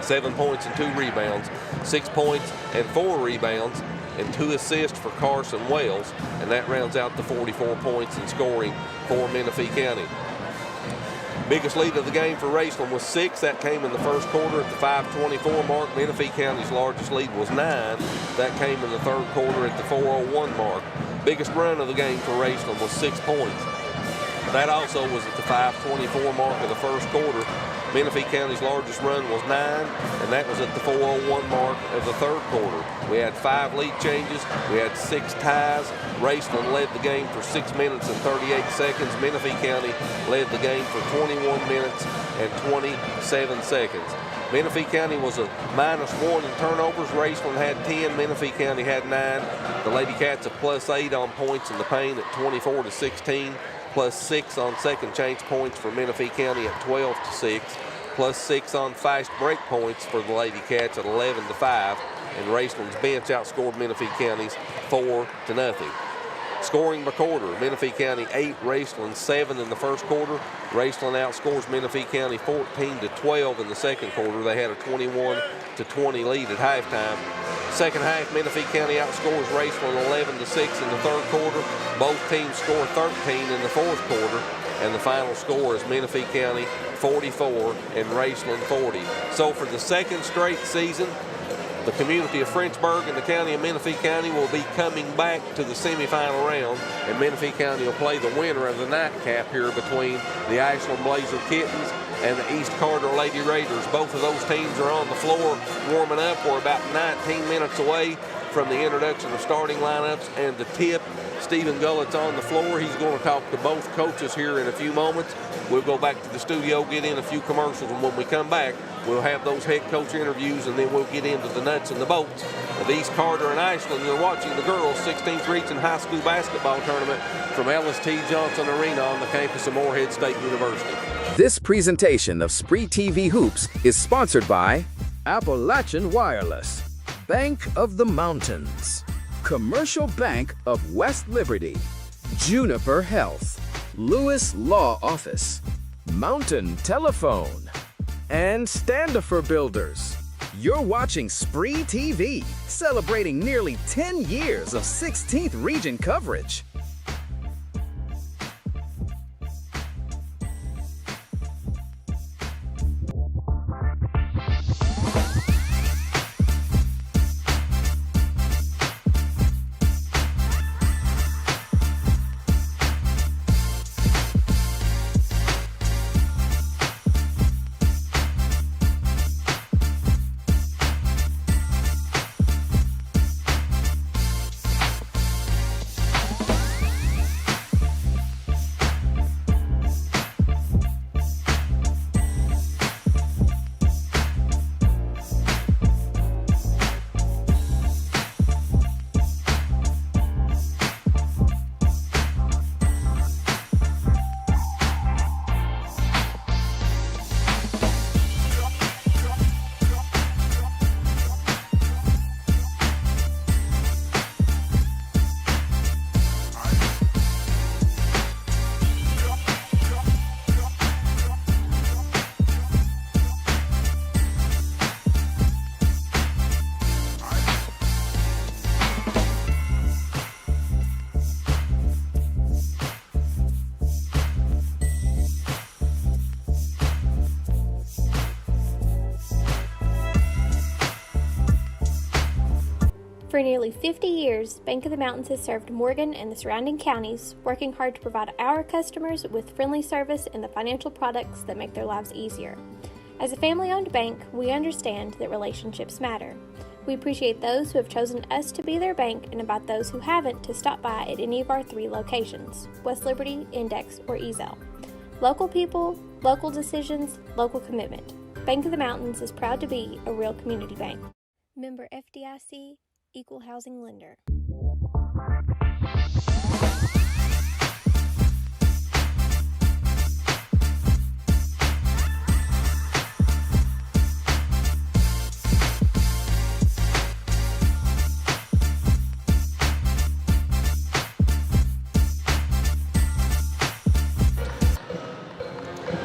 7 points and 2 rebounds, 6 points and 4 rebounds, and 2 assists for Carson Wells, and that rounds out the 44 points in scoring for Menifee County. Biggest lead of the game for Raceland was 6. That came in the first quarter at the 5:24 mark. Menifee County's largest lead was 9. That came in the third quarter at the 4:01 mark. Biggest run of the game for Raceland was 6 points. That also was at the 5:24 mark of the first quarter. Menifee County's largest run was 9, and that was at the 4:01 mark of the third quarter. We had 5 lead changes. We had 6 ties. Raceland led the game for 6 minutes and 38 seconds. Menifee County led the game for 21 minutes and 27 seconds. Menifee County was a -1 in turnovers. Raceland had 10. Menifee County had 9. The Lady Cats a +8 on points in the paint at 24-16. +6 on second chance points for Menifee County at 12-6. +6 on fast break points for the Lady Cats at 11-5. and Raceland's bench outscored Menifee County's 4-0. Scoring by quarter, Menifee County 8, Raceland 7 in the first quarter. Raceland outscores Menifee County 14-12 in the second quarter. They had a 21-20 lead at halftime. Second half, Menifee County outscores Raceland 11-6 in the third quarter. Both teams score 13 in the fourth quarter. And the final score is Menifee County 44 and Raceland 40. So for the second straight season, the community of Frenchburg and the county of Menifee County will be coming back to the semifinal round, and Menifee County will play the winner of the nightcap here between the Ashland Blazer Kittens and the East Carter Lady Raiders. Both of those teams are on the floor warming up. We're about 19 minutes away from the introduction of starting lineups and the tip. Stephen Gullett's on the floor. He's going to talk to both coaches here in a few moments. We'll go back to the studio, get in a few commercials, and when we come back, we'll have those head coach interviews, and then we'll get into the nuts and the bolts of East Carter and Ashland. You're watching the girls' 16th Region High School Basketball Tournament from LST Johnson Arena on the campus of Morehead State University. This presentation of SpreeTV Hoops is sponsored by Appalachian Wireless, Bank of the Mountains, Commercial Bank of West Liberty, Juniper Health, Lewis Law Office, Mountain Telephone, and Standifer Builders. You're watching SpreeTV, celebrating nearly 10 years of 16th Region coverage. For nearly 50 years, Bank of the Mountains has served Morgan and the surrounding counties, working hard to provide our customers with friendly service and the financial products that make their lives easier. As a family-owned bank, we understand that relationships matter. We appreciate those who have chosen us to be their bank and invite those who haven't to stop by at any of our 3 locations, West Liberty, Index, or Ezel. Local people, local decisions, local commitment. Bank of the Mountains is proud to be a real community bank. Member FDIC, Equal Housing Lender.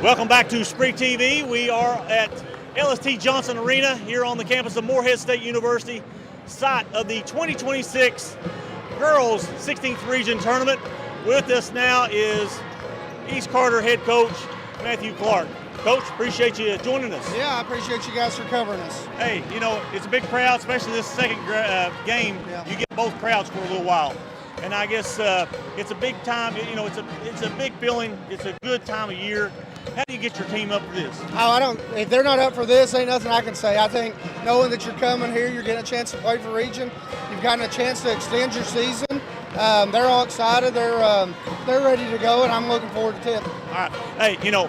Welcome back to SpreeTV. We are at LST Johnson Arena here on the campus of Morehead State University, site of the 2026 Girls 16th Region Tournament. With us now is East Carter head coach Matthew Clark. Coach, appreciate you joining us. Yeah, I appreciate you guys for covering us. Hey, you know, it's a big crowd, especially this second game. Yeah. You get both crowds for a little while. And I guess it's a big time, you know, it's a big feeling. It's a good time of year. How do you get your team up for this? Oh, if they're not up for this, ain't nothing I can say. I think knowing that you're coming here, you're getting a chance to play for region. You've gotten a chance to extend your season. They're all excited. They're ready to go, and I'm looking forward to tip. All right. Hey, you know,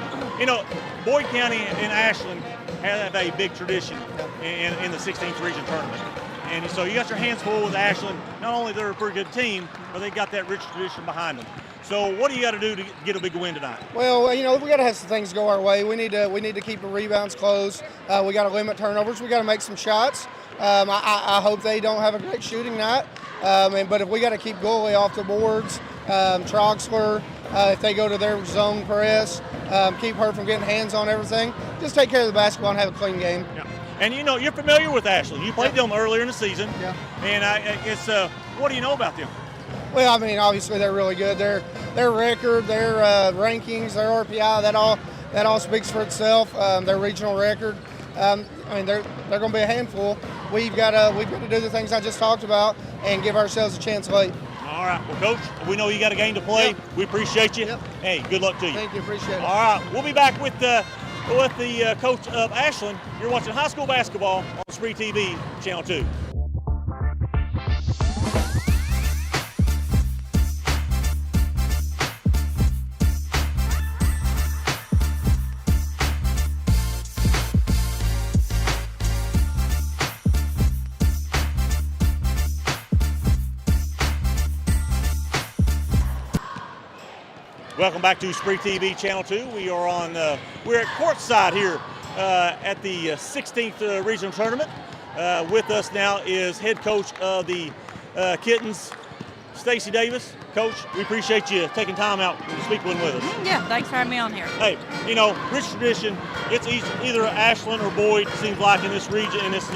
Boyd County and Ashland have a big tradition in the 16th Region Tournament. And so you got your hands full with Ashland. Not only they're a pretty good team, but they got that rich tradition behind them. So what do you got to do to get a big win tonight? Well, you know, we got to have some things go our way. We need to keep the rebounds close. We got to limit turnovers. We got to make some shots. I hope they don't have a great shooting night. But if we got to keep goalie off the boards, Troxler, if they go to their zone press, keep her from getting hands on everything, just take care of the basketball and have a clean game. Yeah. And you know, you're familiar with Ashland. You played them earlier in the season. Yeah. And what do you know about them? Well, I mean, obviously they're really good. Their record, their rankings, their RPI, that all speaks for itself. Their regional record. I mean, they're going to be a handful. We've got to do the things I just talked about and give ourselves a chance late. All right. Well, Coach, we know you got a game to play. Yep. We appreciate you. Yep. Hey, good luck to you. Thank you. Appreciate it. All right. We'll be back with the coach of Ashland. You're watching high school basketball on SpreeTV, Channel 2. Welcome back to SpreeTV Channel 2. We are we're at courtside here at the 16th regional tournament. With us now is head coach of the Kittens, Stacy Davis. Coach, we appreciate you taking time out to speak with us. Yeah, thanks for having me on here. Hey, you know, rich tradition. It's either Ashland or Boyd, seems like, in this region, in this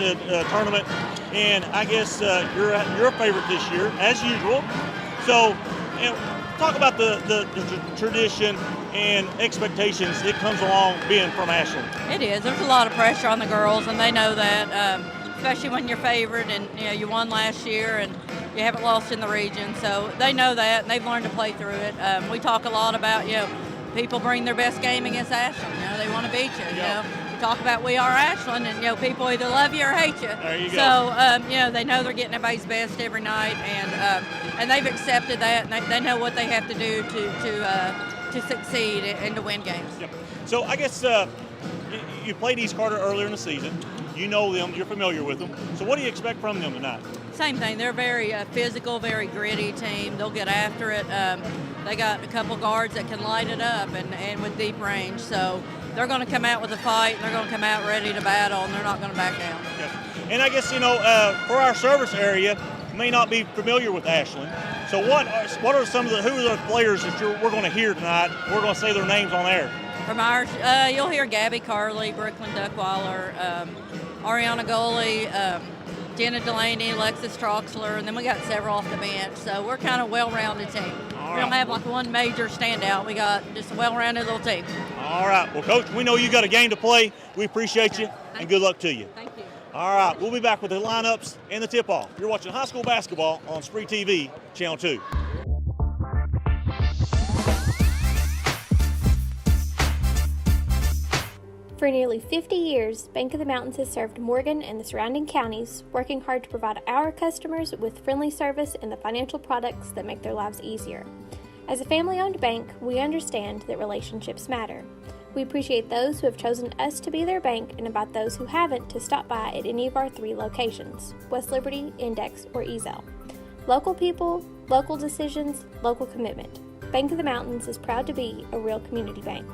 tournament. And I guess you're a favorite this year, as usual. So, talk about the tradition and expectations that comes along being from Ashland. It is. There's a lot of pressure on the girls, and they know that, especially when you're favored and you won last year and you haven't lost in the region. So they know that, and they've learned to play through it. We talk a lot about, people bring their best game against Ashland. They want to beat you. We talk about we are Ashland, and people either love you or hate you. There you go. So they know they're getting everybody's best every night, and they've accepted that, and they know what they have to do to succeed and to win games. Yep. So I guess you played East Carter earlier in the season. You know them. You're familiar with them. So what do you expect from them tonight? Same thing. They're a very physical, very gritty team. They'll get after it. They got a couple guards that can light it up and with deep range. So they're going to come out with a fight, and they're going to come out ready to battle, and they're not going to back down. Yep. And I guess, for our service area, you may not be familiar with Ashland. So what are some of who are the players that we're going to hear tonight? We're going to say their names on air. From ours, you'll hear Gabby Carley, Brooklyn Duckweiler, Ariana Goley, Jenna Delaney, Alexis Troxler, and then we got several off the bench. So we're kind of well-rounded team. All we don't have like one major standout. We got just a well-rounded little team. All right. Well, Coach, we know you got a game to play. We appreciate you, and good luck to you. Thank you. All right. We'll be back with the lineups and the tip-off. You're watching high school basketball on SpreeTV, Channel 2. For nearly 50 years, Bank of the Mountains has served Morgan and the surrounding counties, working hard to provide our customers with friendly service and the financial products that make their lives easier. As a family-owned bank, we understand that relationships matter. We appreciate those who have chosen us to be their bank and invite those who haven't to stop by at any of our 3 locations, West Liberty, Index, or Ezel. Local people, local decisions, local commitment. Bank of the Mountains is proud to be a real community bank.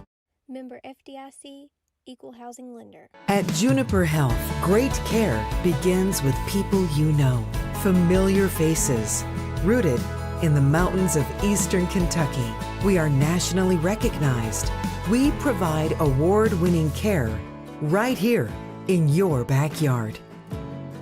Member FDIC, Equal Housing Lender. At Juniper Health, great care begins with people you know, familiar faces, rooted in the mountains of eastern Kentucky. We are nationally recognized. We provide award-winning care right here in your backyard.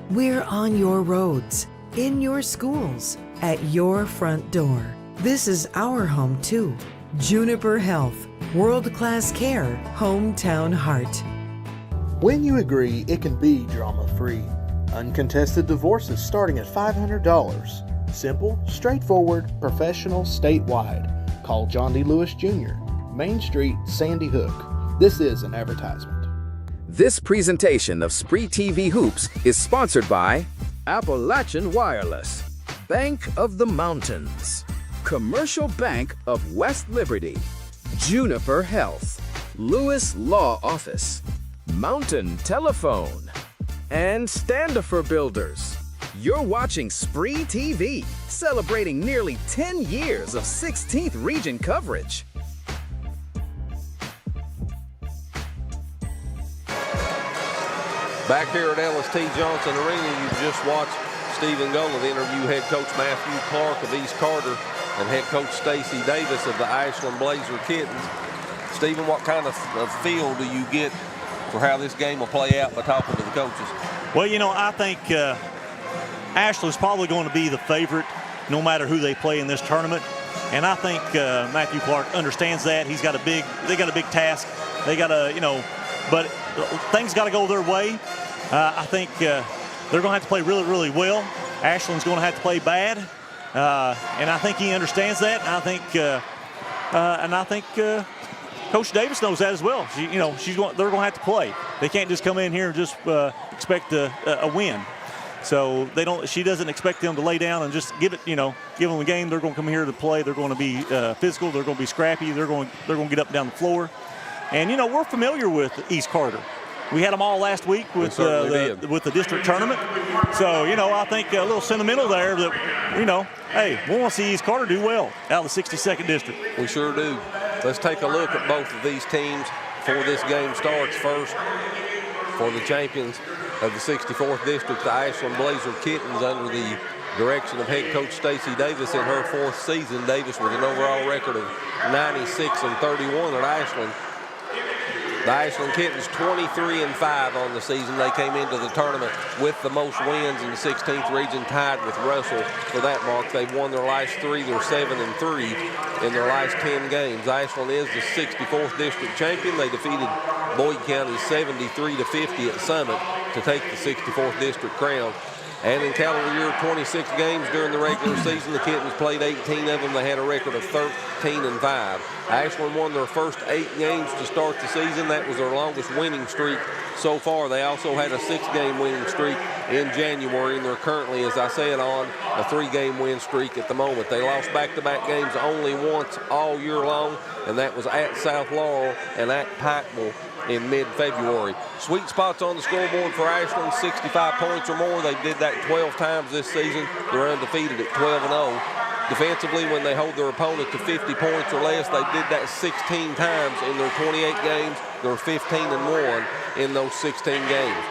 We're on your roads, in your schools, at your front door. This is our home too. Juniper Health, world-class care, hometown heart. When you agree, it can be drama-free. Uncontested divorces starting at $500. Simple, straightforward, professional, statewide. Call John D. Lewis Jr., Main Street, Sandy Hook. This is an advertisement. This presentation of SpreeTV Hoops is sponsored by Appalachian Wireless, Bank of the Mountains, Commercial Bank of West Liberty, Juniper Health, Lewis Law Office, Mountain Telephone, and Standifer Builders. You're watching SpreeTV, celebrating nearly 10 years of 16th region coverage. Back here at LST Johnson Arena, you just watched Stephen Golan interview head coach Matthew Clark of East Carter and head coach Stacy Davis of the Ashland Blazer Kittens. Stephen, what kind of feel do you get for how this game will play out by talking to the coaches? Well, you know, I think Ashland's probably going to be the favorite no matter who they play in this tournament. And I think Matthew Clark understands that. They got a big task. They got to, you know, but things got to go their way. I think they're going to have to play really, really well. Ashland's going to have to play bad. And I think he understands that. And I think Coach Davis knows that as well. They're going to have to play. They can't just come in here and just expect a win. So she doesn't expect them to lay down and just give them the game. They're going to come here to play. They're going to be physical. They're going to be scrappy. They're going to get up and down the floor. And we're familiar with East Carter. We had them all last week with the district tournament. So I think a little sentimental there that hey, we want to see East Carter do well out of the 62nd district. We sure do. Let's take a look at both of these teams before this game starts. First, for the champions of the 64th district, the Ashland Blazer Kittens, under the direction of head coach Stacy Davis in her 4th season. Davis with an overall record of 96-31 at Ashland. The Ashland Kittens 23-5 on the season. They came into the tournament with the most wins in the 16th region, tied with Russell for that mark. They've won their last 3. They're 7-3 in their last 10 games. Ashland is the 64th district champion. They defeated Boyd County 73-50 at Summit to take the 64th district crown. And in calendar year 26 games during the regular season, the Kittens played 18 of them. They had a record of 13-5. Ashland won their first 8 games to start the season. That was their longest winning streak so far. They also had a 6-game winning streak in January, and they're currently, as I said, on a 3-game win streak at the moment. They lost back-to-back games only once all year long, and that was at South Laurel and at Pikeville in mid-February. Sweet spots on the scoreboard for Ashland, 65 points or more. They did that 12 times this season. They're undefeated at 12-0. Defensively, when they hold their opponent to 50 points or less, they did that 16 times in their 28 games. They're 15-1 in those 16 games.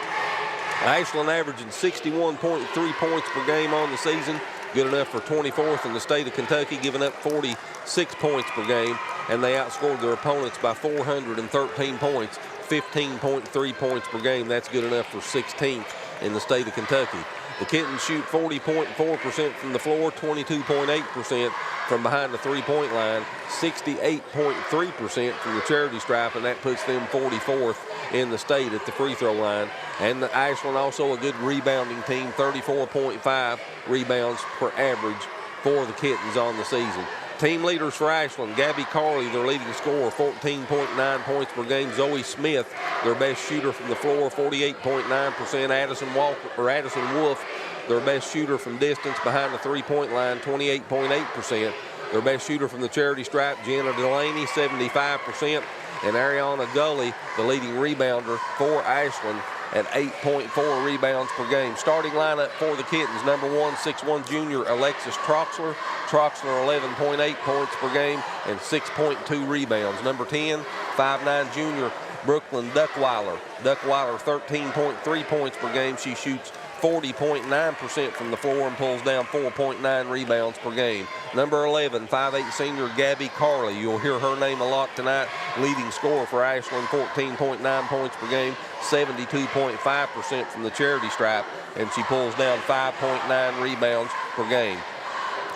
Ashland averaging 61.3 points per game on the season. Good enough for 24th in the state of Kentucky, giving up 46 points per game. And they outscored their opponents by 413 points, 15.3 points per game. That's good enough for 16th in the state of Kentucky. The Kittens shoot 40.4% from the floor, 22.8% from behind the three-point line, 68.3% from the charity stripe, and that puts them 44th in the state at the free throw line. And the Ashland also a good rebounding team, 34.5 rebounds per average for the Kittens on the season. Team leaders for Ashland, Gabby Carley, their leading scorer, 14.9 points per game. Zoe Smith, their best shooter from the floor, 48.9%. Addison Wolf, their best shooter from distance behind the three-point line, 28.8%. Their best shooter from the charity stripe, Jenna Delaney, 75%. And Ariana Gully, the leading rebounder for Ashland, at 8.4 rebounds per game. Starting lineup for the Kittens, number 1, 6'1" junior Alexis Troxler. Troxler 11.8 points per game and 6.2 rebounds. Number 10, 5'9" junior Brooklyn Duckweiler. Duckweiler 13.3 points per game. She shoots 40.9% from the floor and pulls down 4.9 rebounds per game. Number 11, 5'8" senior Gabby Carley. You'll hear her name a lot tonight. Leading scorer for Ashland, 14.9 points per game, 72.5% from the charity stripe, and she pulls down 5.9 rebounds per game.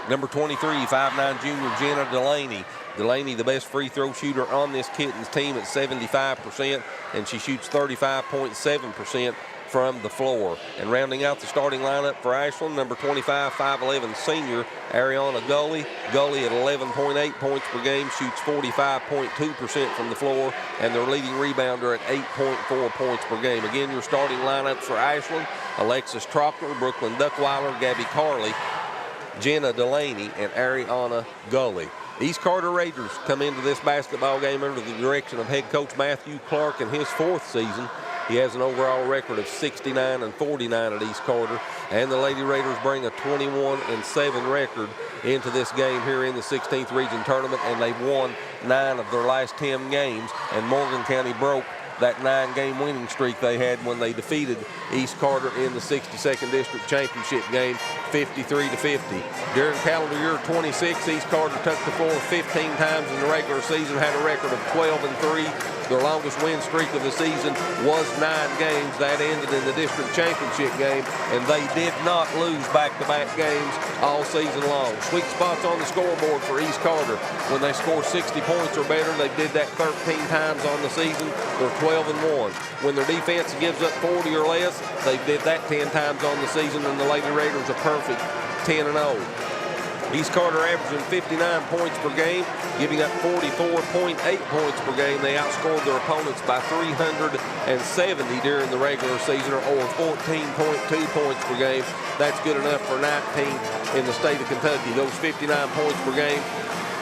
Number 23, 5'9" junior Jenna Delaney. Delaney, the best free throw shooter on this Kittens team at 75%, and she shoots 35.7% from the floor. And rounding out the starting lineup for Ashland, number 25, 5'11" senior Ariana Gully. Gully at 11.8 points per game, shoots 45.2% from the floor, and their leading rebounder at 8.4 points per game. Again, your starting lineups for Ashland: Alexis Trockler, Brooklyn Duckweiler, Gabby Carley, Jenna Delaney, and Ariana Gully. East Carter Raiders come into this basketball game under the direction of head coach Matthew Clark in his 4th season. He has an overall record of 69-49 at East Carter, and the Lady Raiders bring a 21-7 record into this game here in the 16th region tournament, and they've won 9 of their last 10 games, and Morgan County broke that 9-game winning streak they had when they defeated East Carter in the 62nd District Championship game, 53-50. During calendar year 26, East Carter took the floor 15 times in the regular season, had a record of 12-3. Their longest win streak of the season was 9 games. That ended in the district championship game, and they did not lose back-to-back games all season long. Sweet spots on the scoreboard for East Carter. When they score 60 points or better, they did that 13 times on the season. They're 12-1. When their defense gives up 40 or less, they did that 10 times on the season, and the Lady Raiders are perfect 10-0. East Carter averaging 59 points per game, giving up 44.8 points per game. They outscored their opponents by 370 during the regular season, or 14.2 points per game. That's good enough for 19th in the state of Kentucky. Those 59 points per game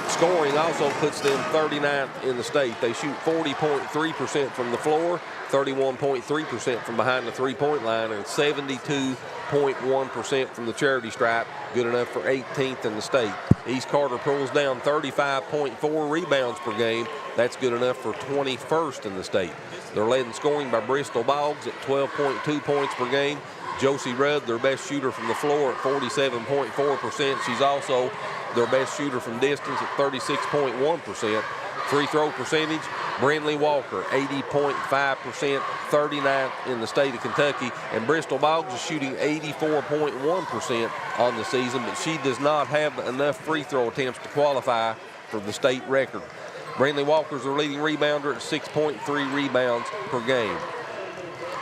scoring also puts them 39th in the state. They shoot 40.3% from the floor, 31.3% from behind the three-point line, and 72.1% from the charity stripe, good enough for 18th in the state. East Carter pulls down 35.4 rebounds per game. That's good enough for 21st in the state. They're led in scoring by Bristol Boggs at 12.2 points per game. Josie Rudd, their best shooter from the floor, at 47.4%. She's also their best shooter from distance at 36.1%. Free throw percentage, Brindley Walker, 80.5%, 39th in the state of Kentucky. And Bristol Boggs is shooting 84.1% on the season, but she does not have enough free throw attempts to qualify for the state record. Brindley Walker's their leading rebounder at 6.3 rebounds per game.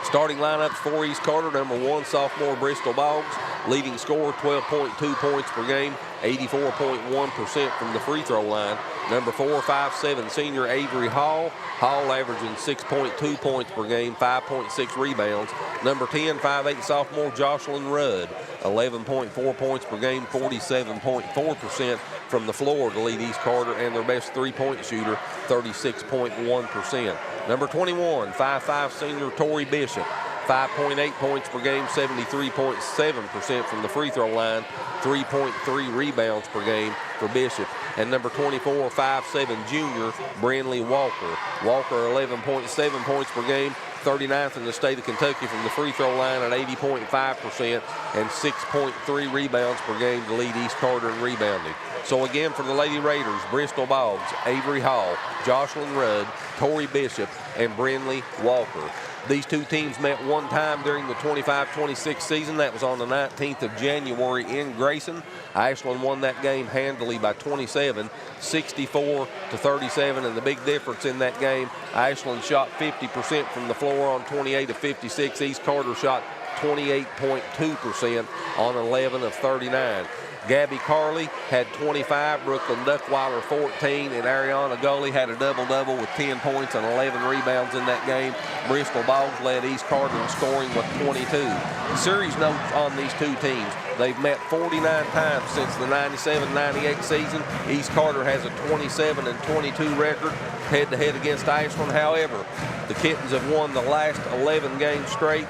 Starting lineups for East Carter: number 1, sophomore Bristol Boggs, leading scorer, 12.2 points per game, 84.1% from the free throw line. Number 4, 5'7", senior Avery Hall. Hall averaging 6.2 points per game, 5.6 rebounds. Number 10, 5'8", sophomore Jocelyn Rudd, 11.4 points per game, 47.4% from the floor to lead East Carter, and their best three-point shooter, 36.1%. Number 21, 5'5", senior Tori Bishop, 5.8 points per game, 73.7% from the free throw line, 3.3 rebounds per game for Bishop. And number 24, 5'7", junior Brindley Walker. Walker, 11.7 points per game, 39th in the state of Kentucky from the free throw line at 80.5%, and 6.3 rebounds per game to lead East Carter in rebounding. So again, for the Lady Raiders, Bristol Boggs, Avery Hall, Jocelyn Rudd, Tori Bishop, and Brindley Walker. These two teams met one time during the 25-26 season. That was on the 19th of January in Grayson. Ashland won that game handily by 27, 64-37. And the big difference in that game, Ashland shot 50% from the floor on 28 of 56. East Carter shot 28.2% on 11 of 39. Gabby Carley had 25, Brooklyn Duckweiler 14, and Ariana Gully had a double-double with 10 points and 11 rebounds in that game. Bristol Boggs led East Carter in scoring with 22. Series notes on these two teams: they've met 49 times since the 97-98 season. East Carter has a 27-22 record head-to-head against Ashland. However, the Kittens have won the last 11 games straight.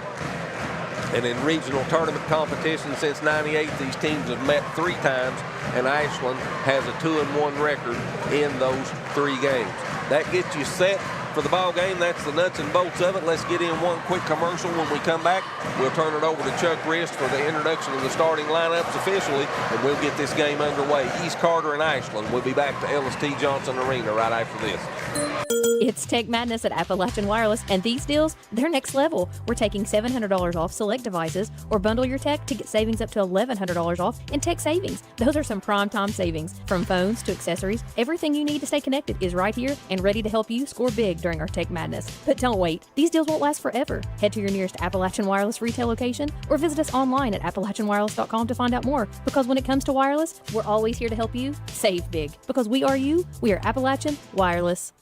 And in regional tournament competition since '98, these teams have met 3 times, and Ashland has a 2-1 record in those 3 games. That gets you set for the ball game. That's the nuts and bolts of it. Let's get in one quick commercial. When we come back, we'll turn it over to Chuck Wrist for the introduction of the starting lineups officially, and we'll get this game underway. East Carter and Ashland. We'll be back to Ellis T. Johnson Arena right after this. It's Tech Madness at Appalachian Wireless, and these deals, they're next level. We're taking $700 off select devices, or bundle your tech to get savings up to $1,100 off in tech savings. Those are some prime time savings. From phones to accessories, everything you need to stay connected is right here and ready to help you score big during our Tech Madness. But don't wait. These deals won't last forever. Head to your nearest Appalachian Wireless retail location or visit us online at AppalachianWireless.com to find out more. Because when it comes to wireless, we're always here to help you save big. Because we are you, we are Appalachian Wireless.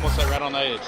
What's that, right on the edge?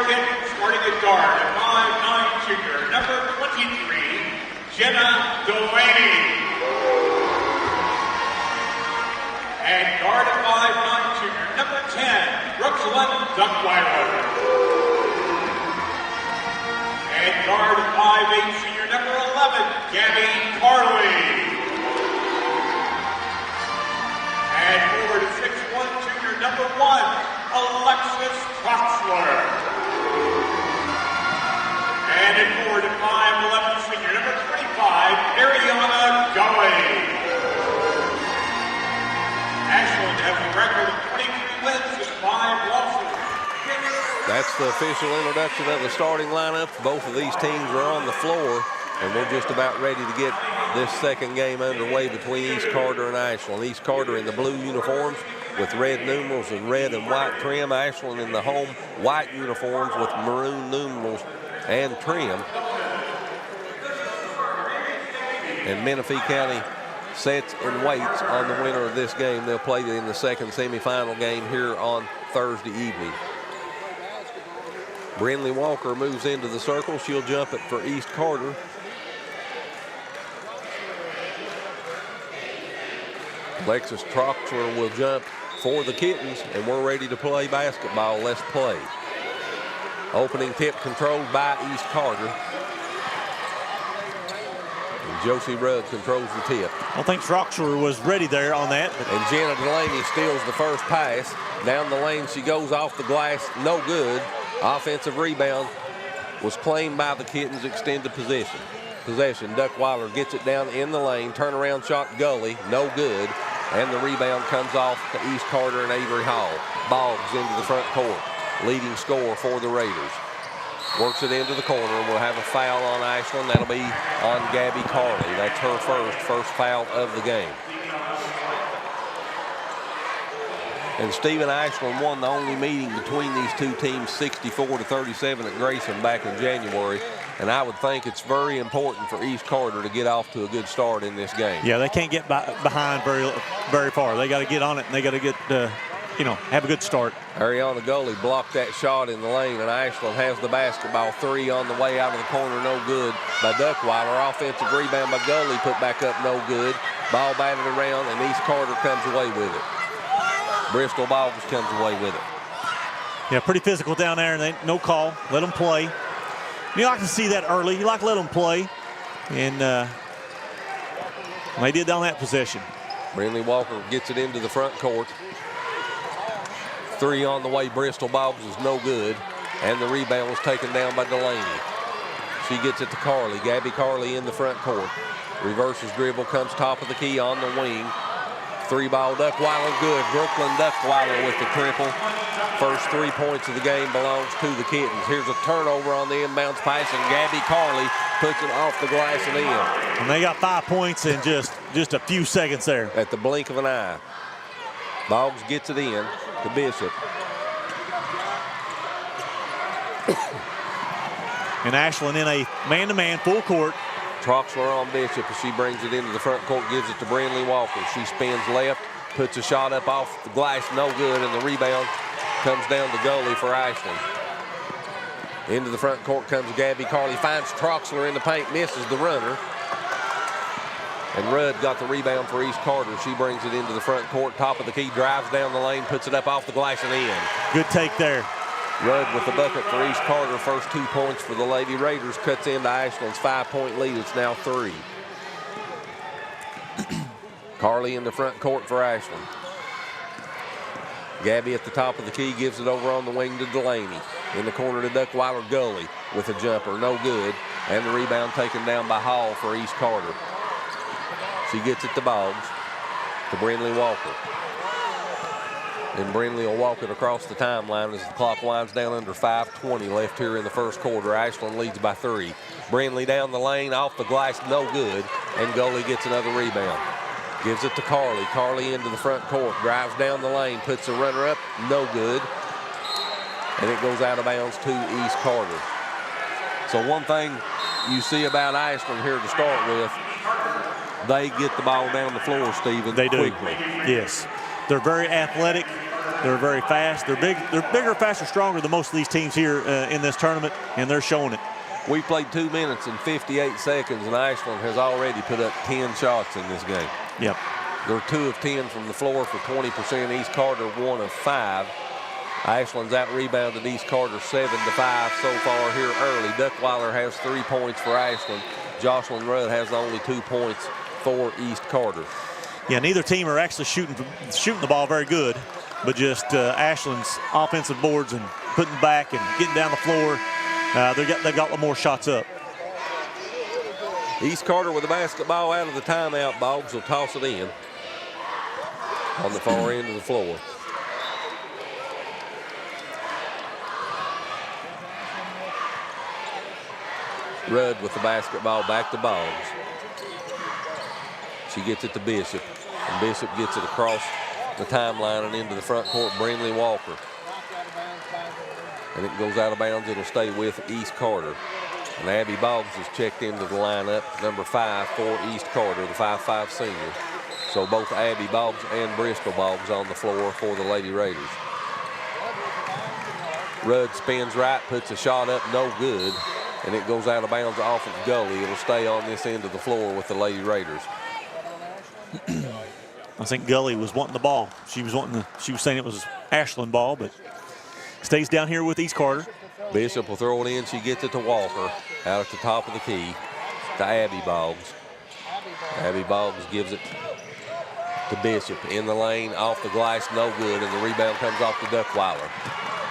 kid starting at guard, a 5'9" junior, number 23, Jenna Delaney. And guard at 5'9" junior, number 10, Brooklyn Duckweiler. And guard at 5'8" senior, number 11, Gabby Carley. And forward at 6'1" junior, number 1, Alexis Troxler. And at forward at 5'11" senior, number 25, Ariana Gully. Ashland has a record of 23 wins and 5 losses. That's the official introduction of the starting lineup. Both of these teams are on the floor, and we're just about ready to get this second game underway between East Carter and Ashland. East Carter in the blue uniforms with red numerals and red and white trim. Ashland in the home white uniforms with maroon numerals and trim. And Menifee County sets and waits on the winner of this game. They'll play in the second semifinal game here on Thursday evening. Brindley Walker moves into the circle. She'll jump it for East Carter. Alexis Troxler will jump for the Kittens, and we're ready to play basketball. Let's play. Opening tip controlled by East Carter. And Josie Rudd controls the tip. I think Troxler was ready there on that. And Jenna Delaney steals the first pass. Down the lane she goes off the glass, no good. Offensive rebound was claimed by the Kittens, extended possession. Duckweiler gets it down in the lane. Turnaround shot, Gully, no good. And the rebound comes off to East Carter and Avery Hall. Boggs into the front court. Leading scorer for the Raiders. Works it into the corner, and we'll have a foul on Ashland. That'll be on Gabby Carley. That's her first foul of the game. And Stephen, Ashland won the only meeting between these two teams 64-37 at Grayson back in January. And I would think it's very important for East Carter to get off to a good start in this game. Yeah, they can't get behind very far. They got to get on it, and they got to get, have a good start. Ariana Gully blocked that shot in the lane, and Ashland has the basketball. 3 on the way out of the corner, no good by Duckweiler. Offensive rebound by Gully, put back up, no good. Ball batted around, and East Carter comes away with it. Bristol Boggs comes away with it. Yeah, pretty physical down there, and no call. Let them play. You like to see that early. You like to let them play. And they did on that possession. Brindley Walker gets it into the front court. 3 on the way. Bristol Boggs is no good. And the rebound was taken down by Delaney. She gets it to Carley. Gabby Carley in the front court. Reverses dribble, comes top of the key on the wing. 3-ball Duckweiler, good. Brooklyn Duckweiler with the triple. First 3 points of the game belongs to the Kittens. Here's a turnover on the inbounds pass, and Gabby Carley puts it off the glass and in. And they got 5 points in just a few seconds there. At the blink of an eye. Boggs gets it in to Bishop. And Ashland in a man-to-man full court. Troxler on Bishop as she brings it into the front court, gives it to Brindley Walker. She spins left, puts a shot up off the glass, no good, and the rebound comes down to Gully for Ashland. Into the front court comes Gabby Carley, finds Troxler in the paint, misses the runner. And Rudd got the rebound for East Carter. She brings it into the front court, top of the key, drives down the lane, puts it up off the glass and in. Good take there. Rudd with the bucket for East Carter. First 2 points for the Lady Raiders. Cuts into Ashland's 5-point lead. It's now 3. Carley in the front court for Ashland. Gabby at the top of the key, gives it over on the wing to Delaney. In the corner to Duckweiler. Gully with a jumper, no good. And the rebound taken down by Hall for East Carter. She gets it to Boggs, to Brindley Walker. And Brindley will walk it across the timeline as the clock winds down under 5:20 left here in the first quarter. Ashland leads by 3. Brindley down the lane, off the glass, no good. And Gully gets another rebound. Gives it to Carley. Carley into the front court, drives down the lane, puts a runner up, no good. And it goes out of bounds to East Carter. So one thing you see about Ashland here to start with, they get the ball down the floor, Stephen, they do. quickly. Yes. They're very athletic. They're very fast. They're big. They're bigger, faster, stronger than most of these teams here in this tournament, and they're showing it. We played 2 minutes and 58 seconds, and Ashland has already put up 10 shots in this game. Yep. They're 2 of 10 from the floor for 20%. East Carter 1 of 5. Ashland's out-rebounded East Carter 7-5 so far here early. Duckweiler has 3 points for Ashland. Jocelyn Rudd has only 2 points for East Carter. Yeah, neither team are actually shooting the ball very good, but just Ashland's offensive boards and putting back and getting down the floor. They got more shots up. East Carter with the basketball out of the timeout. Boggs will toss it in on the far end of the floor. Rudd with the basketball back to Boggs. She gets it to Bishop, and Bishop gets it across the timeline and into the front court. Brindley Walker. And it goes out of bounds. It'll stay with East Carter. And Abby Boggs is checked into the lineup, number 5 for East Carter, the 5'5" senior. So both Abby Boggs and Bristol Boggs on the floor for the Lady Raiders. Rudd spins right, puts a shot up, no good. And it goes out of bounds off of Gully. It'll stay on this end of the floor with the Lady Raiders. I think Gully was wanting the ball. She was saying it was Ashland ball, but stays down here with East Carter. Bishop will throw it in. She gets it to Walker out at the top of the key to Abby Boggs. Abby Boggs gives it to Bishop in the lane, off the glass, no good, and the rebound comes off to Duckweiler.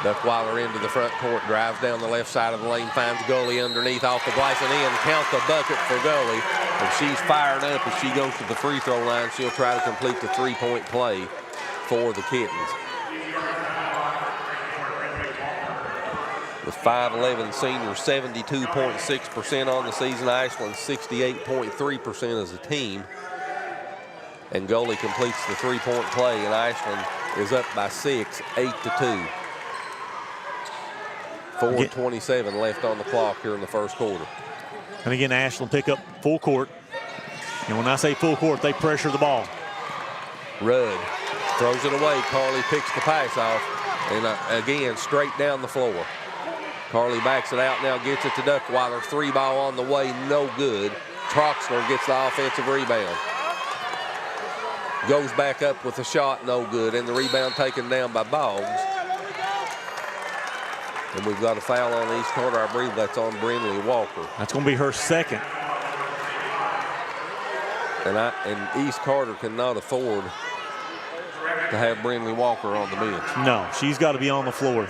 Duckweiler into the front court, drives down the left side of the lane, finds Gully underneath, off the glass and in. Count the bucket for Gully, and she's fired up as she goes to the free throw line. She'll try to complete the three-point play for the Kittens. With 5'11" senior, 72.6% on the season. Ashland 68.3% as a team. And Gully completes the three-point play, and Ashland is up by 6, 8-2. 4:27 left on the clock here in the first quarter. And again, Ashland pick up full court. And when I say full court, they pressure the ball. Rudd throws it away. Carly picks the pass off. And again, straight down the floor. Carly backs it out now, gets it to Duckweiler. 3-ball on the way, no good. Troxler gets the offensive rebound. Goes back up with a shot, no good. And the rebound taken down by Boggs. And we've got a foul on East Carter. I believe that's on Brindley Walker. That's going to be her second. And East Carter cannot afford to have Brindley Walker on the bench. No, she's got to be on the floor.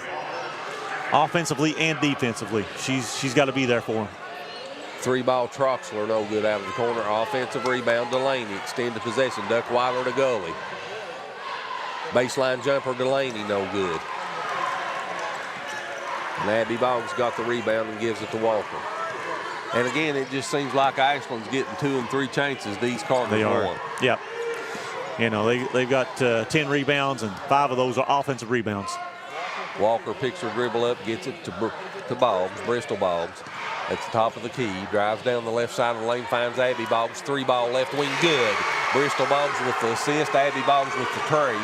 Offensively and defensively. She's got to be there for him. 3-ball Troxler, no good out of the corner. Offensive rebound, Delaney. Extended possession, Duckweiler to Gully. Baseline jumper, Delaney, no good. And Abby Boggs got the rebound and gives it to Walker. And again, it just seems like Ashland's getting 2 and 3 chances. These Cardinals They are. won. Yep. You know, they've got 10 rebounds, and 5 of those are offensive rebounds. Walker picks her dribble up, gets it to Boggs, Bristol Boggs. At the top of the key, drives down the left side of the lane, finds Abby Boggs. 3-ball left wing, good. Bristol Boggs with the assist, Abby Boggs with the tray.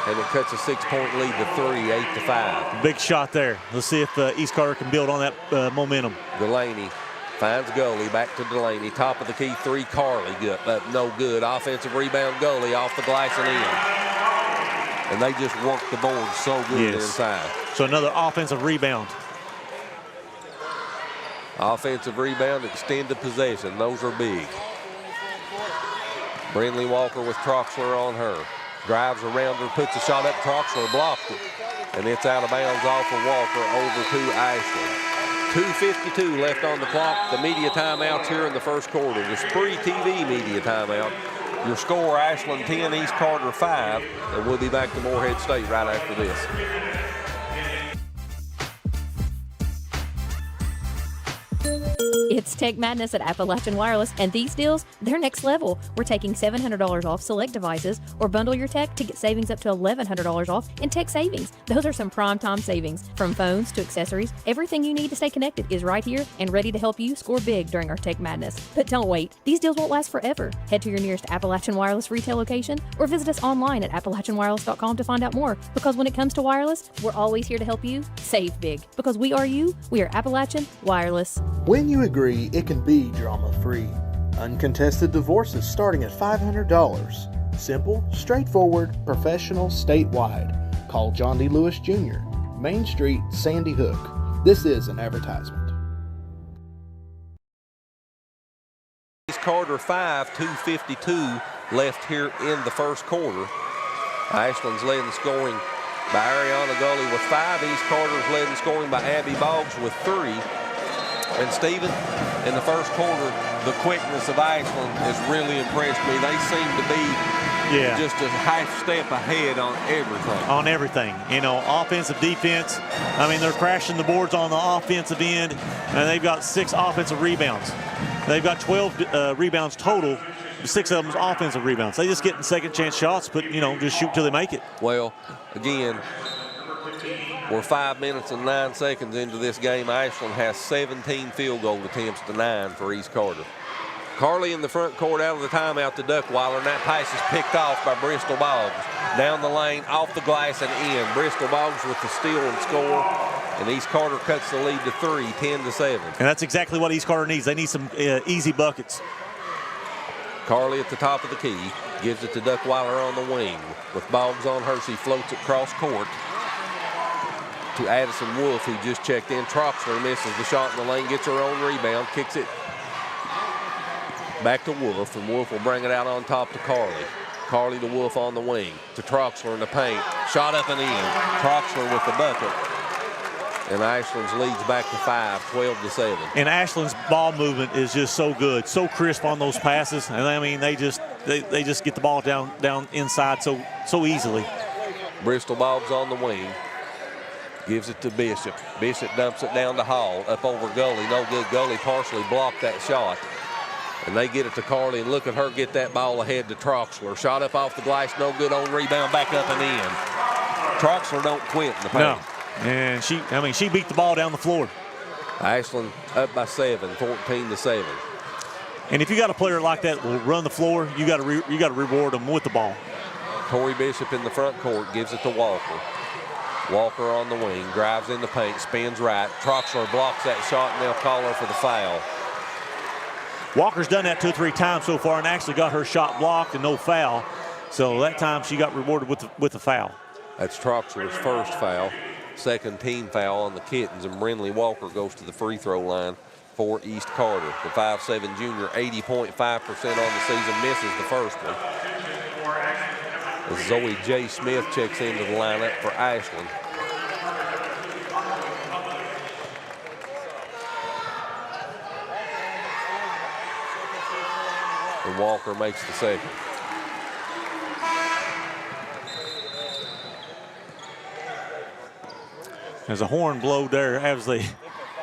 And it cuts a 6-point lead to 3, 8-5. Big shot there. Let's see if East Carter can build on that momentum. Delaney finds Gully, back to Delaney. Top of the key, 3, Carly, good, no good. Offensive rebound, Gully off the glass and in. And they just work the board so good inside. So another offensive rebound. Offensive rebound, extended possession. Those are big. Brindley Walker with Troxler on her. Drives around her, puts a shot up. Troxler blocked it. And it's out of bounds off of Walker over to Ashland. 2:52 left on the clock. The media timeouts here in the first quarter. The SpreeTV media timeout. Your score, Ashland 10, East Carter 5. And we'll be back to Morehead State right after this. It's Tech Madness at Appalachian Wireless, and these deals, they're next level. We're taking $700 off select devices, or bundle your tech to get savings up to $1,100 off in tech savings. Those are some prime time savings. From phones to accessories, everything you need to stay connected is right here and ready to help you score big during our Tech Madness. But don't wait. These deals won't last forever. Head to your nearest Appalachian Wireless retail location or visit us online at AppalachianWireless.com to find out more. Because when it comes to wireless, we're always here to help you save big. Because we are you, we are Appalachian Wireless. When you agree, it can be drama-free. Uncontested divorces starting at $500. Simple, straightforward, professional, statewide. Call John D. Lewis Jr., Main Street, Sandy Hook. This is an advertisement. Carter 5, 2:52 left here in the first quarter. Ashland's led in scoring by Ariana Gully with 5. East Carter's led in scoring by Abby Boggs with 3. And Stephen, in the first quarter, the quickness of Ashland has really impressed me. They seem to be just a half step ahead on everything. On everything. You know, offensive, defense. I mean, they're crashing the boards on the offensive end, and they've got 6 offensive rebounds. They've got 12 rebounds total. 6 of them is offensive rebounds. They just get in second chance shots, but, you know, just shoot till they make it. Well, again, we're 5 minutes and 9 seconds into this game. Ashland has 17 field goal attempts to 9 for East Carter. Carly in the front court out of the timeout to Duckweiler, and that pass is picked off by Bristol Boggs. Down the lane, off the glass and in. Bristol Boggs with the steal and score, and East Carter cuts the lead to 3, 10-7. And that's exactly what East Carter needs. They need some easy buckets. Carly at the top of the key, gives it to Duckweiler on the wing. With Boggs on her, she floats it cross court to Addison Wolf, who just checked in. Troxler misses the shot in the lane, gets her own rebound, kicks it back to Wolf, and Wolf will bring it out on top to Carly. Carly to Wolf on the wing, to Troxler in the paint. Shot up and in. Troxler with the bucket. And Ashland's leads back to 5, 12-7. And Ashland's ball movement is just so good, so crisp on those passes. And I mean, they just get the ball down inside so easily. Bristol Boggs on the wing. Gives it to Bishop. Bishop dumps it down to Hall. Up over Gully. No good. Gully partially blocked that shot. And they get it to Carly, and look at her get that ball ahead to Troxler. Shot up off the glass, no good on rebound, back up and in. Troxler don't quit in the paint. No. And she beat the ball down the floor. Ashland up by 7, 14-7. And if you got a player like that will run the floor, you got to reward them with the ball. Corey Bishop in the front court gives it to Walker. Walker on the wing, drives in the paint, spins right. Troxler blocks that shot, and they'll call her for the foul. Walker's done that 2 or 3 times so far and actually got her shot blocked and no foul. So that time she got rewarded with the foul. That's Troxler's first foul. Second team foul on the Kittens, and Brinley Walker goes to the free throw line for East Carter. The 5'7" junior, 80.5% on the season, misses the first one. As Zoe J. Smith checks into the lineup for Ashland. And Walker makes the second. There's a horn blowed there as they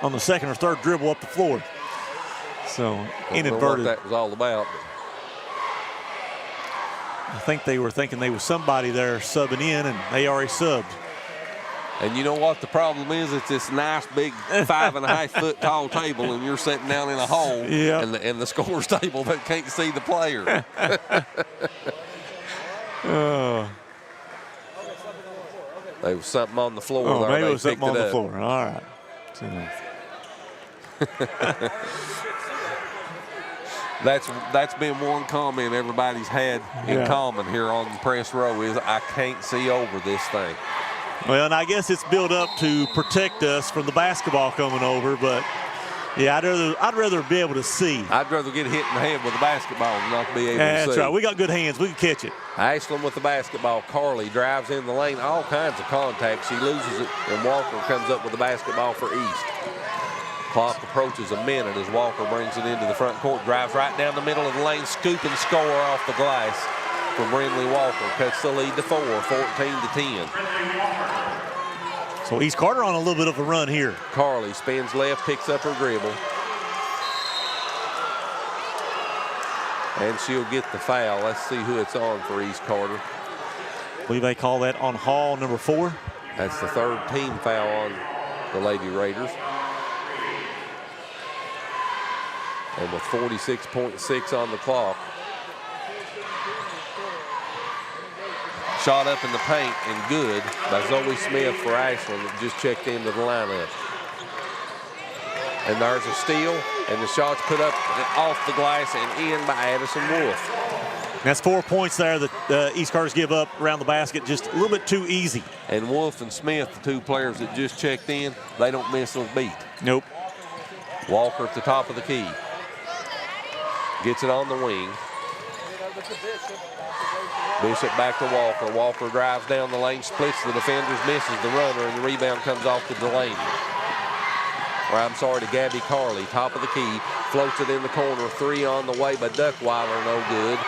on the second or third dribble up the floor. So inadvertent. I don't know what that was all about. I think they were thinking they was somebody there subbing in, and they already subbed. And you know what the problem is? It's this nice big 5.5 foot tall table, and you're sitting down in a hole, and the scorer's table that can't see the player. There was something on the floor. Oh, there. maybe They it was something picked on it the up. floor. All right. That's been one comment everybody's had in common here on the press row is I can't see over this thing. Well, and I guess it's built up to protect us from the basketball coming over, but yeah, I'd rather be able to see. I'd rather get hit in the head with a basketball than not be able to see. That's right. We got good hands. We can catch it. Ashland with the basketball. Carly drives in the lane. All kinds of contact. She loses it, and Walker comes up with the basketball for East. Clock approaches a minute as Walker brings it into the front court. Drives right down the middle of the lane. Scoop and score off the glass from Brinley Walker. Cuts the lead to 4, 14-10. So East Carter on a little bit of a run here. Carly spins left, picks up her dribble. and she'll get the foul. Let's see who it's on for East Carter. I believe they call that on Hall, number 4. That's the 3rd team foul on the Lady Raiders. And with 46.6 on the clock. Shot up in the paint and good by Zoe Smith for Ashland that just checked into the lineup. And there's a steal, and the shot's put up off the glass and in by Addison Wolf. That's 4 points there that East Carter's give up around the basket, just a little bit too easy. And Wolf and Smith, the 2 players that just checked in, they don't miss a beat. Nope. Walker at the top of the key. Gets it on the wing. Bishop back to Walker. Walker drives down the lane, splits the defenders, misses the runner, and the rebound comes off to Delaney. To Gabby Carley, top of the key, floats it in the corner, 3 on the way by Duckweiler, no good.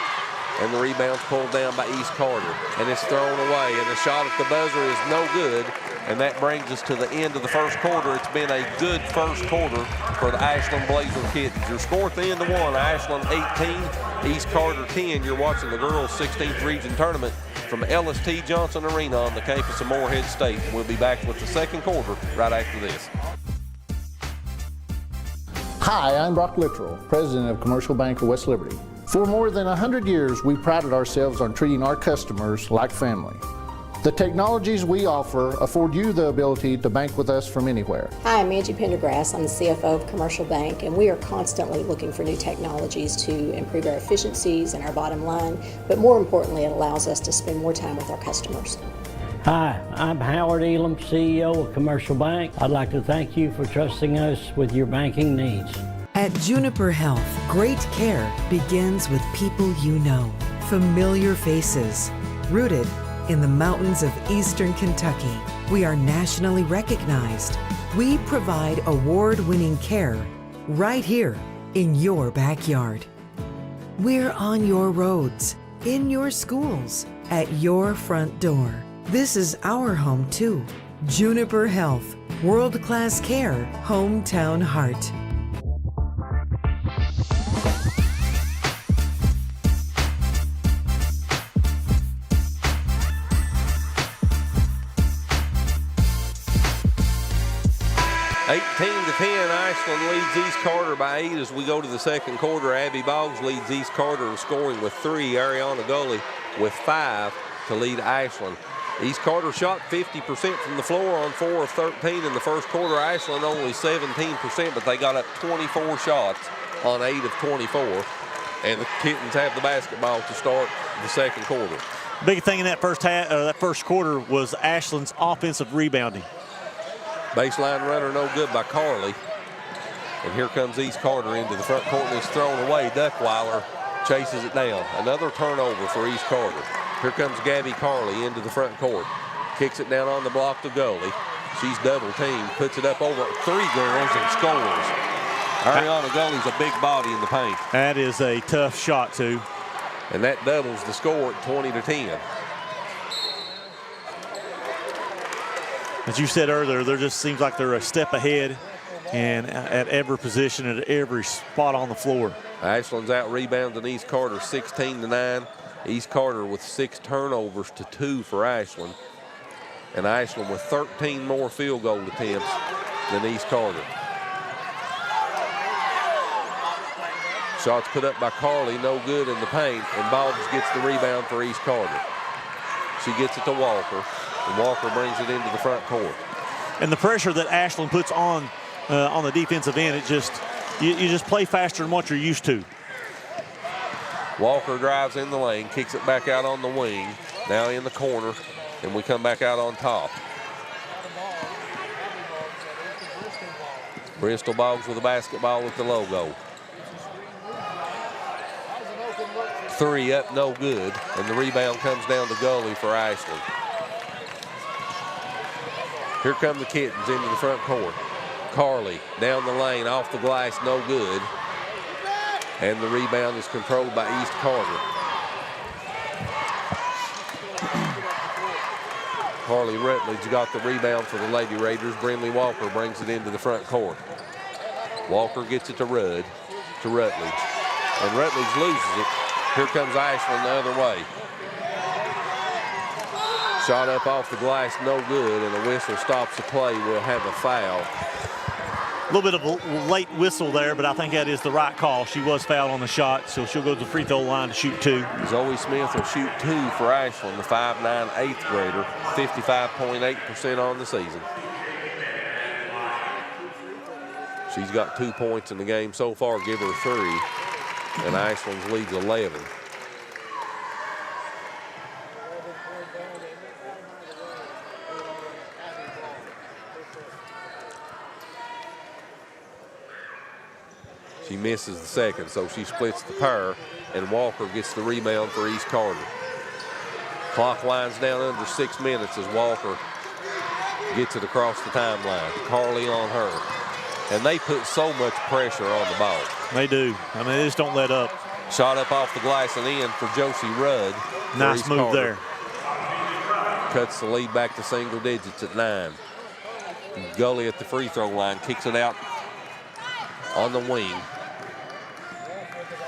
And the rebound's pulled down by East Carter, and it's thrown away, and the shot at the buzzer is no good. And that brings us to the end of the first quarter. It's been a good first quarter for the Ashland Blazer Kittens. Your score at the end of 1, Ashland 18, East Carter 10. You're watching the girls' 16th region tournament from Ellis T. Johnson Arena on the campus of Morehead State. We'll be back with the second quarter right after this. Hi, I'm Brock Littrell, President of Commercial Bank of West Liberty. For more than 100 years, we prided ourselves on treating our customers like family. The technologies we offer afford you the ability to bank with us from anywhere. Hi, I'm Angie Pendergrass. I'm the CFO of Commercial Bank, and we are constantly looking for new technologies to improve our efficiencies and our bottom line, but more importantly, it allows us to spend more time with our customers. Hi, I'm Howard Elam, CEO of Commercial Bank. I'd like to thank you for trusting us with your banking needs. At Juniper Health, great care begins with people you know, familiar faces, rooted in the mountains of eastern Kentucky. We are nationally recognized. We provide award-winning care right here in your backyard. We're on your roads, in your schools, at your front door. This is our home too. Juniper Health, world-class care, hometown heart. Ashland leads East Carter by 8 as we go to the second quarter. Abby Boggs leads East Carter in scoring with 3. Ariana Gully with 5 to lead Ashland. East Carter shot 50% from the floor on 4 of 13 in the first quarter. Ashland only 17%, but they got up 24 shots on 8 of 24. And the Kittens have the basketball to start the second quarter. Big thing in that first quarter was Ashland's offensive rebounding. Baseline runner no good by Carley. And here comes East Carter into the front court and it's thrown away. Duckweiler chases it down. Another turnover for East Carter. Here comes Gabby Carley into the front court. Kicks it down on the block to Gully. She's double teamed, puts it up over 3 girls and scores. Ariana Gully's a big body in the paint. That is a tough shot too. And that doubles the score at 20-10. As you said earlier, there just seems like they're a step ahead and at every position, at every spot on the floor. Ashland's out rebounding East Carter 16-9. East Carter with 6 turnovers to 2 for Ashland. And Ashland with 13 more field goal attempts than East Carter. Shots put up by Carley, no good in the paint, and Boggs gets the rebound for East Carter. She gets it to Walker, and Walker brings it into the front court. And the pressure that Ashland puts on the defensive end, it just you just play faster than what you're used to. Walker drives in the lane, kicks it back out on the wing, now in the corner, and we come back out on top. Bristol Boggs with the basketball with the logo. 3 up, no good, and the rebound comes down to Gully for Ashland. Here come the Kittens into the front court. Carley down the lane, off the glass, no good. And the rebound is controlled by East Carter. Carley Rutledge got the rebound for the Lady Raiders. Brinley Walker brings it into the front court. Walker gets it to Rutledge. And Rutledge loses it. Here comes Ashland the other way. Shot up off the glass, no good, and the whistle stops the play. We'll have a foul. A little bit of a late whistle there, but I think that is the right call. She was fouled on the shot, so she'll go to the free throw line to shoot 2. Zoe Smith will shoot 2 for Ashland, the 5'9" 8th grader, 55.8% on the season. She's got 2 points in the game so far, give her 3, and Ashland's leads 11. She misses the second, so she splits the pair, and Walker gets the rebound for East Carter. Clock winds down under 6 minutes as Walker gets it across the timeline. Carly on her. And they put so much pressure on the ball. They do. I mean, they just don't let up. Shot up off the glass and in for Josie Rudd. Nice move there. Cuts the lead back to single digits at 9. Gully at the free throw line, kicks it out on the wing.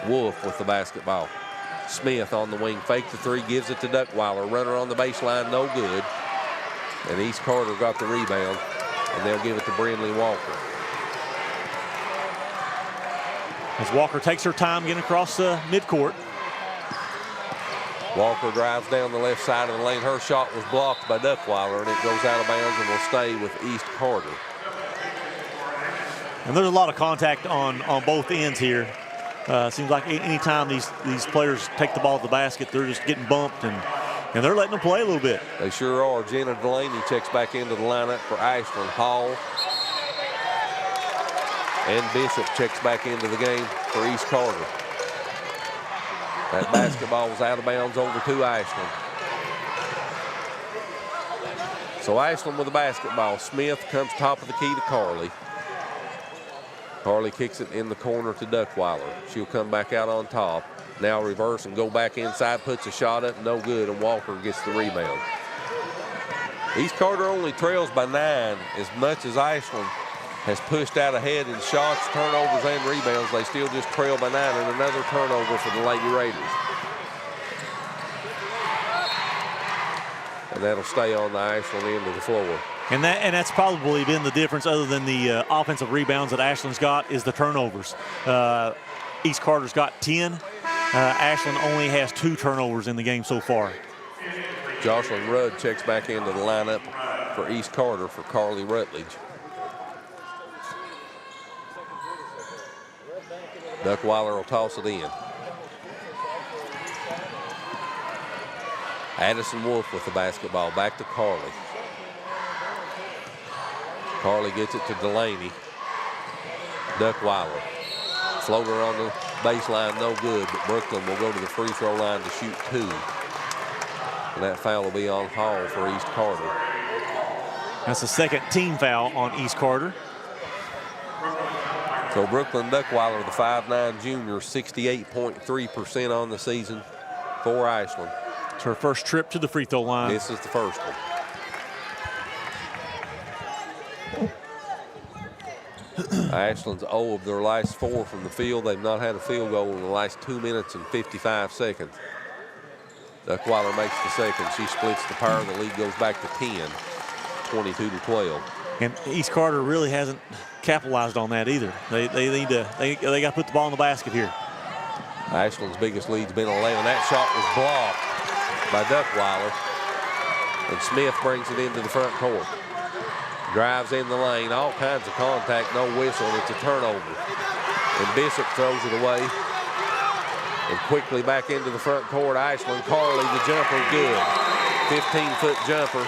Wolf with the basketball. Smith on the wing, fake the 3, gives it to Duckweiler. Runner on the baseline, no good. And East Carter got the rebound, and they'll give it to Brindley Walker. As Walker takes her time getting across the midcourt. Walker drives down the left side of the lane. Her shot was blocked by Duckweiler, and it goes out of bounds and will stay with East Carter. And there's a lot of contact on both ends here. Seems like anytime these players take the ball to the basket, they're just getting bumped, and they're letting them play a little bit. They sure are. Jenna Delaney checks back into the lineup for Ashland. Hall and Bishop checks back into the game for East Carter. That basketball was out of bounds over to Ashland. So Ashland with the basketball. Smith comes top of the key to Carly. Carly kicks it in the corner to Duckweiler. She'll come back out on top. Now reverse and go back inside, puts a shot up, no good, and Walker gets the rebound. East Carter only trails by 9. As much as Ashland has pushed out ahead in shots, turnovers, and rebounds, they still just trail by 9, and another turnover for the Lady Raiders. And that'll stay on the Ashland end of the floor. And that's probably been the difference, other than the offensive rebounds that Ashland's got, is the turnovers. East Carter's got 10. Ashland only has 2 turnovers in the game so far. Jocelyn Rudd checks back into the lineup for East Carter for Carly Rutledge. Duckweiler will toss it in. Addison Wolf with the basketball, back to Carly. Carly gets it to Delaney. Duckweiler. Floater on the baseline, no good, but Brooklyn will go to the free throw line to shoot 2. And that foul will be on Hall for East Carter. That's the second team foul on East Carter. So Brooklyn Duckweiler, the 5'9" junior, 68.3% on the season for Ashland. It's her first trip to the free throw line. This is the first one. Ashland's 0 of their last 4 from the field. They've not had a field goal in the last 2 minutes and 55 seconds. Duckweiler makes the second. She splits the pair. The lead goes back to 10, 22-12. And East Carter really hasn't capitalized on that either. They need to they got to put the ball in the basket here. Ashland's biggest lead's been 11. That shot was blocked by Duckweiler, and Smith brings it into the front court. Drives in the lane, all kinds of contact, no whistle, and it's a turnover. And Bishop throws it away. And quickly back into the front court, Ashland. Carly, the jumper, good. 15-foot jumper.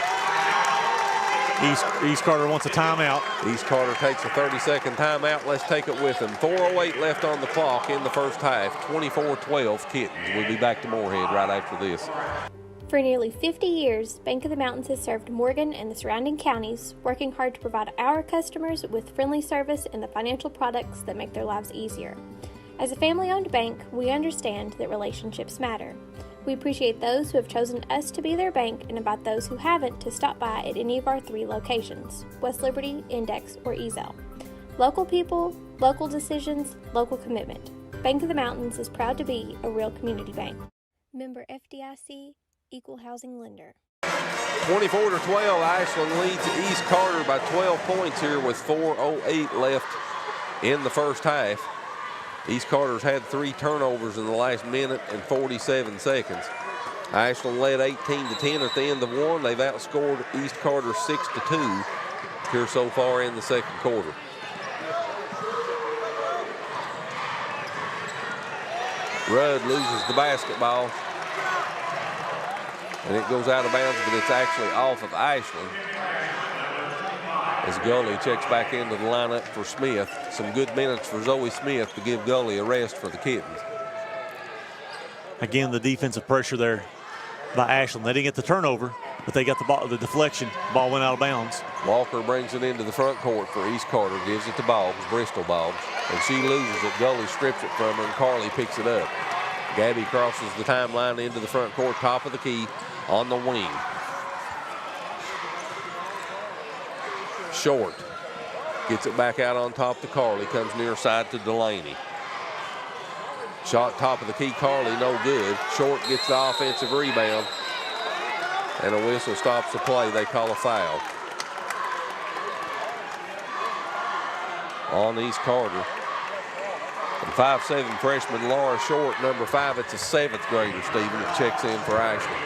East Carter wants a timeout. East Carter takes a 30-second timeout. Let's take it with them. 4:08 left on the clock in the first half. 24-12 Kittens. We'll be back to Moorhead right after this. For nearly 50 years, Bank of the Mountains has served Morgan and the surrounding counties, working hard to provide our customers with friendly service and the financial products that make their lives easier. As a family-owned bank, we understand that relationships matter. We appreciate those who have chosen us to be their bank and invite those who haven't to stop by at any of our 3 locations, West Liberty, Index, or Ezell. Local people, local decisions, local commitment. Bank of the Mountains is proud to be a real community bank. Member FDIC, Equal Housing Lender. 24-12, Ashland leads East Carter by 12 points here with 4:08 left in the first half. East Carter's had 3 turnovers in the last minute and 47 seconds. Ashland led 18-10 at the end of one. They've outscored East Carter 6-2 here so far in the second quarter. Rudd loses the basketball, and it goes out of bounds, but it's actually off of Ashland as Gully checks back into the lineup for Smith. Some good minutes for Zoe Smith to give Gully a rest for the Kittens. Again, the defensive pressure there by Ashland. They didn't get the turnover, but they got the ball, the deflection. Ball went out of bounds. Walker brings it into the front court for East Carter, gives it to Boggs, Bristol Boggs, and she loses it. Gully strips it from her, and Carly picks it up. Gabby crosses the timeline into the front court, top of the key on the wing. Short gets it back out on top to Carly, comes near side to Delaney. Shot top of the key, Carly, no good. Short gets the offensive rebound, and a whistle stops the play. They call a foul on East Carter. And 5'7" freshman Laura Short, number 5. It's a 7th grader, Stephen, that checks in for Ashland.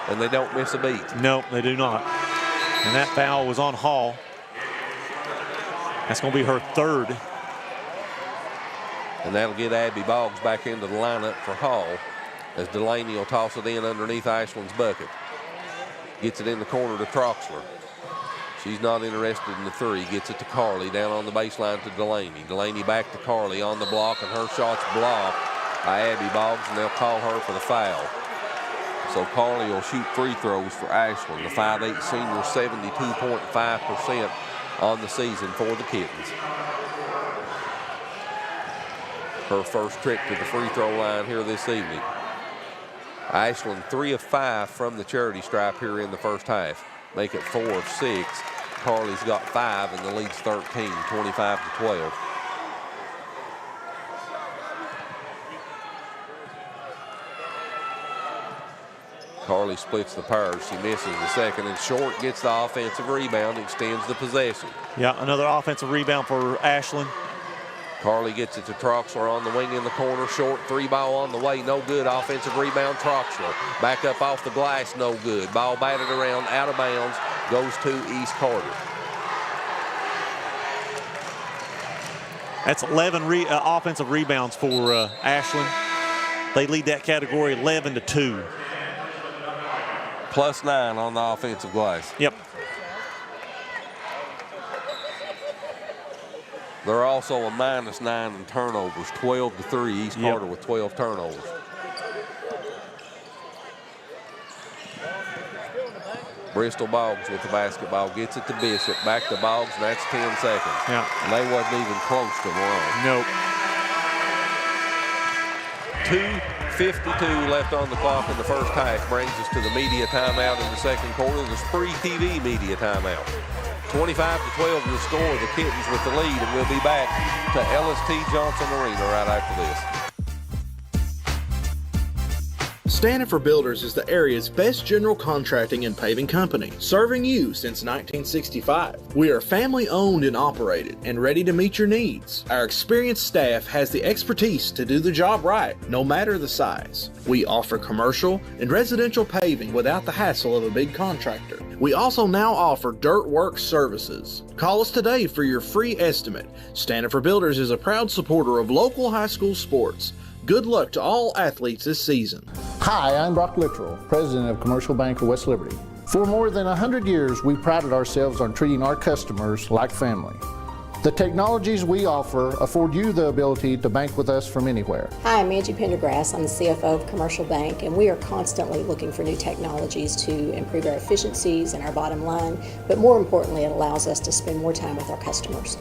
And they don't miss a beat. No, they do not. And that foul was on Hall. That's going to be her 3rd. And that'll get Abby Boggs back into the lineup for Hall as Delaney will toss it in underneath Ashland's bucket. Gets it in the corner to Troxler. She's not interested in the 3. Gets it to Carly down on the baseline to Delaney. Delaney back to Carly on the block, and her shot's blocked by Abby Boggs, and they'll call her for the foul. So Carly will shoot free throws for Ashland. The 5'8" senior, 72.5% on the season for the Kittens. Her first trip to the free throw line here this evening. Ashland 3 of 5 from the charity stripe here in the first half. Make it 4 of 6. Carly's got 5 and the lead's 13, 25-12. Carly splits the pairs. She misses the second, and Short gets the offensive rebound, extends the possession. Yeah, another offensive rebound for Ashland. Carly gets it to Troxler on the wing in the corner. Short 3-ball on the way, no good. Offensive rebound, Troxler. Back up off the glass, no good. Ball batted around, out of bounds, goes to East Carter. That's 11 offensive rebounds for Ashland. They lead that category 11-2. +9 on the offensive glass. Yep. They're also a -9 in turnovers, 12-3. East Carter with 12 turnovers. Bristol Boggs with the basketball, gets it to Bishop, back to Boggs, and that's 10 seconds. Yeah. And they wasn't even close to one. Nope. 2:52 left on the clock in the first half. Brings us to the media timeout in the second quarter, the SpreeTV media timeout. 25-12 your score, the Kittens with the lead, and we'll be back to LST Johnson Arena right after this. Stanford Builders is the area's best general contracting and paving company, serving you since 1965. We are family owned and operated and ready to meet your needs. Our experienced staff has the expertise to do the job right, no matter the size. We offer commercial and residential paving without the hassle of a big contractor. We also now offer dirt work services. Call us today for your free estimate. Stanford Builders is a proud supporter of local high school sports. Good luck to all athletes this season. Hi, I'm Brock Littrell, President of Commercial Bank of West Liberty. For more than 100 years, we've prided ourselves on treating our customers like family. The technologies we offer afford you the ability to bank with us from anywhere. Hi, I'm Angie Pendergrass. I'm the CFO of Commercial Bank, and we are constantly looking for new technologies to improve our efficiencies and our bottom line, but more importantly, it allows us to spend more time with our customers.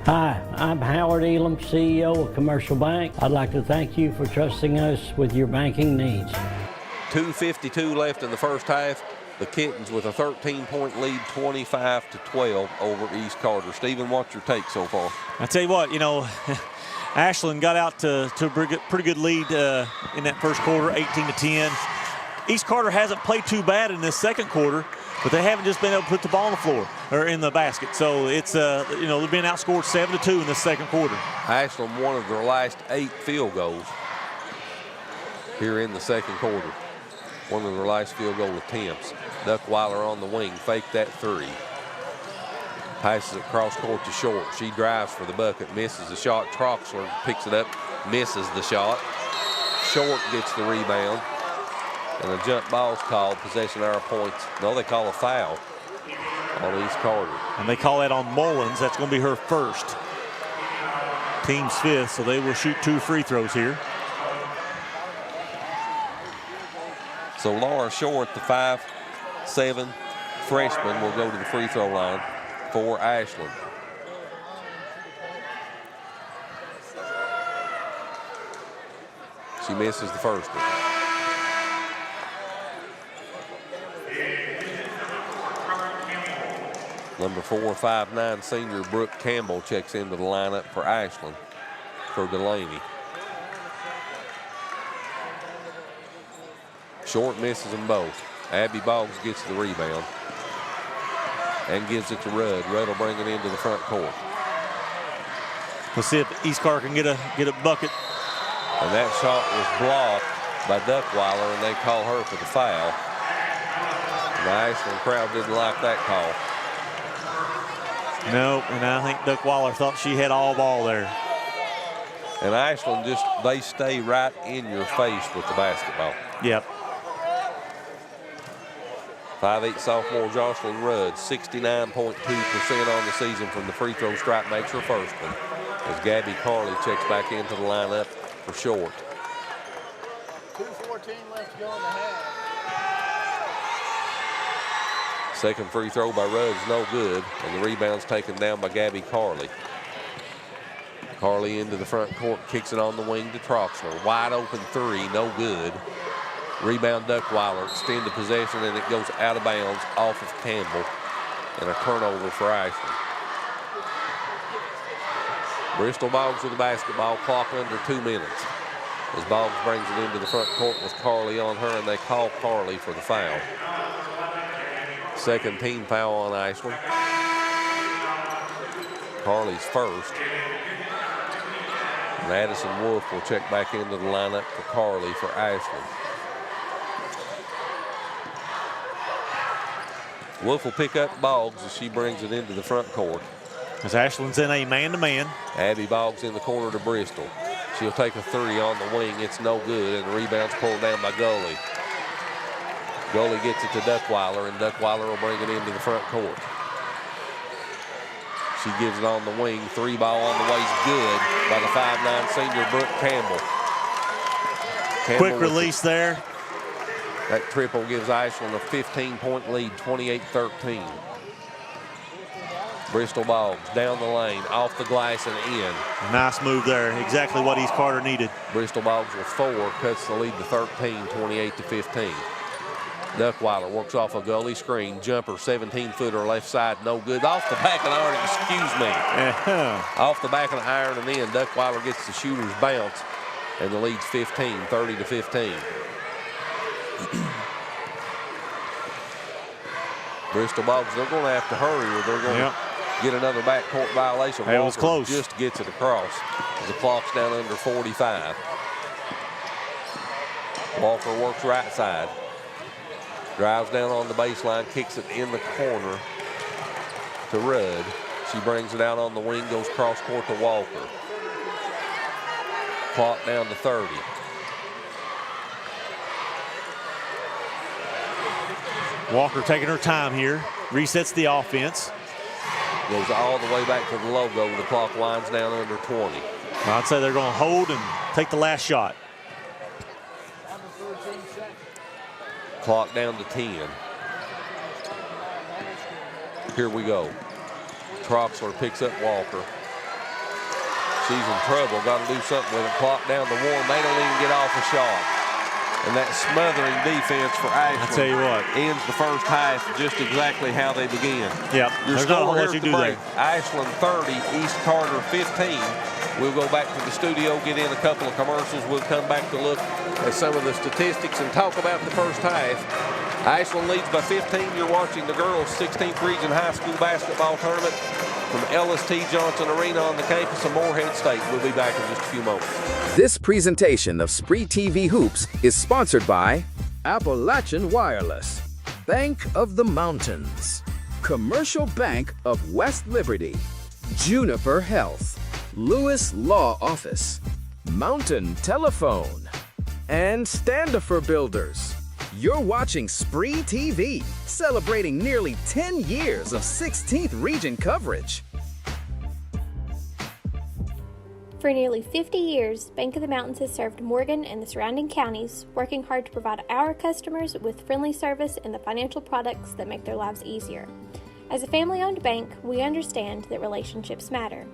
Hi, I'm Howard Elam, CEO of Commercial Bank. I'd like to thank you for trusting us with your banking needs. 2:52 left in the first half. The Kittens with a 13-point lead, 25-12 over East Carter. Stephen, what's your take so far? I tell you what, you know, Ashland got out to a pretty good lead in that first quarter, 18-10. East Carter hasn't played too bad in this second quarter, but they haven't just been able to put the ball on the floor or in the basket. So it's, you know, they've been outscored 7-2 in this second quarter. Ashland won of their last 8 field goals here in the second quarter. One of their last field goal attempts. Duckweiler on the wing, faked that 3. Passes it cross court to Short. She drives for the bucket, misses the shot. Troxler picks it up, misses the shot. Short gets the rebound. And a jump ball's called, possession arrow points. No, they call a foul on East Carter. And they call that on Mullins. That's going to be her first. Team's 5th, so they will shoot 2 free throws here. So Laura Short, the 5'7" freshman, will go to the free throw line for Ashland. She misses the first one. Number 4'5'9" senior Brooke Campbell checks into the lineup for Ashland for Delaney. Short misses them both. Abby Boggs gets the rebound and gives it to Rudd. Rudd will bring it into the front court. Let's see if East Carter can get a bucket. And that shot was blocked by Duckweiler, and they call her for the foul. The Ashland crowd didn't like that call. No, and I think Duckweiler thought she had all ball there. And Ashland they stay right in your face with the basketball. Yep. 5'8" sophomore Jocelyn Rudd, 69.2% on the season from the free throw stripe, makes her first one. As Gabby Carley checks back into the lineup for Short. 2:14 left to go in the half. Second free throw by Rudd's no good, and the rebound's taken down by Gabby Carley. Carley into the front court, kicks it on the wing to Troxler. Wide open 3, no good. Rebound Duckweiler, extend the possession, and it goes out of bounds off of Campbell, and a turnover for Ashland. Bristol Boggs with the basketball, clock under 2 minutes. As Boggs brings it into the front court with Carley on her, and they call Carley for the foul. Second team foul on Ashland. Carley's first. And Addison Wolf will check back into the lineup for Carley for Ashland. Wolf will pick up Boggs as she brings it into the front court. As Ashland's in a man-to-man. Abby Boggs in the corner to Bristol. She'll take a 3 on the wing. It's no good, and the rebound's pulled down by Gully. Gully gets it to Duckweiler, and Duckweiler will bring it into the front court. She gives it on the wing. 3 ball on the way is good by the 5'9" senior Brooke Campbell. Quick release there. That triple gives Ashland a 15-point lead, 28-13. Bristol Boggs down the lane, off the glass and in. Nice move there. Exactly what East Carter needed. Bristol Boggs with 4, cuts the lead to 13, 28-15. Duckweiler works off a Gully screen. Jumper, 17-footer left side, no good. Off the back of the iron, excuse me. Off the back of the iron and in. Duckweiler gets the shooter's bounce, and the lead's 15, 30-15. Bristol Boggs, they're going to have to hurry or they're going to get another backcourt violation. It was close. Just gets it across as the clock's down under 45. Walker works right side. Drives down on the baseline, kicks it in the corner to Rudd. She brings it out on the wing, goes cross court to Walker. Clock down to 30. Walker taking her time here. Resets the offense. Goes all the way back to the logo. The clock winds down under 20. I'd say they're going to hold and take the last shot. Clock down to 10. Here we go. Troxler picks up Walker. She's in trouble. Got to do something with it. Clock down to 1. They don't even get off a shot. And that smothering defense for Ashland, I tell you what, ends the first half just exactly how they began. Yep. Your There's not a whole score lot here you at the do break, there. Ashland 30, East Carter 15. We'll go back to the studio, get in a couple of commercials. We'll come back to look at some of the statistics and talk about the first half. Ashland leads by 15. You're watching the girls' 16th Region High School basketball tournament from LST Johnson Arena on the campus of Morehead State. We'll be back in just a few moments. This presentation of SpreeTV Hoops is sponsored by Appalachian Wireless, Bank of the Mountains, Commercial Bank of West Liberty, Juniper Health, Lewis Law Office, Mountain Telephone, and Standifer Builders. You're watching SpreeTV, celebrating nearly 10 years of 16th Region coverage. For nearly 50 years, Bank of the Mountains has served Morgan and the surrounding counties, working hard to provide our customers with friendly service and the financial products that make their lives easier. As a family-owned bank, we understand that relationships matter.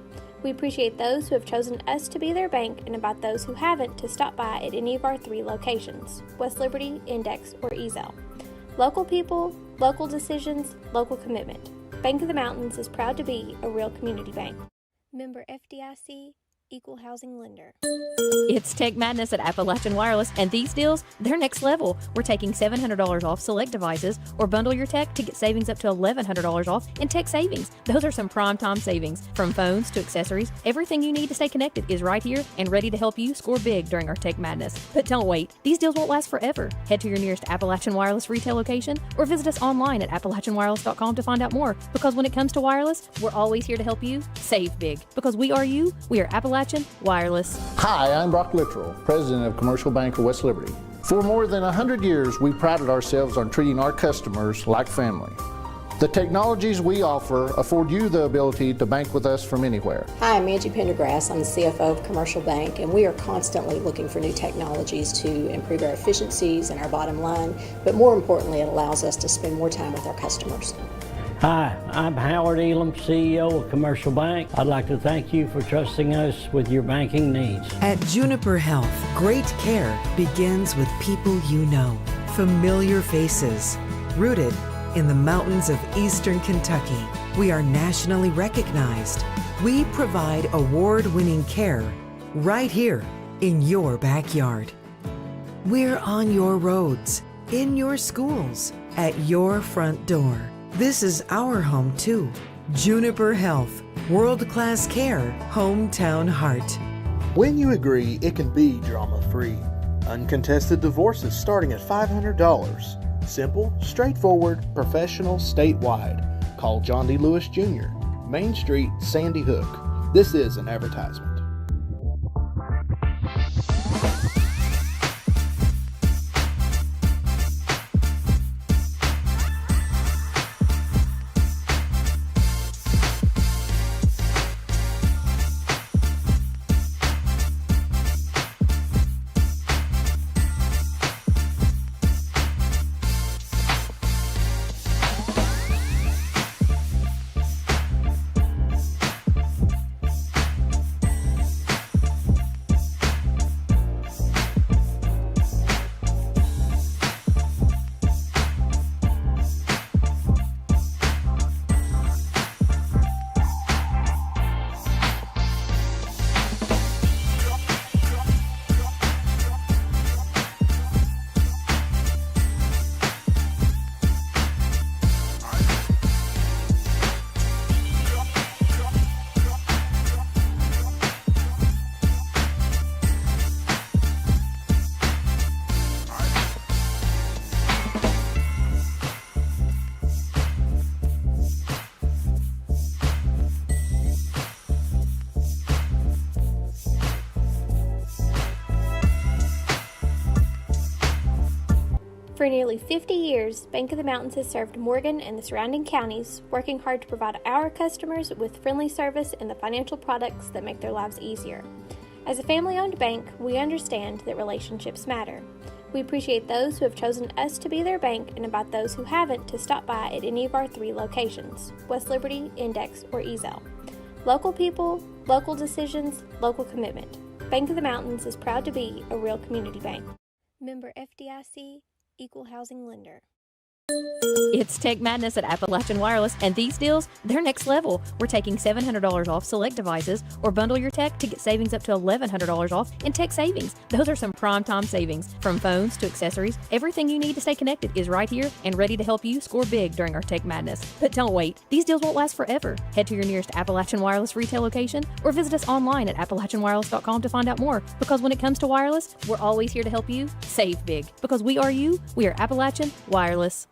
We appreciate those who have chosen us to be their bank and invite those who haven't to stop by at any of our 3 locations, West Liberty, Index, or Ezel. Local people, local decisions, local commitment. Bank of the Mountains is proud to be a real community bank. Member FDIC, Equal Housing Lender. It's Tech Madness at Appalachian Wireless, and these deals, they're next level. We're taking $700 off select devices, or bundle your tech to get savings up to $1,100 off in tech savings. Those are some prime time savings. From phones to accessories, everything you need to stay connected is right here and ready to help you score big during our Tech Madness. But don't wait. These deals won't last forever. Head to your nearest Appalachian Wireless retail location or visit us online at appalachianwireless.com to find out more. Because when it comes to wireless, we're always here to help you save big. Because we are you, we are Appalachian Wireless. Hi, I'm Brock Littrell, President of Commercial Bank of West Liberty. For more than 100 years, we prided ourselves on treating our customers like family. The technologies we offer afford you the ability to bank with us from anywhere. Hi, I'm Angie Pendergrass. I'm the CFO of Commercial Bank, and we are constantly looking for new technologies to improve our efficiencies and our bottom line, but more importantly, it allows us to spend more time with our customers. Hi, I'm Howard Elam, CEO of Commercial Bank. I'd like to thank you for trusting us with your banking needs. At Juniper Health, great care begins with people you know, familiar faces, rooted in the mountains of eastern Kentucky. We are nationally recognized. We provide award-winning care right here in your backyard. We're on your roads, in your schools, at your front door. This is our home too. Juniper Health, world-class care, hometown heart. When you agree, it can be drama-free. Uncontested divorces starting at $500. Simple, straightforward, professional, statewide. Call John D. Lewis Jr., Main Street, Sandy Hook. This is an advertisement. For nearly 50 years, Bank of the Mountains has served Morgan and the surrounding counties, working hard to provide our customers with friendly service and the financial products that make their lives easier. As a family-owned bank, we understand that relationships matter. We appreciate those who have chosen us to be their bank and invite those who haven't to stop by at any of our 3 locations, West Liberty, Index, or Ezel. Local people, local decisions, local commitment. Bank of the Mountains is proud to be a real community bank. Member FDIC, Equal Housing Lender. It's Tech Madness at Appalachian Wireless, and these deals, they're next level. We're taking $700 off select devices, or bundle your tech to get savings up to $1,100 off in tech savings. Those are some prime time savings. From phones to accessories, everything you need to stay connected is right here and ready to help you score big during our Tech Madness. But don't wait. These deals won't last forever. Head to your nearest Appalachian Wireless retail location or visit us online at appalachianwireless.com to find out more. Because when it comes to wireless, we're always here to help you save big. Because we are you, we are Appalachian Wireless.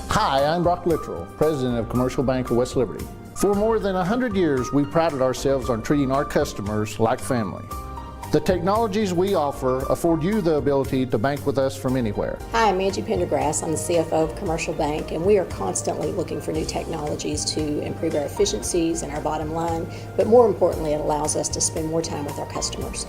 Hi, I'm Brock Littrell, President of Commercial Bank of West Liberty. For more than 100 years, we prided ourselves on treating our customers like family. The technologies we offer afford you the ability to bank with us from anywhere. Hi, I'm Angie Pendergrass. I'm the CFO of Commercial Bank, and we are constantly looking for new technologies to improve our efficiencies and our bottom line, but more importantly, it allows us to spend more time with our customers.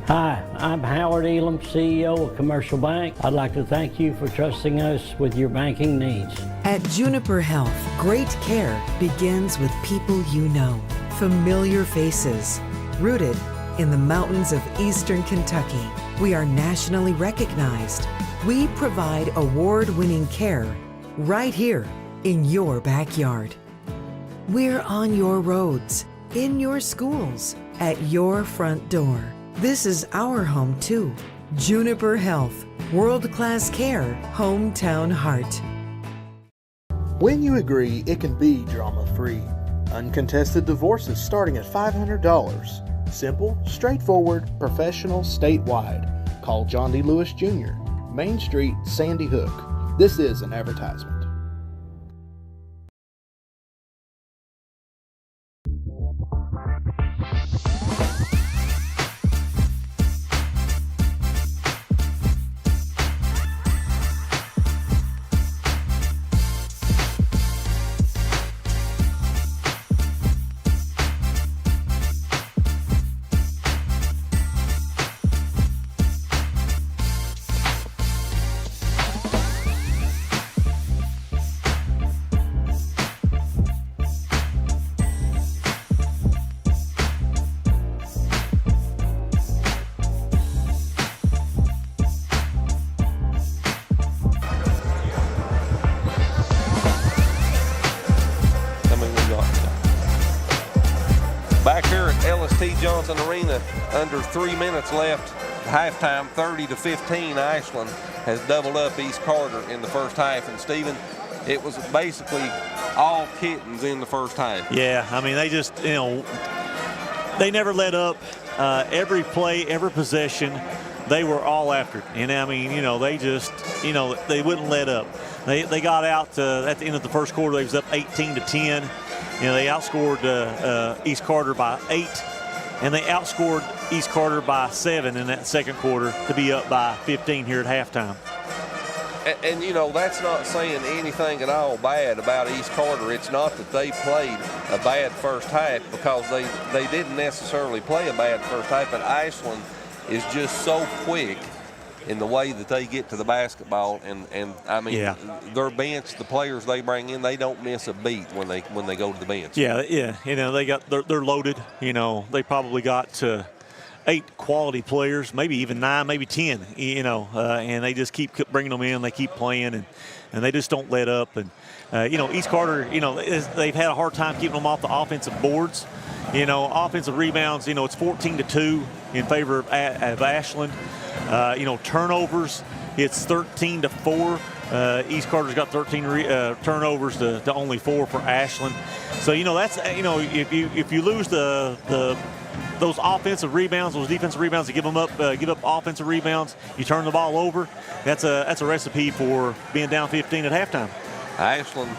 Hi, I'm Howard Elam, CEO of Commercial Bank. I'd like to thank you for trusting us with your banking needs. At Juniper Health, great care begins with people you know, familiar faces, rooted in the mountains of eastern Kentucky. We are nationally recognized. We provide award-winning care right here in your backyard. We're on your roads, in your schools, at your front door. This is our home too. Juniper Health, world-class care, hometown heart. When you agree, it can be drama-free. Uncontested divorces starting at $500. Simple, straightforward, professional, statewide. Call John D. Lewis Jr., Main Street, Sandy Hook. This is an advertisement. Johnson Arena, under 3 minutes left, halftime 30-15. Ashland has doubled up East Carter in the first half. And Stephen, it was basically all kittens in the first half. Yeah, I mean, they just, they never let up. Every play, every possession, they were all after it. And I mean, they just, they wouldn't let up. They got out at the end of the first quarter. They was up 18-10. They outscored East Carter by 8. And they outscored East Carter by 7 in that second quarter to be up by 15 here at halftime. And that's not saying anything at all bad about East Carter. It's not that they played a bad first half, because they didn't necessarily play a bad first half, but Ashland is just so quick in the way that they get to the basketball, and I mean, their bench, the players they bring in, they don't miss a beat when they go to the bench. Yeah, they're loaded. They probably got 8 quality players, maybe even 9, maybe 10. And they just keep bringing them in. They keep playing, and they just don't let up. And East Carter, they've had a hard time keeping them off the offensive boards. Offensive rebounds, it's 14-2 in favor of Ashland. Turnovers, it's 13-4. East Carter's got 13 turnovers to only 4 for Ashland. So that's if you lose those offensive rebounds, those defensive rebounds, to give up offensive rebounds, you turn the ball over. That's a recipe for being down 15 at halftime. Ashland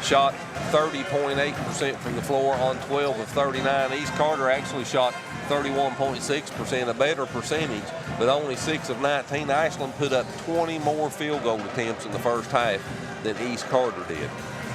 shot 30.8% from the floor on 12 of 39. East Carter actually shot 31.6%, a better percentage, but only 6 of 19. Ashland put up 20 more field goal attempts in the first half than East Carter did.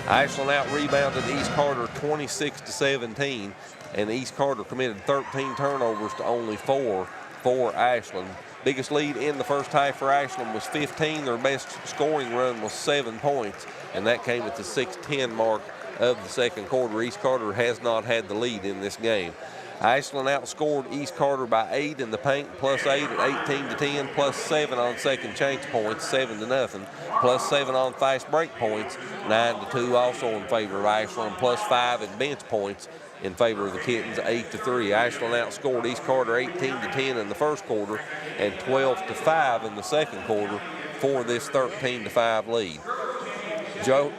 Ashland out-rebounded East Carter 26-17, and East Carter committed 13 turnovers to only 4 for Ashland. Biggest lead in the first half for Ashland was 15. Their best scoring run was 7 points, and that came at the 6:10 mark of the second quarter. East Carter has not had the lead in this game. Ashland outscored East Carter by 8 in the paint, plus 8 at 18-10, plus 7 on second change points, 7-0, plus 7 on fast break points, 9-2 also in favor of Ashland, plus 5 in bench points in favor of the Kittens, 8-3. Ashland outscored East Carter 18-10 in the first quarter and 12-5 in the second quarter for this 13-5 lead.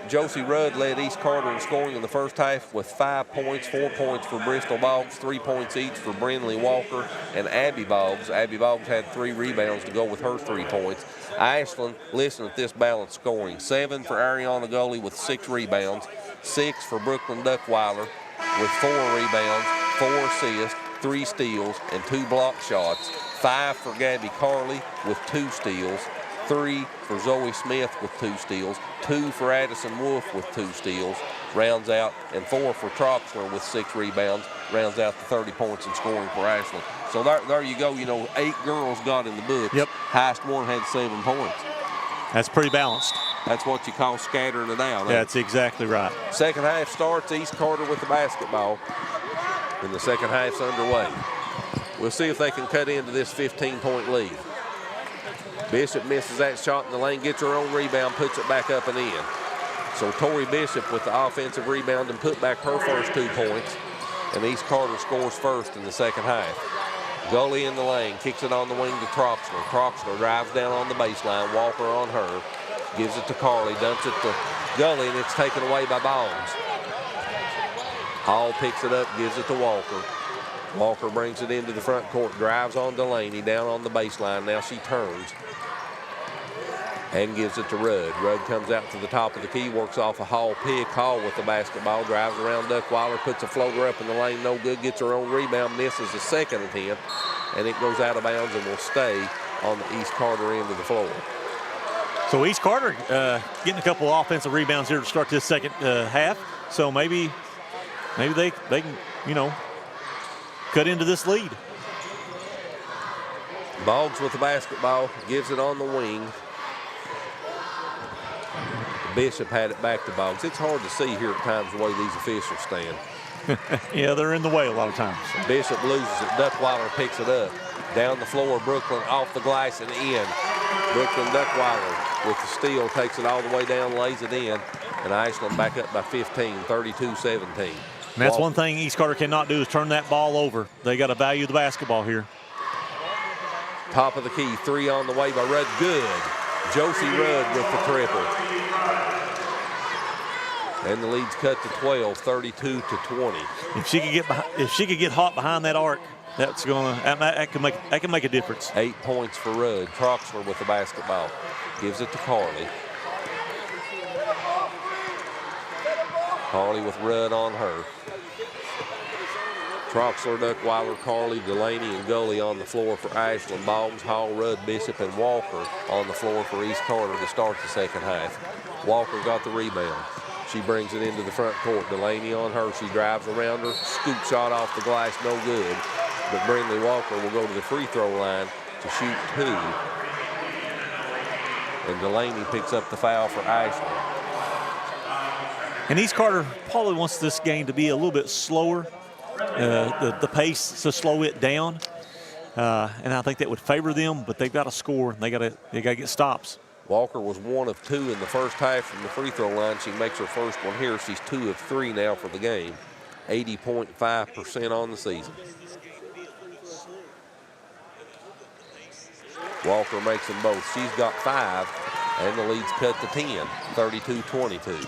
Josie Rudd led East Carter in scoring in the first half with 5 points, 4 points for Bristol Boggs, 3 points each for Brindley Walker and Abby Boggs. Abby Boggs had 3 rebounds to go with her 3 points. Ashland, listen at this balanced scoring. 7 for Ariana Gully with 6 rebounds, 6 for Brooklyn Duckweiler with 4 rebounds, 4 assists, 3 steals, and 2 block shots. 5 for Gabby Carley with 2 steals, 3 for Zoe Smith with 2 steals, 2 for Addison Wolf with 2 steals, rounds out, and 4 for Troxler with 6 rebounds, rounds out to 30 points in scoring for Ashland. So there you go, 8 girls got in the books. Yep. Highest one had 7 points. That's pretty balanced. That's what you call scattering it out. That's exactly right. Second half starts, East Carter with the basketball, and the second half's underway. We'll see if they can cut into this 15-point lead. Bishop misses that shot in the lane, gets her own rebound, puts it back up and in. So Tori Bishop with the offensive rebound and put back her first 2 points, and East Carter scores first in the second half. Gully in the lane, kicks it on the wing to Troxler. Troxler drives down on the baseline, Walker on her, gives it to Carley, dumps it to Gully, and it's taken away by Boggs. Hall picks it up, gives it to Walker. Walker brings it into the front court, drives on Delaney, down on the baseline. Now she turns and gives it to Rudd. Rudd comes out to the top of the key, works off a Hall pick. Hall with the basketball, drives around Duckweiler, puts a floater up in the lane, no good, gets her own rebound, misses the second attempt, and it goes out of bounds and will stay on the East Carter end of the floor. So East Carter getting a couple of offensive rebounds here to start this second half. So maybe they can, cut into this lead. Boggs with the basketball, gives it on the wing. Bishop had it back to Boggs. It's hard to see here at times the way these officials stand. Yeah, they're in the way a lot of times. Bishop loses it. Duckweiler picks it up. Down the floor, Brooklyn off the glass and in. Brooklyn Duckweiler with the steal, takes it all the way down, lays it in, and Ashland back up by 15, 32-17. And that's one thing East Carter cannot do is turn that ball over. They got to value the basketball here. Top of the key, 3 on the way by Rudd. Good. Josie Rudd with the triple. And the lead's cut to 12, 32-20. If she could get hot behind that arc, that can make a difference. 8 points for Rudd. Troxler with the basketball. Gives it to Carley. Carley with Rudd on her. Troxler, Duckweiler, Carley, Delaney, and Gully on the floor for Ashland. Boggs, Hall, Rudd, Bishop, and Walker on the floor for East Carter to start the second half. Walker got the rebound. She brings it into the front court. Delaney on her. She drives around her. Scoop shot off the glass, no good. But Brindley Walker will go to the free throw line to shoot 2. And Delaney picks up the foul for Ashland. And East Carter probably wants this game to be a little bit slower, the pace to slow it down. And I think that would favor them, but they've got to score. They got to get stops. Walker was 1 of 2 in the first half from the free throw line. She makes her first one here. She's 2 of 3 now for the game. 80.5% on the season. Walker makes them both. She's got 5, and the lead's cut to 10, 32-22.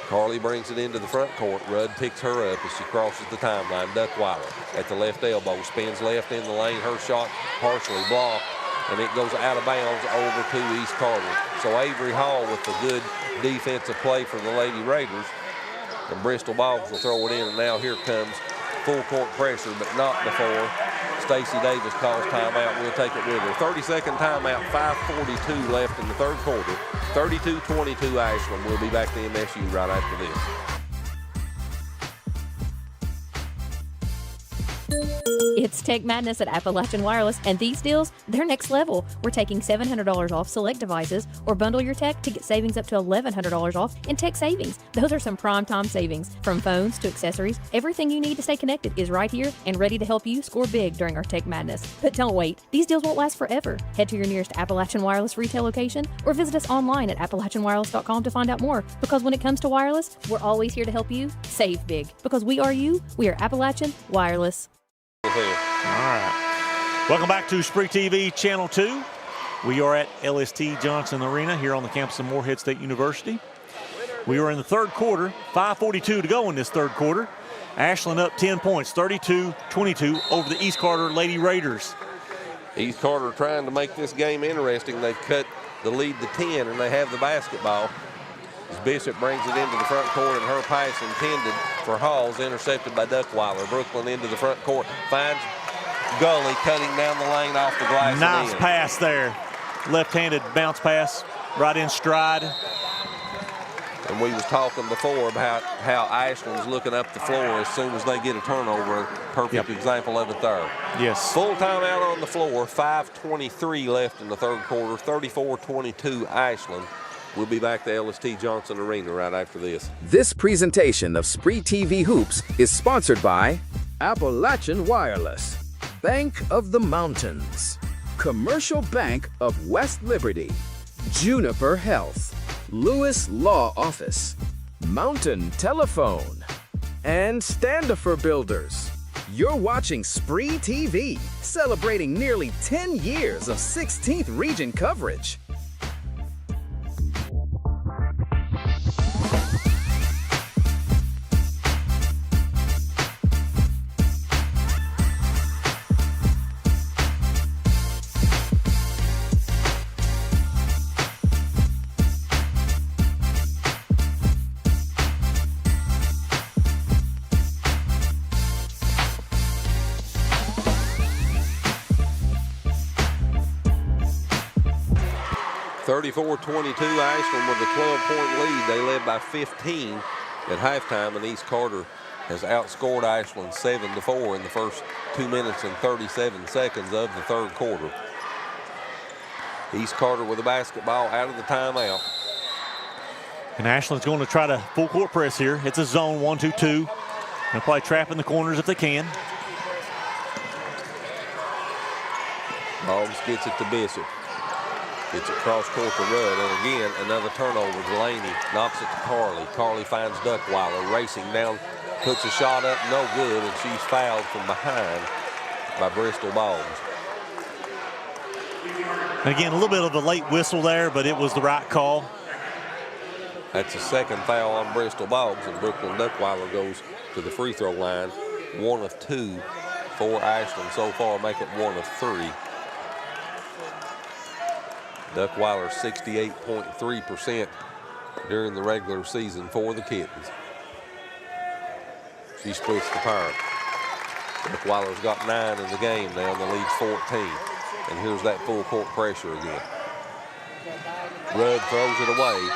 Carley brings it into the front court. Rudd picks her up as she crosses the timeline. Duckweiler at the left elbow, spins left in the lane. Her shot partially blocked, and it goes out of bounds over to East Carter. So Avery Hall with the good defensive play for the Lady Raiders. And Bristol Boggs will throw it in, and now here comes full court pressure, but not before Stacey Davis calls timeout. We'll take it with her. 30-second timeout, 5:42 left in the third quarter. 32-22 Ashland. We'll be back to MSU right after this. It's Tech Madness at Appalachian Wireless, and these deals, they're next level. We're taking $700 off select devices, or bundle your tech to get savings up to $1,100 off in tech savings. Those are some prime time savings. From phones to accessories, everything you need to stay connected is right here and ready to help you score big during our Tech Madness. But don't wait. These deals won't last forever. Head to your nearest Appalachian Wireless retail location or visit us online at AppalachianWireless.com to find out more. Because when it comes to wireless, we're always here to help you save big. Because we are you, we are Appalachian Wireless. All right. Welcome back to SpreeTV Channel 2. We are at LST Johnson Arena here on the campus of Morehead State University. We are in the third quarter, 5:42 to go in this third quarter. Ashland up 10 points, 32-22 over the East Carter Lady Raiders. East Carter trying to make this game interesting. They've cut the lead to 10, and they have the basketball. As Bishop brings it into the front court, and her pass intended for Halls, intercepted by Duckweiler. Brooklyn into the front court, finds Gully cutting down the lane off the glass. Nice pass there. Left-handed bounce pass, right in stride. And we was talking before about how Ashland's looking up the floor as soon as they get a turnover. Perfect example of it there. Yes. Full timeout on the floor, 5:23 left in the third quarter, 34-22 Ashland. We'll be back to LST Johnson Arena right after this. This presentation of SpreeTV Hoops is sponsored by Appalachian Wireless, Bank of the Mountains, Commercial Bank of West Liberty, Juniper Health, Lewis Law Office, Mountain Telephone, and Standifer Builders. You're watching SpreeTV, celebrating nearly 10 years of 16th region coverage. Ashland with a 12-point lead. They led by 15 at halftime, and East Carter has outscored Ashland 7-4 in the first 2 minutes and 37 seconds of the third quarter. East Carter with the basketball out of the timeout. And Ashland's going to try to full court press here. It's a zone 1-2-2. They'll probably trap in the corners if they can. Boggs gets it to Bishop. Gets it cross court to Rudd, and again, another turnover. Delaney knocks it to Carly. Carly finds Duckweiler racing down, puts a shot up, no good, and she's fouled from behind by Bristol Boggs. Again, a little bit of a late whistle there, but it was the right call. That's a second foul on Bristol Boggs, and Brooklyn Duckweiler goes to the free throw line. 1 of 2 for Ashland so far, make it 1 of 3. Duckweiler 68.3% during the regular season for the Kittens. She splits the parent. Duckweiler's got 9 in the game now, and the lead's 14. And here's that full court pressure again. Rudd throws it away.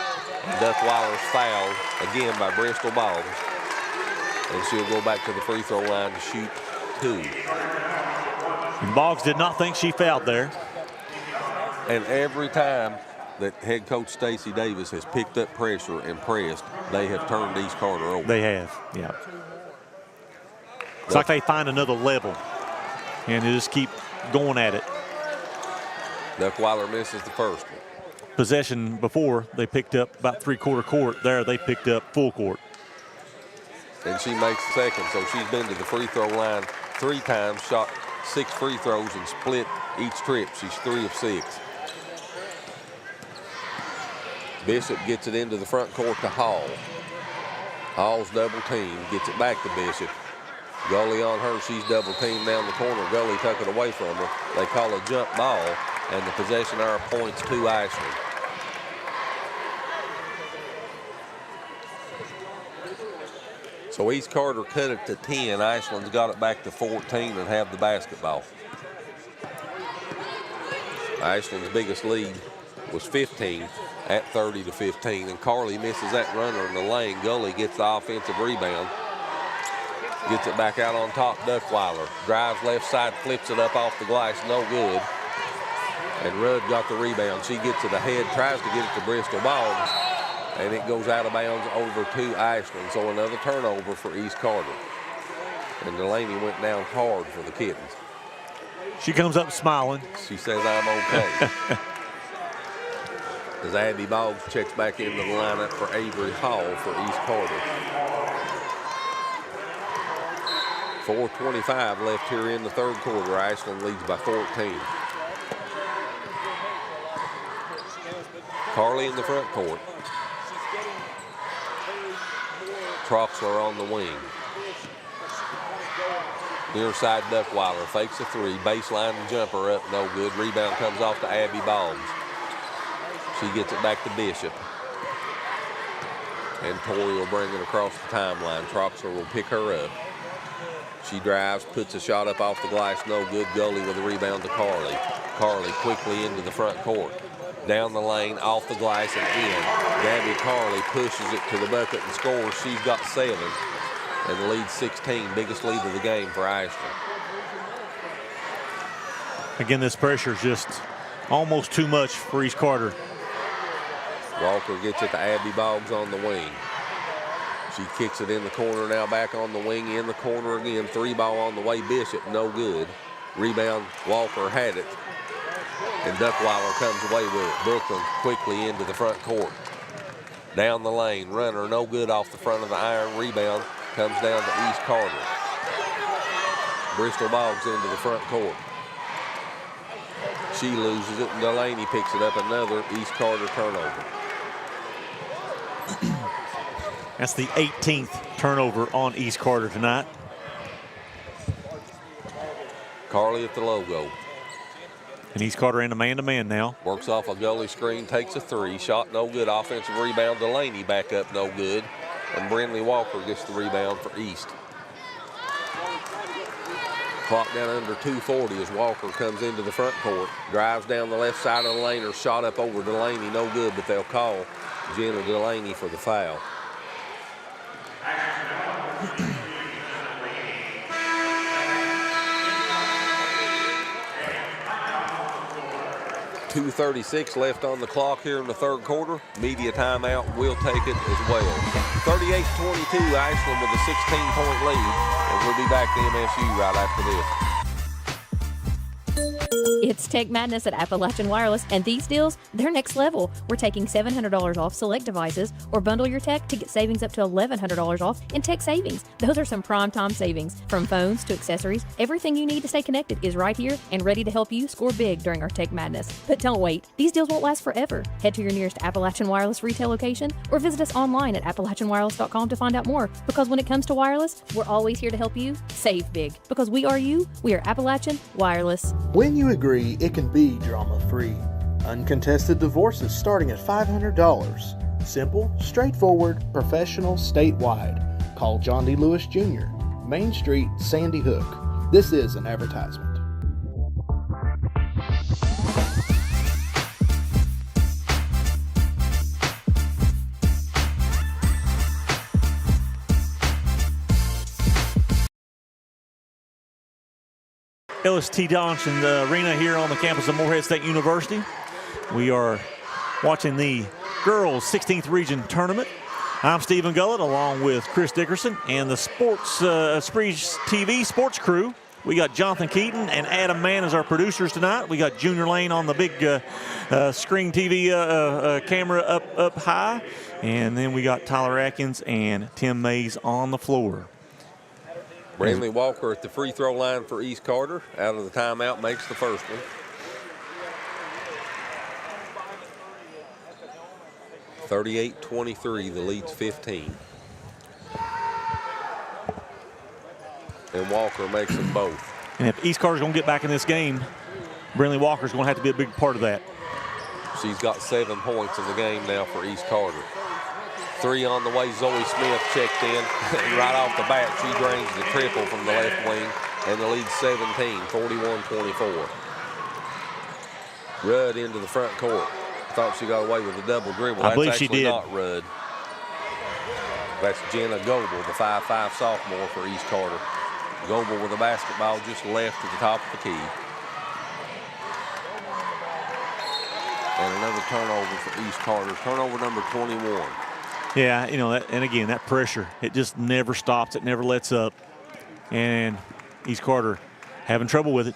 Duckweiler's fouled again by Bristol Boggs. And she'll go back to the free throw line to shoot 2. And Boggs did not think she fouled there. And every time that head coach Stacey Davis has picked up pressure and pressed, they have turned East Carter over. They have, yeah. It's like they find another level, and they just keep going at it. Duckweiler misses the first one. Possession before, they picked up about three-quarter court. There, they picked up full court. And she makes the second, so she's been to the free throw line 3 times, shot 6 free throws, and split each trip. She's 3 of 6. Bishop gets it into the front court to Hall. Hall's double team, gets it back to Bishop. Gully on her, she's double teamed down the corner. Gully took it away from her. They call a jump ball, and the possession arrow points to Ashland. So East Carter cut it to 10. Ashland's got it back to 14 and have the basketball. Ashland's biggest lead was 15 at 30-15, and Carly misses that runner in the lane. Gully gets the offensive rebound. Gets it back out on top, Duckweiler. Drives left side, flips it up off the glass, no good. And Rudd got the rebound. She gets it ahead, tries to get it to Bristol Boggs, and it goes out of bounds over to Ashland. So another turnover for East Carter. And Delaney went down hard for the Kittens. She comes up smiling. She says, I'm okay. As Abby Boggs checks back into the lineup for Avery Hall for East Carter. 4:25 left here in the third quarter. Ashland leads by 14. Carly in the front court. Troxler on the wing. Near side Duckweiler fakes a three. Baseline jumper up, no good. Rebound comes off to Abby Boggs. She gets it back to Bishop. And Torrey will bring it across the timeline. Troxler will pick her up. She drives, puts a shot up off the glass, no good. Gully with a rebound to Carly. Carly quickly into the front court. Down the lane, off the glass and in. Gabby Carly pushes it to the bucket and scores. She's got 7. And the lead 16, biggest lead of the game for Ashland. Again, this pressure is just almost too much for East Carter. Walker gets it to Abby Boggs on the wing. She kicks it in the corner now, back on the wing, in the corner again. 3-ball on the way, Bishop, no good. Rebound, Walker had it. And Duckweiler comes away with it. Brooklyn quickly into the front court. Down the lane, runner, no good off the front of the iron. Rebound comes down to East Carter. Bristol Boggs into the front court. She loses it, and Delaney picks it up. Another East Carter turnover. That's the 18th turnover on East Carter tonight. Carly at the logo. And East Carter in a man-to-man now. Works off a Gully screen, takes a three. Shot no good. Offensive rebound. Delaney back up, no good. And Brindley Walker gets the rebound for East. Clock down under 2:40 as Walker comes into the front court. Drives down the left side of the lane, or shot up over Delaney, no good, but they'll call Jenna Delaney for the foul. 2:36 left on the clock here in the third quarter. Media timeout. We'll take it as well. 38-22, Ashland with a 16-point lead. And we'll be back to MSU right after this. It's Tech Madness at Appalachian Wireless, and these deals, they're next level. We're taking $700 off select devices, or bundle your tech to get savings up to $1,100 off in tech savings. Those are some prime time savings. From phones to accessories, everything you need to stay connected is right here and ready to help you score big during our Tech Madness. But don't wait. These deals won't last forever. Head to your nearest Appalachian Wireless retail location or visit us online at AppalachianWireless.com to find out more. Because when it comes to wireless, we're always here to help you save big. Because we are you, we are Appalachian Wireless. When you agree, it can be drama-free. Uncontested divorces starting at $500. Simple, straightforward, professional, statewide. Call John D. Lewis Jr., Main Street, Sandy Hook. This is an advertisement. Ellis T. Johnson Arena here on the campus of Morehead State University. We are watching the girls 16th region tournament. I'm Stephen Gullett along with Chris Dickerson and the SpreeTV sports crew. We got Jonathan Keaton and Adam Mann as our producers tonight. We got Junior Lane on the big screen TV camera up high. And then we got Tyler Atkins and Tim Mays on the floor. Brindley Walker at the free throw line for East Carter. Out of the timeout, makes the first one. (38-23), the lead's 15. And Walker makes them both. And if East Carter's going to get back in this game, Brindley Walker's going to have to be a big part of that. She's got 7 points in the game now for East Carter. 3 on the way. Zoe Smith checked in. Right off the bat, she drains the triple from the left wing. And the lead's 17, 41-24. Rudd into the front court. Thought she got away with a double dribble. I believe That's she actually did. Not Rudd. That's Jenna Goebel, the 5'5" sophomore for East Carter. Goebel with the basketball just left at the top of the key. And another turnover for East Carter. Turnover number 21. Yeah, you know, and again, that pressure, it just never stops. It never lets up. And East Carter having trouble with it.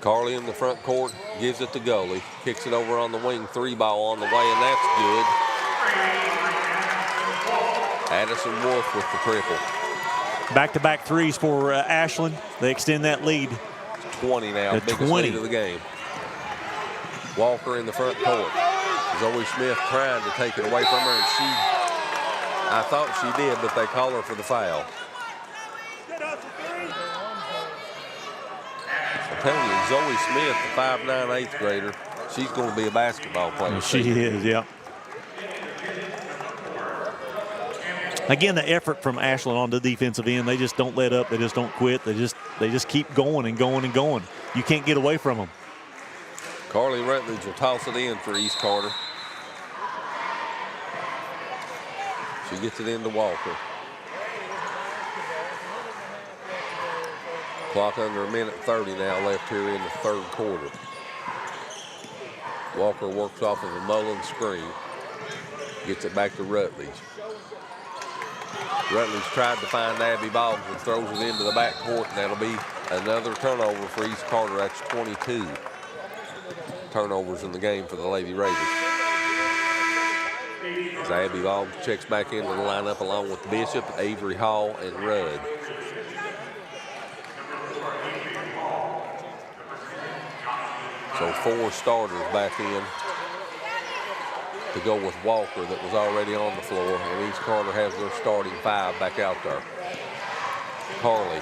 Carly in the front court, gives it to Gully. Kicks it over on the wing, 3-ball on the way, and that's good. Addison Wolf with the triple. Back-to-back threes for Ashland. They extend that lead. 20 now, biggest lead of the game. Walker in the front court. Zoe Smith trying to take it away from her, and I thought she did, but they call her for the foul. I'm telling you, Zoe Smith, the 5'9" 8th grader, she's going to be a basketball player. She is, yeah. Again, the effort from Ashland on the defensive end, they just don't let up. They just don't quit. They just keep going and going and going. You can't get away from them. Carly Rutledge will toss it in for East Carter. She gets it into Walker. Clock under 1:30 now left here in the third quarter. Walker works off of a Mullen screen. Gets it back to Rutledge. Rutledge tried to find Abby Boggs and throws it into the backcourt, and that'll be another turnover for East Carter. That's 22 turnovers in the game for the Lady Raiders. As Abby Boggs checks back into the lineup along with Bishop, Avery Hall, and Rudd. So 4 starters back in to go with Walker that was already on the floor, and East Carter has their starting 5 back out there. Carly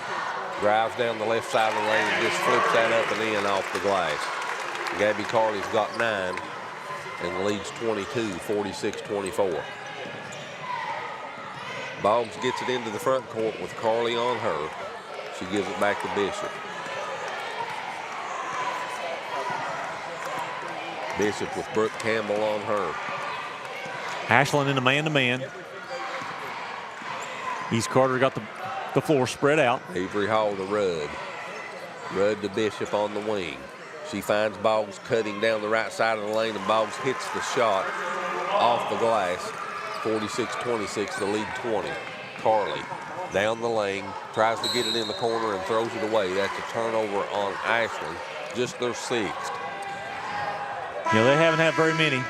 drives down the left side of the lane and just flips that up and in off the glass. Gabby Carly's got 9 and leads 22, 46-24. Boggs gets it into the front court with Carly on her. She gives it back to Bishop. Bishop with Brooke Campbell on her. Ashland in a man-to-man. East Carter got the floor spread out. Avery Hall to Rudd. Rudd to Bishop on the wing. She finds Boggs cutting down the right side of the lane, and Boggs hits the shot off the glass. 46-26, the lead 20. Carly down the lane, tries to get it in the corner and throws it away. That's a turnover on Ashland, just their 6th. You know, they haven't had very many.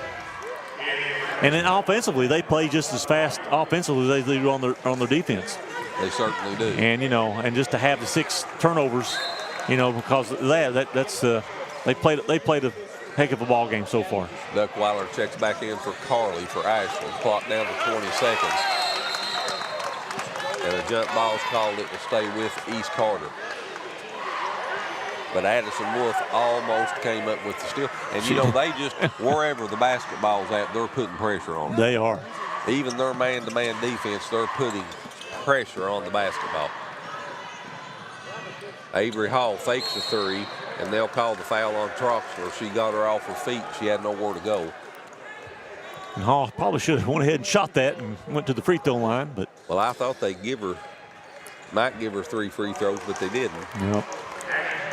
And then offensively, they play just as fast offensively as they do on their defense. They certainly do. And, you know, and just to have the 6 turnovers, you know, because of that's they played a heck of a ball game so far. Duckweiler checks back in for Carly for Ashland. Clock down to 20 seconds. And a jump ball's called. It will stay with East Carter. But Addison Wolf almost came up with the steal. And, you know, they just, wherever the basketball's at, they're putting pressure on them. They are. Even their man-to-man defense, they're putting pressure on the basketball. Avery Hall fakes a 3, and they'll call the foul on Troxler. She got her off her feet. She had nowhere to go. And Hall probably should have went ahead and shot that and went to the free throw line. But well, I thought they'd might give her 3 free throws, but they didn't. Yep.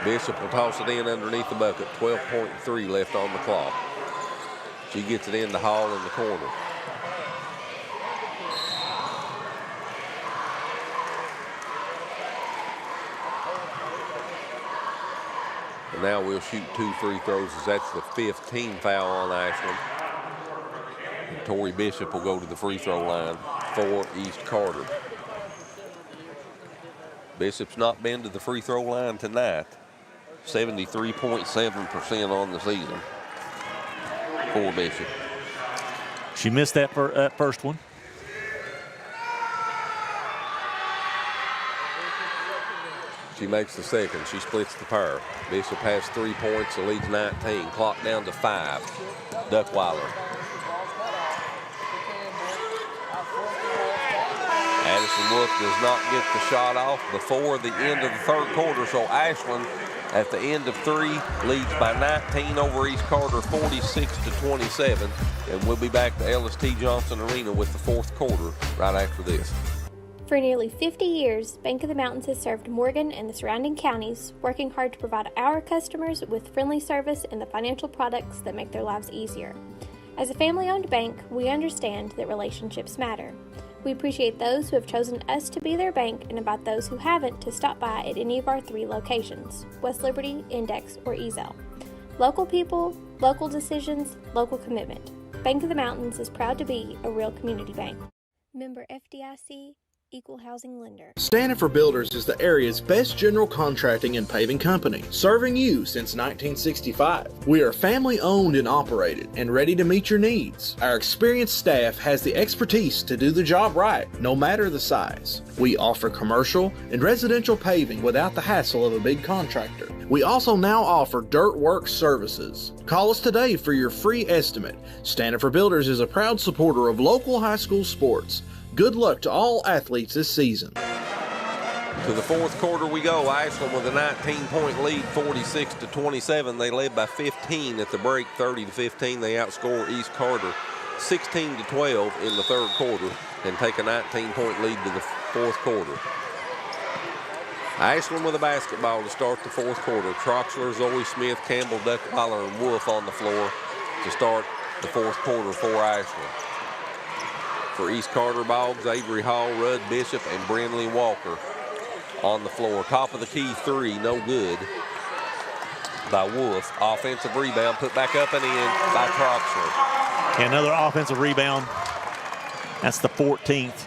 Bishop will toss it in underneath the bucket. 12.3 left on the clock. She gets it into Hall in the corner. And now we'll shoot 2 free throws, as that's the 5th team foul on Ashland. And Tori Bishop will go to the free throw line for East Carter. Bishop's not been to the free throw line tonight. 73.7% on the season for Bishop. She missed that first one. She makes the second. She splits the pair. Bishop has 3 points. The lead's 19. Clock down to 5. Duckweiler. Addison Wolf does not get the shot off before the end of the third quarter, so Ashland at the end of 3, leads by 19 over East Carter, 46-27. And we'll be back to LST Johnson Arena with the 4th quarter right after this. For nearly 50 years, Bank of the Mountains has served Morgan and the surrounding counties, working hard to provide our customers with friendly service and the financial products that make their lives easier. As a family-owned bank, we understand that relationships matter. We appreciate those who have chosen us to be their bank and invite those who haven't to stop by at any of our 3 locations, West Liberty, Index, or Ezel. Local people, local decisions, local commitment. Bank of the Mountains is proud to be a real community bank. Member FDIC, Equal Housing Lender. Stanford Builders is the area's best general contracting and paving company, serving you since 1965. We are family owned and operated and ready to meet your needs. Our experienced staff has the expertise to do the job right, no matter the size. We offer commercial and residential paving without the hassle of a big contractor. We also now offer dirt work services. Call us today for your free estimate. Stanford Builders is a proud supporter of local high school sports. Good luck to all athletes this season. To the 4th quarter we go. Ashland with a 19-point lead, 46-27. They led by 15 at the break, 30-15. They outscore East Carter 16-12 in the 3rd quarter and take a 19-point lead to the 4th quarter. Ashland with a basketball to start the 4th quarter. Troxler, Zoe Smith, Campbell, Duckweiler, and Wolf on the floor to start the 4th quarter for Ashland. For East Carter, Boggs, Avery Hall, Rudd Bishop, and Brinley Walker on the floor. Top of the key 3, no good by Wolf. Offensive rebound put back up and in by Troxler. Another offensive rebound. That's the 14th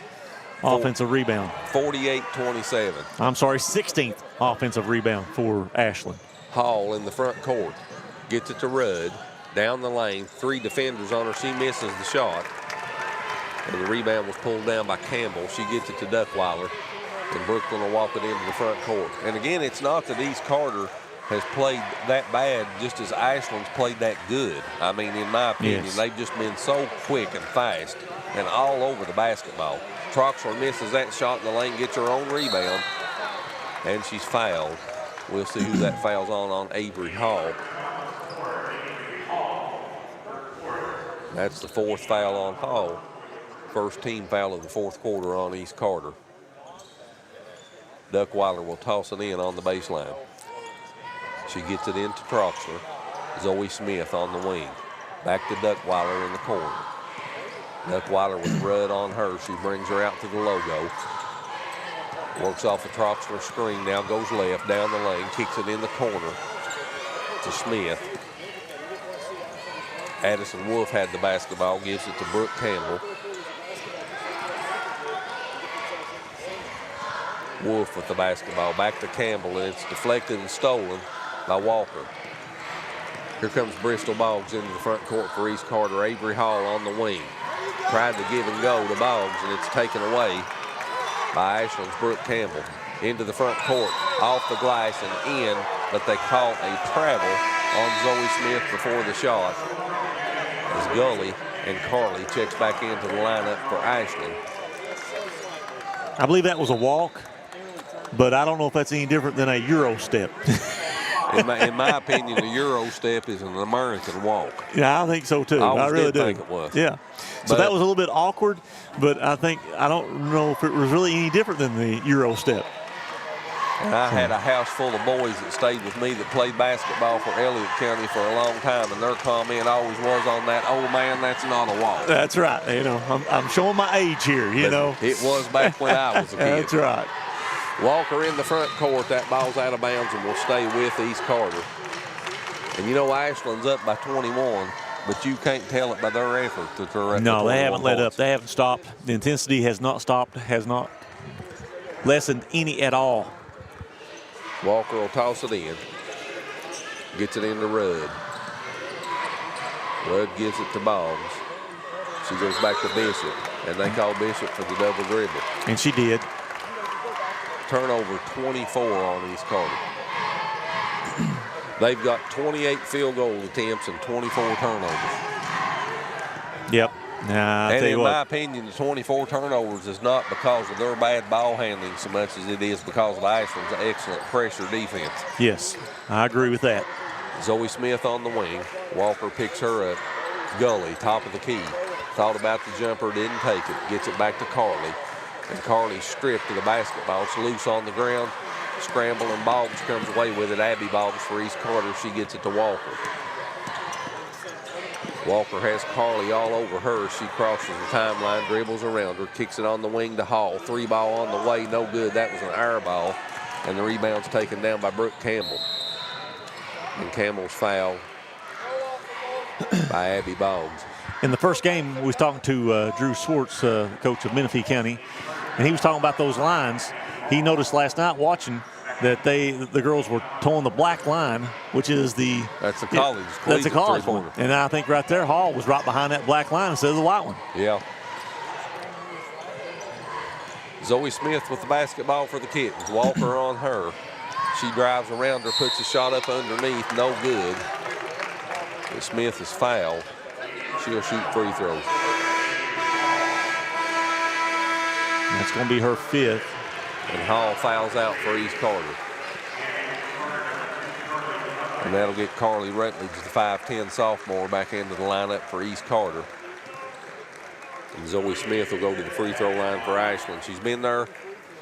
offensive rebound. 48-27. I'm sorry, 16th offensive rebound for Ashland. Hall in the front court. Gets it to Rudd. Down the lane. 3 defenders on her. She misses the shot. And the rebound was pulled down by Campbell. She gets it to Duckweiler. And Brooklyn will walk it into the front court. And again, it's not that East Carter has played that bad, just as Ashland's played that good. I mean, in my opinion, they've just been so quick and fast and all over the basketball. Troxler misses that shot in the lane, gets her own rebound, and she's fouled. We'll see who that fouls on Avery Hall. That's the 4th foul on Hall. First team foul of the 4th quarter on East Carter. Duckweiler will toss it in on the baseline. She gets it into Troxler. Zoe Smith on the wing. Back to Duckweiler in the corner. Duckweiler with Rudd on her. She brings her out to the logo. Works off a Troxler screen. Now goes left down the lane. Kicks it in the corner to Smith. Addison Wolf had the basketball. Gives it to Brooke Campbell. Wolf with the basketball. Back to Campbell, and it's deflected and stolen by Walker. Here comes Bristol Boggs into the front court for East Carter. Avery Hall on the wing. Tried to give and go to Boggs, and it's taken away by Ashland's Brooke Campbell. Into the front court, off the glass and in, but they call a travel on Zoe Smith before the shot. As Gully and Carley checks back into the lineup for Ashland. I believe that was a walk, but I don't know if that's any different than a Euro step. In my opinion, the Euro step is an American walk. Yeah, I think so too. I really do. Think it was. Yeah. So that was a little bit awkward, but I don't know if it was really any different than the Euro step. And I had a house full of boys that stayed with me that played basketball for Elliott County for a long time, and their comment always was on that, "Oh man, that's not a walk." That's right. You know, I'm showing my age here. You know, it was back when I was a kid. That's right. Walker in the front court. That ball's out of bounds and will stay with East Carter. And you know, Ashland's up by 21, but you can't tell it by their effort that they're at. No, they haven't let up. They haven't stopped. The intensity has not stopped. Has not lessened any at all. Walker will toss it in. Gets it into Rudd. Rudd gives it to Boggs. She goes back to Bishop, and they call Bishop for the double dribble. And she did. Turnover 24 on East Carter. They've got 28 field goal attempts and 24 turnovers. Yep. Nah, and in my opinion, the 24 turnovers is not because of their bad ball handling so much as it is because of Ashland's excellent pressure defense. Yes, I agree with that. Zoe Smith on the wing. Walker picks her up. Gully, top of the key. Thought about the jumper, didn't take it. Gets it back to Carly. And Carly stripped to the basketball. It's loose on the ground. Scramble and Boggs comes away with it. Abby Boggs for East Carter. She gets it to Walker. Walker has Carly all over her. She crosses the timeline, dribbles around her, kicks it on the wing to Hall. 3-ball on the way, no good. That was an air ball. And the rebound's taken down by Brooke Campbell. And Campbell's fouled by Abby Boggs. In the first game, we was talking to Drew Swartz, coach of Menifee County, and he was talking about those lines. He noticed last night watching that the girls were towing the black line, which is that's the college. That's a college one. And I think right there, Hall was right behind that black line instead of the white one. Yeah. Zoe Smith with the basketball for the Kittens. Walker on her. She drives around her, puts a shot up underneath, no good. But Smith is fouled. She'll shoot free throws. That's going to be her 5th. And Hall fouls out for East Carter. And that'll get Carly Rutledge, the 5'10 sophomore, back into the lineup for East Carter. And Zoe Smith will go to the free throw line for Ashland. She's been there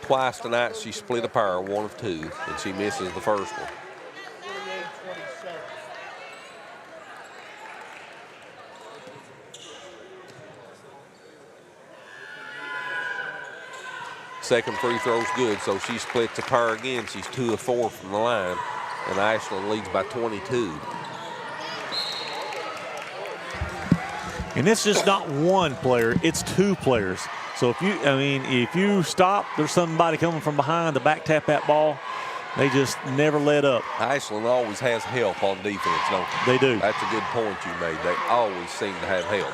twice tonight. She split a pair, 1 of 2, and she misses the first one. Second free throw's good, so she splits a pair again. She's 2 of 4 from the line, and Ashland leads by 22. And it's just not one player, it's 2 players. So if you stop, there's somebody coming from behind to back tap that ball. They just never let up. Ashland always has help on defense, don't they? They do. That's a good point you made. They always seem to have help.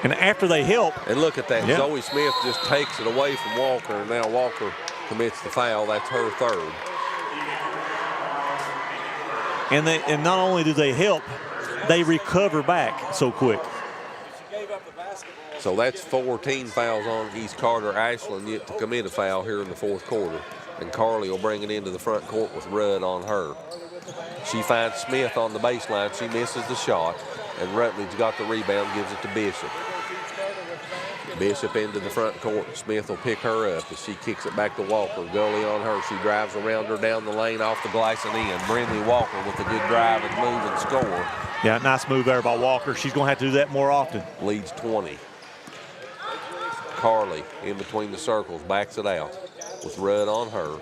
And after they help. And look at that. Yeah. Zoe Smith just takes it away from Walker, and now Walker commits the foul. That's her 3rd. And not only do they help, they recover back so quick. So that's 14 fouls on East Carter. Ashland yet to commit a foul here in the 4th quarter. And Carly will bring it into the front court with Rudd on her. She finds Smith on the baseline. She misses the shot. And Rutledge got the rebound, gives it to Bishop. Bishop into the front court. Smith will pick her up as she kicks it back to Walker. Gully on her. She drives around her down the lane off the glass and in. Brindley Walker with a good drive and move and score. Yeah, nice move there by Walker. She's going to have to do that more often. Leads 20. Carly in between the circles, backs it out with Rudd on her.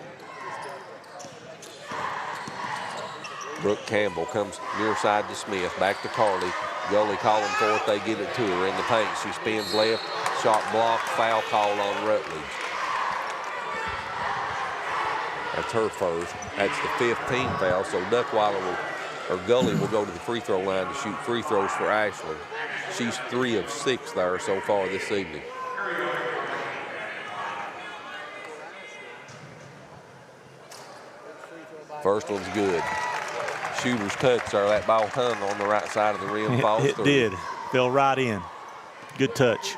Brooke Campbell comes near side to Smith, back to Carly. Gully calling for it, they get it to her in the paint. She spins left, shot blocked, foul called on Rutledge. That's her first. That's the 15th foul, so Gully will go to the free throw line to shoot free throws for Ashland. She's 3 of 6 there so far this evening. First one's good. Shooter's touch there. That ball hung on the right side of the rim. Falls It through. did. Fell right in. Good touch.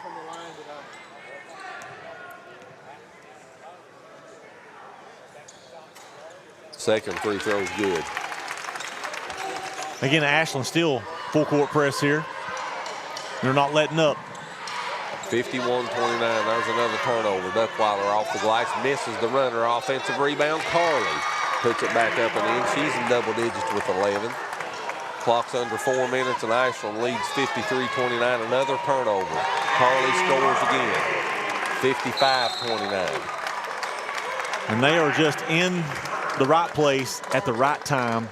Second free throw's good. Again, Ashland still full court press here. They're not letting up. 51-29. There's another turnover. Duckweiler off the glass. Misses the runner. Offensive rebound. Carly puts it back up and in. She's in double digits with 11. Clock's under 4 minutes and Ashland leads 53-29. Another turnover. Carly scores again. 55-29. And they are just in the right place at the right time,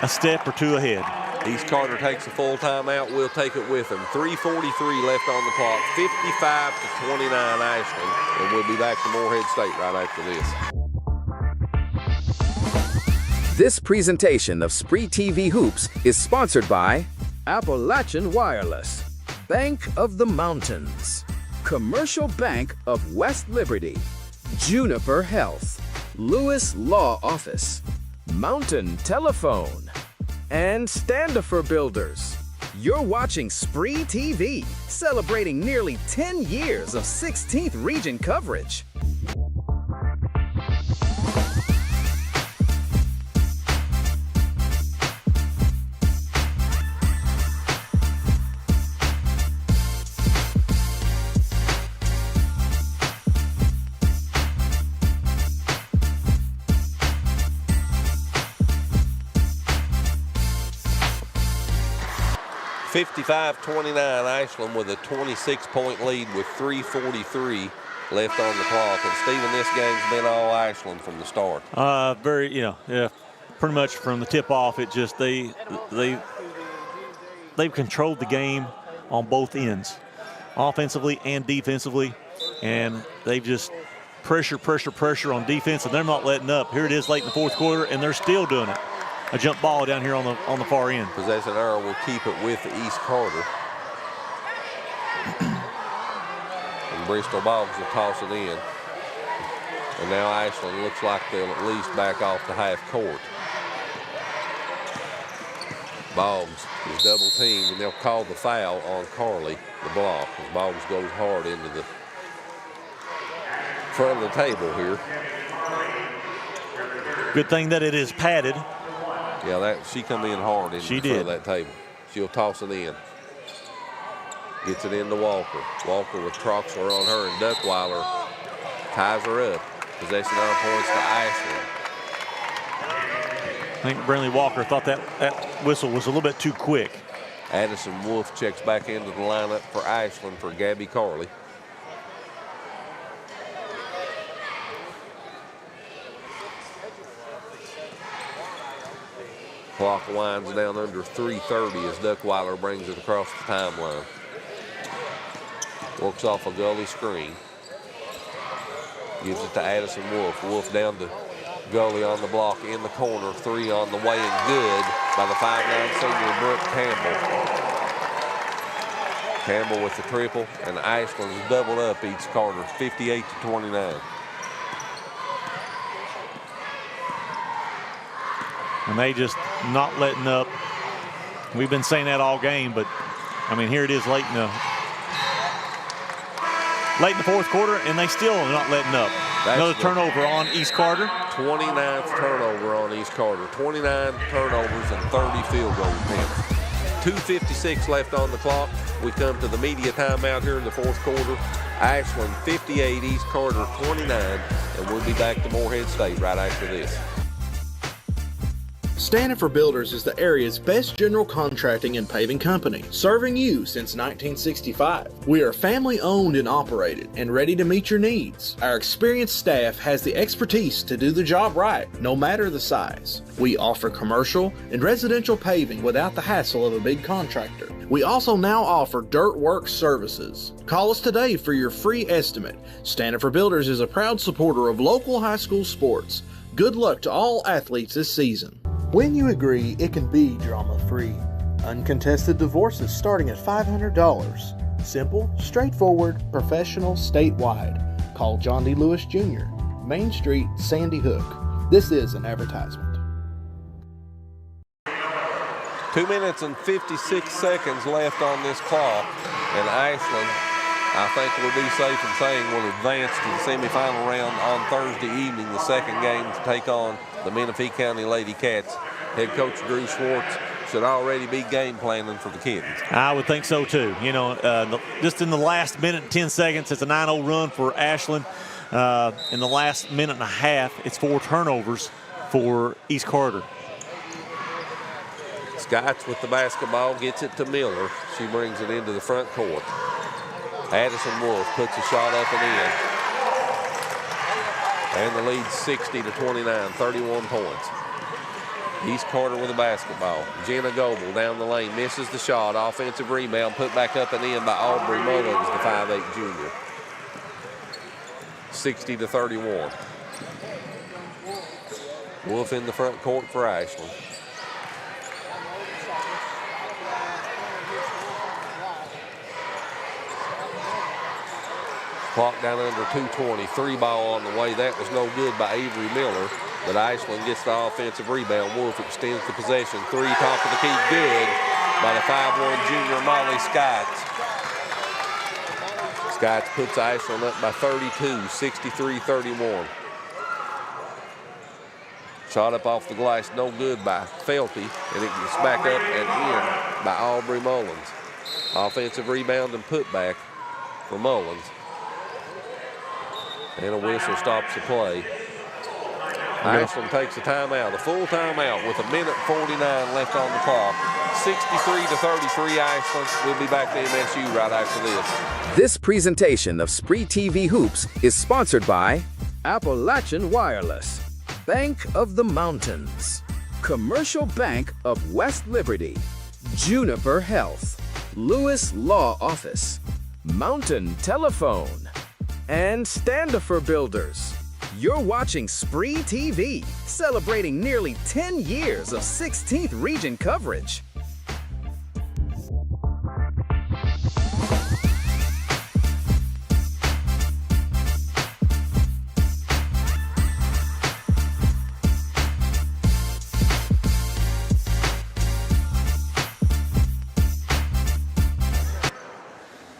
a step or 2 ahead. East Carter takes a full timeout. We'll take it with them. 3:43 left on the clock. 55-29 Ashland. And we'll be back to Morehead State right after this. This presentation of SpreeTV Hoops is sponsored by Appalachian Wireless, Bank of the Mountains, Commercial Bank of West Liberty, Juniper Health, Lewis Law Office, Mountain Telephone, and Standifer Builders. You're watching SpreeTV, celebrating nearly 10 years of 16th region coverage. (55-29) Ashland with a 26-point lead with 3:43 left on the clock. And Stephen, this game's been all Ashland from the start. Pretty much from the tip off. It just they've controlled the game on both ends, offensively and defensively, and they've just pressure on defense, and they're not letting up. Here it is late in the fourth quarter, and they're still doing it. A jump ball down here on the far end. Possession arrow will keep it with East Carter. And Bristol Boggs will toss it in. And now Ashland looks like they'll at least back off the half court. Boggs is double teamed, and they'll call the foul on Carley, the block, as Boggs goes hard into the front of the table here. Good thing that it is padded. Yeah, she come in hard in the front of that table. She'll toss it in. Gets it into Walker. Walker with Troxler on her, and Duckweiler ties her up. Possession arrow points to Ashland. I think Brinley Walker thought that whistle was a little bit too quick. Addison Wolf checks back into the lineup for Ashland for Gabby Carley. Clock winds down under 3:30 as Duckweiler brings it across the timeline. Works off a Gully screen. Gives it to Addison Wolf. Wolf down to Gully on the block in the corner. Three on the way and good by the 5'9" senior Brooke Campbell. Campbell with the triple, and Ashland has doubled up East Carter, 58-29. And they just not letting up. We've been saying that all game, but I mean, here it is late in the fourth quarter, and they still are not letting up. Another turnover on East Carter. 29th turnover on East Carter. 29 turnovers and 30 field goal attempts. 2:56 left on the clock. We come to the media timeout here in the fourth quarter. Ashland 58, East Carter 29, and we'll be back to Morehead State right after this. Standifer Builders is the area's best general contracting and paving company, serving you since 1965. We are family owned and operated and ready to meet your needs. Our experienced staff has the expertise to do the job right, no matter the size. We offer commercial and residential paving without the hassle of a big contractor. We also now offer dirt work services. Call us today for your free estimate. Standifer Builders is a proud supporter of local high school sports. Good luck to all athletes this season. When you agree, it can be drama-free. Uncontested divorces starting at $500. Simple, straightforward, professional, statewide. Call John D. Lewis Jr., Main Street, Sandy Hook. This is an advertisement. 2 minutes and 56 seconds left on this clock, and Ashland, I think we'll be safe in saying, will advance to the semifinal round on Thursday evening, the second game to take on the Menifee County Lady Cats. Head coach Drew Schwartz should already be game planning for the Kittens. I would think so too. You know, just in the last minute and 10 seconds, it's a 9-0 run for Ashland. In the last minute and a half, it's 4 turnovers for East Carter. Scotts with the basketball, gets it to Miller. She brings it into the front court. Addison Wolf puts a shot up and in. And the lead's 60-29, 31 points. East Carter with the basketball. Jenna Goebel down the lane, misses the shot. Offensive rebound, put back up and in by Aubrey Mullins, the 5'8" junior. 60-31. Wolf in the front court for Ashland. Clock down under 2:20. 3 ball on the way. That was no good by Avery Miller. But Ashland gets the offensive rebound. Wolf extends the possession. 3, top of the key, good. by the 5'1" junior Molly Skites. Skites puts Ashland up by 32, 63-31. Shot up off the glass, no good by Felty, and it gets back up and in by Aubrey Mullins. Offensive rebound and putback for Mullins. And a whistle stops the play. Ashland takes a timeout, a full timeout with 1:49 left on the clock. 63-33 Ashland. We'll be back to MSU right after this. This presentation of SpreeTV Hoops is sponsored by Appalachian Wireless, Bank of the Mountains, Commercial Bank of West Liberty, Juniper Health, Lewis Law Office, Mountain Telephone, and Standifer Builders. You're watching SpreeTV, celebrating nearly 10 years of 16th region coverage.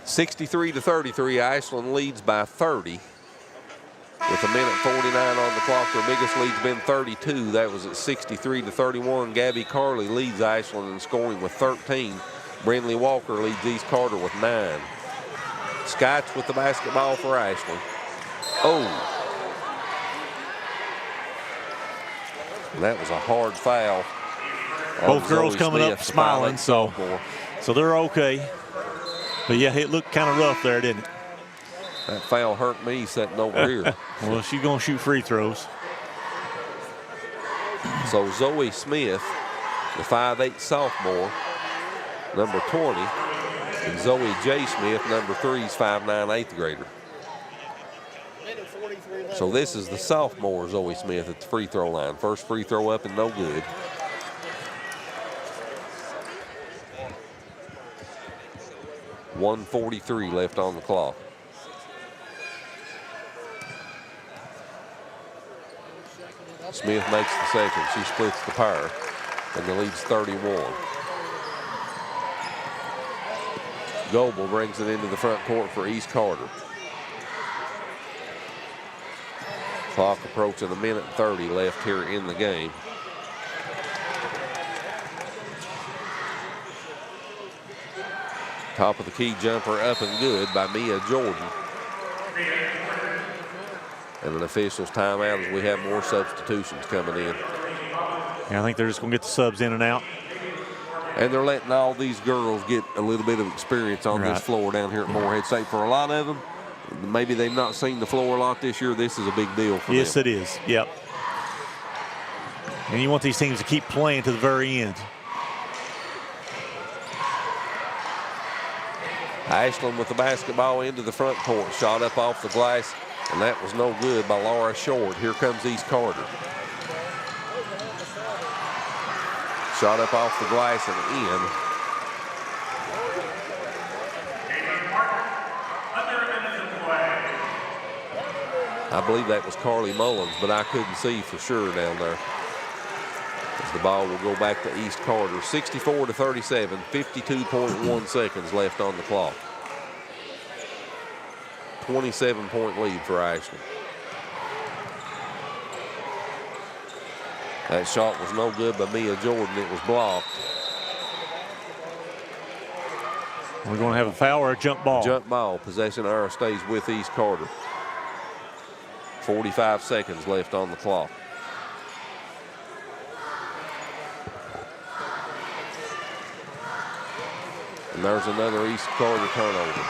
(63-33), Ashland leads by 30. With 1:49 on the clock, their biggest lead's been 32. That was at 63-31. Gabby Carley leads Ashland in scoring with 13. Brindley Walker leads East Carter with 9. Skites with the basketball for Ashland. Oh. And that was a hard foul. Both girls coming up smiling, so they're okay. But yeah, it looked kind of rough there, didn't it? That foul hurt me sitting over here. Well, she's going to shoot free throws. So Zoe Smith, the 5'8" sophomore, number 20, and Zoe J. Smith, number 3's 5'9" 8th grader. So this is the sophomore Zoe Smith at the free throw line. First free throw up and no good. .143 left on the clock. Smith makes the second. She splits the pair, and the lead's 31. Goebel brings it into the front court for East Carter. Clock approaching 1:30 left here in the game. Top of the key jumper up and good by Mia Jordan. And an official's timeout as we have more substitutions coming in. Yeah, I think they're just going to get the subs in and out. And they're letting all these girls get a little bit of experience on this floor down here at Morehead State. For a lot of them, maybe they've not seen the floor a lot this year. This is a big deal for them. Yes, it is. Yep. And you want these teams to keep playing to the very end. Ashland with the basketball into the front court. Shot up off the glass, and that was no good by Laura Short. Here comes East Carter. Shot up off the glass and in. I believe that was Carly Mullins, but I couldn't see for sure down there. As the ball will go back to East Carter. 64-37, 52.1 seconds left on the clock. 27-point lead for Ashland. That shot was no good by Mia Jordan. It was blocked. We're going to have a foul or a jump ball. Jump ball. Possession arrow stays with East Carter. 45 seconds left on the clock. And there's another East Carter turnover.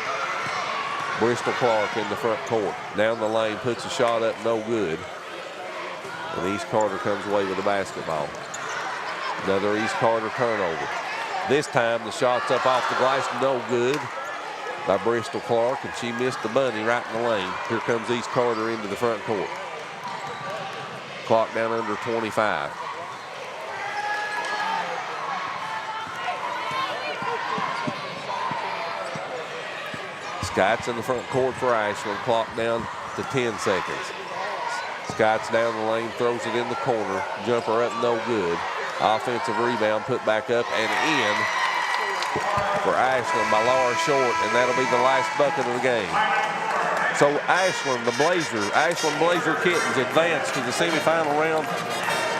Bristol Clark in the front court. Down the lane, puts a shot up, no good. And East Carter comes away with the basketball. Another East Carter turnover. This time the shot's up off the glass, no good by Bristol Clark, and she missed the bunny right in the lane. Here comes East Carter into the front court. Clock down under 25. Skites in the front court for Ashland. Clock down to 10 seconds. Skites down the lane, throws it in the corner. Jumper up, no good. Offensive rebound, put back up and in for Ashland by Laura Short, and that'll be the last bucket of the game. So Ashland Blazer Kittens advance to the semifinal round.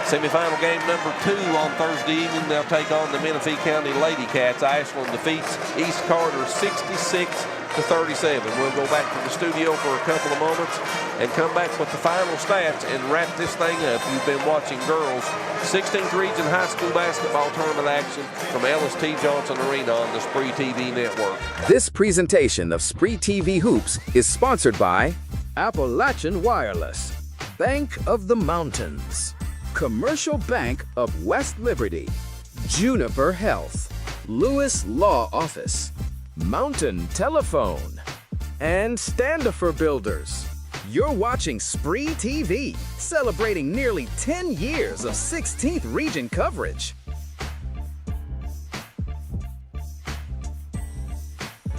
Semifinal game number 2 on Thursday evening. They'll take on the Menifee County Lady Cats. Ashland defeats East Carter 66-37. We'll go back to the studio for a couple of moments and come back with the final stats and wrap this thing up. You've been watching girls 16th Region High School basketball tournament action from Ellis T. Johnson Arena on the SpreeTV network. This presentation of SpreeTV Hoops is sponsored by Appalachian Wireless, Bank of the Mountains, Commercial Bank of West Liberty, Juniper Health, Lewis Law Office, Mountain Telephone, and Standifer Builders. You're watching SpreeTV, celebrating nearly 10 years of 16th Region coverage.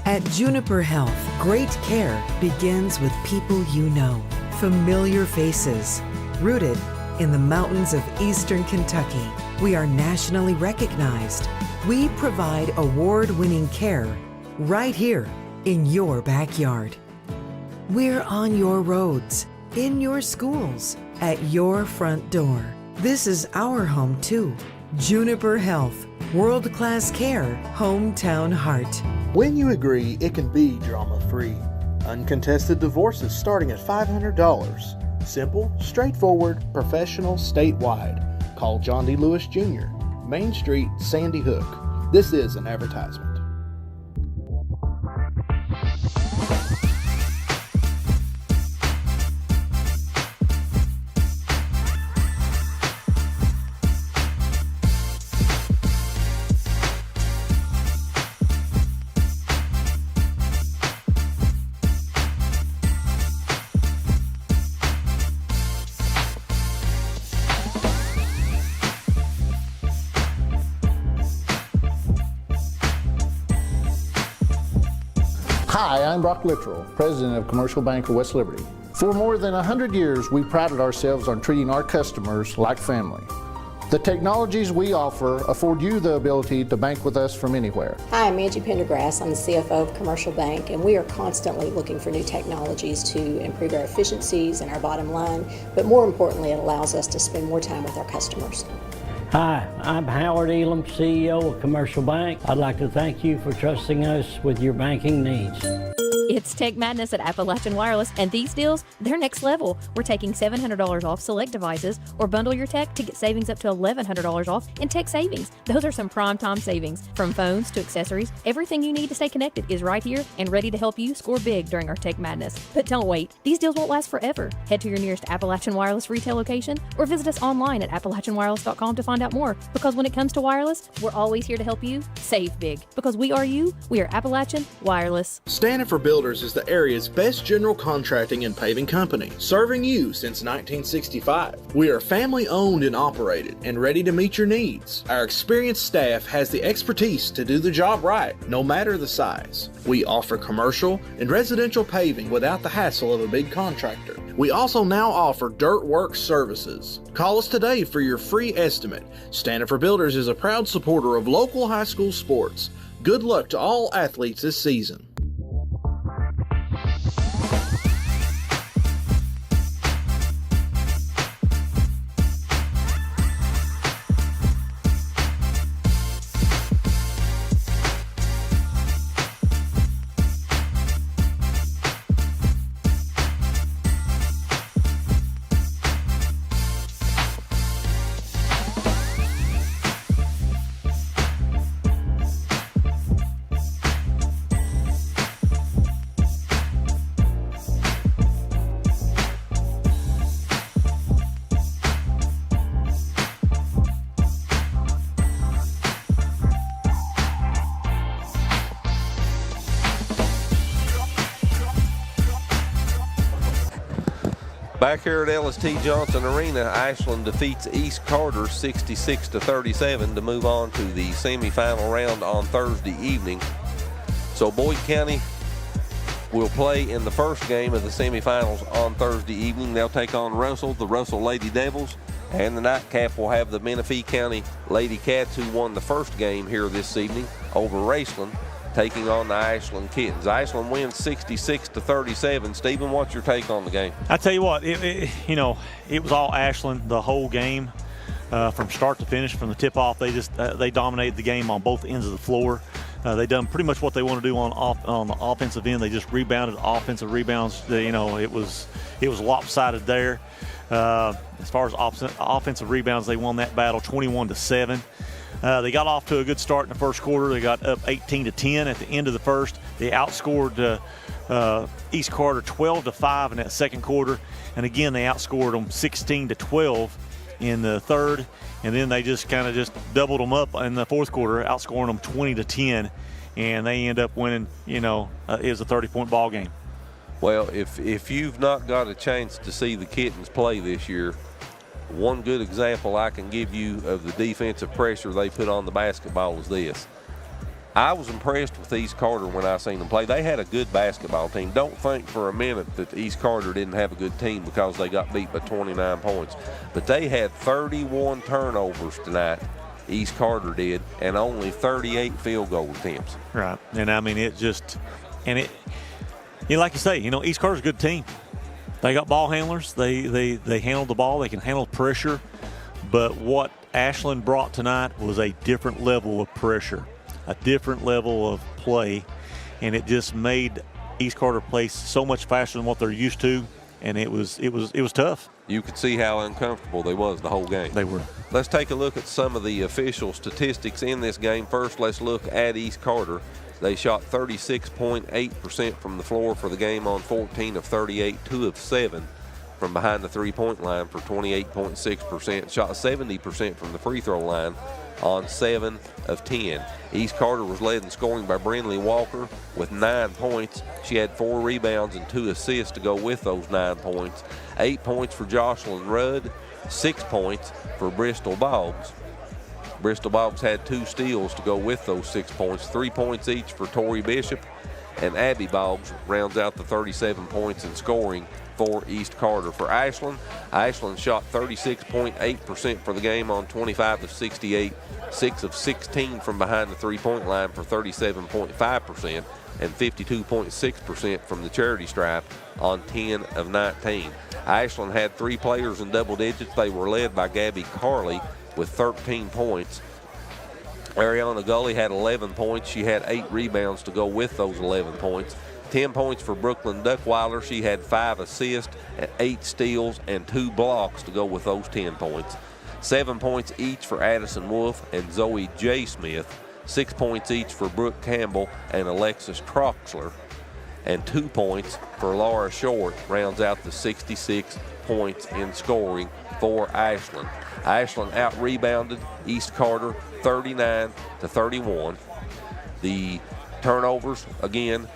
At Juniper Health, great care begins with people you know, familiar faces, rooted in the mountains of Eastern Kentucky. We are nationally recognized. We provide award-winning care right here in your backyard. We're on your roads, in your schools, at your front door. This is our home too. Juniper Health, world-class care, hometown heart. When you agree, it can be drama-free. Uncontested divorces starting at $500. Simple, straightforward, professional, statewide. Call John D. Lewis Jr., Main Street, Sandy Hook. This is an advertisement. Hi, I'm Brock Littrell, President of Commercial Bank of West Liberty. For more than 100 years, we prided ourselves on treating our customers like family. The technologies we offer afford you the ability to bank with us from anywhere. Hi, I'm Angie Pendergrass. I'm the CFO of Commercial Bank, and we are constantly looking for new technologies to improve our efficiencies and our bottom line, but more importantly, it allows us to spend more time with our customers. Hi, I'm Howard Elam, CEO of Commercial Bank. I'd like to thank you for trusting us with your banking needs. It's Tech Madness at Appalachian Wireless, and these deals, they're next level. We're taking $700 off select devices, or bundle your tech to get savings up to $1,100 off in tech savings. Those are some prime time savings. From phones to accessories, everything you need to stay connected is right here and ready to help you score big during our Tech Madness. But don't wait. These deals won't last forever. Head to your nearest Appalachian Wireless retail location or visit us online at appalachianwireless.com to find out more. Because when it comes to wireless, we're always here to help you save big. Because we are you, we are Appalachian Wireless. Standifer Builders is the area's best general contracting and paving company, serving you since 1965. We are family owned and operated and ready to meet your needs. Our experienced staff has the expertise to do the job right, no matter the size. We offer commercial and residential paving without the hassle of a big contractor. We also now offer dirt work services. Call us today for your free estimate. Standifer Builders is a proud supporter of local high school sports. Good luck to all athletes this season. Back here at Ellis T. Johnson Arena, Ashland defeats East Carter 66-37 to move on to the semifinal round on Thursday evening. So Boyd County will play in the first game of the semifinals on Thursday evening. They'll take on Russell, the Russell Lady Devils, and the nightcap will have the Menifee County Lady Cats, who won the first game here this evening over Raceland, taking on the Ashland Kittens. Ashland wins 66-37. Stephen, what's your take on the game? I tell you what, it was all Ashland the whole game, from start to finish, from the tip-off. They dominated the game on both ends of the floor. They done pretty much what they want to do on the offensive end. They just rebounded offensive rebounds. It was lopsided there. As far as offensive rebounds, they won that battle 21-7. They got off to a good start in the first quarter. They got up 18-10 at the end of the first. They outscored East Carter 12-5 in that second quarter, and again they outscored them 16-12 in the third, and then they just doubled them up in the fourth quarter, outscoring them 20-10, and they end up winning. It was a 30-point ball game. Well, if you've not got a chance to see the Kittens play this year, one good example I can give you of the defensive pressure they put on the basketball is this. I was impressed with East Carter when I seen them play. They had a good basketball team. Don't think for a minute that East Carter didn't have a good team because they got beat by 29 points. But they had 31 turnovers tonight, East Carter did, and only 38 field goal attempts. Right, and I mean like you say, East Carter's a good team. They got ball handlers. They handled the ball. They can handle pressure. But what Ashland brought tonight was a different level of pressure, a different level of play, and it just made East Carter play so much faster than what they're used to, and it was tough. You could see how uncomfortable they was the whole game. They were. Let's take a look at some of the official statistics in this game. First, let's look at East Carter. They shot 36.8% from the floor for the game on 14 of 38, 2 of 7 from behind the three-point line for 28.6%. Shot 70% from the free throw line on 7 of 10. East Carter was led in scoring by Brindley Walker with 9 points. She had 4 rebounds and 2 assists to go with those 9 points. 8 points for Jocelyn Rudd, 6 points for Bristol Boggs. Bristol Boggs had 2 steals to go with those 6 points, 3 points each for Tori Bishop, and Abby Boggs rounds out the 37 points in scoring for East Carter. For Ashland, Ashland shot 36.8% for the game on 25 of 68, 6 of 16 from behind the three-point line for 37.5%, and 52.6% from the charity stripe on 10 of 19. Ashland had 3 players in double digits. They were led by Gabby Carley with 13 points. Ariana Gully had 11 points. She had 8 rebounds to go with those 11 points. 10 points for Brooklyn Duckweiler. She had 5 assists, 8 steals, and 2 blocks to go with those 10 points. 7 points each for Addison Wolf and Zoe J. Smith. 6 points each for Brooke Campbell and Alexis Troxler. And 2 points for Laura Short rounds out the 66 points in scoring for Ashland. Ashland out-rebounded East Carter 39-31. The turnovers, again,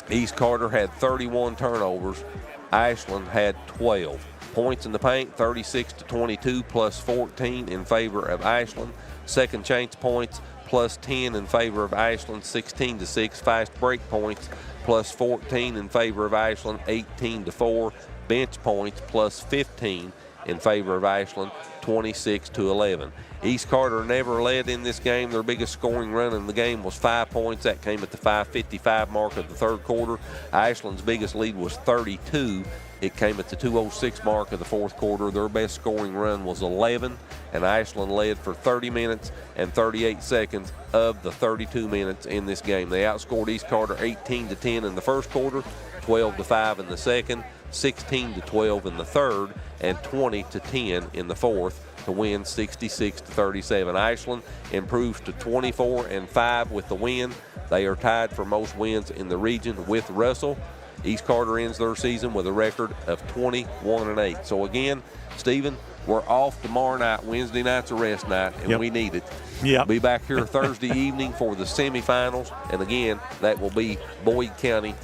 East Carter had 31 turnovers. Ashland had 12. Points in the paint, 36-22 plus 14 in favor of Ashland. Second chance points plus 10 in favor of Ashland, 16-6. Fast break points plus 14 in favor of Ashland, 18-4. Bench points plus 15 in favor of Ashland, 26-11. East Carter never led in this game. Their biggest scoring run in the game was 5 points. That came at the 5:55 mark of the third quarter. Ashland's biggest lead was 32. It came at the 2:06 mark of the fourth quarter. Their best scoring run was 11, and Ashland led for 30 minutes and 38 seconds of the 32 minutes in this game. They outscored East Carter 18-10 in the first quarter, 12-5 in the second, 16-12 in the third, and 20-10 in the fourth to win 66-37. Ashland improves to 24-5 with the win. They are tied for most wins in the region with Russell. East Carter ends their season with a record of 21-8. So again, Stephen, we're off tomorrow night. Wednesday night's a rest night, and we need it. Yep. Be back here Thursday evening for the semifinals, and again, that will be Boyd County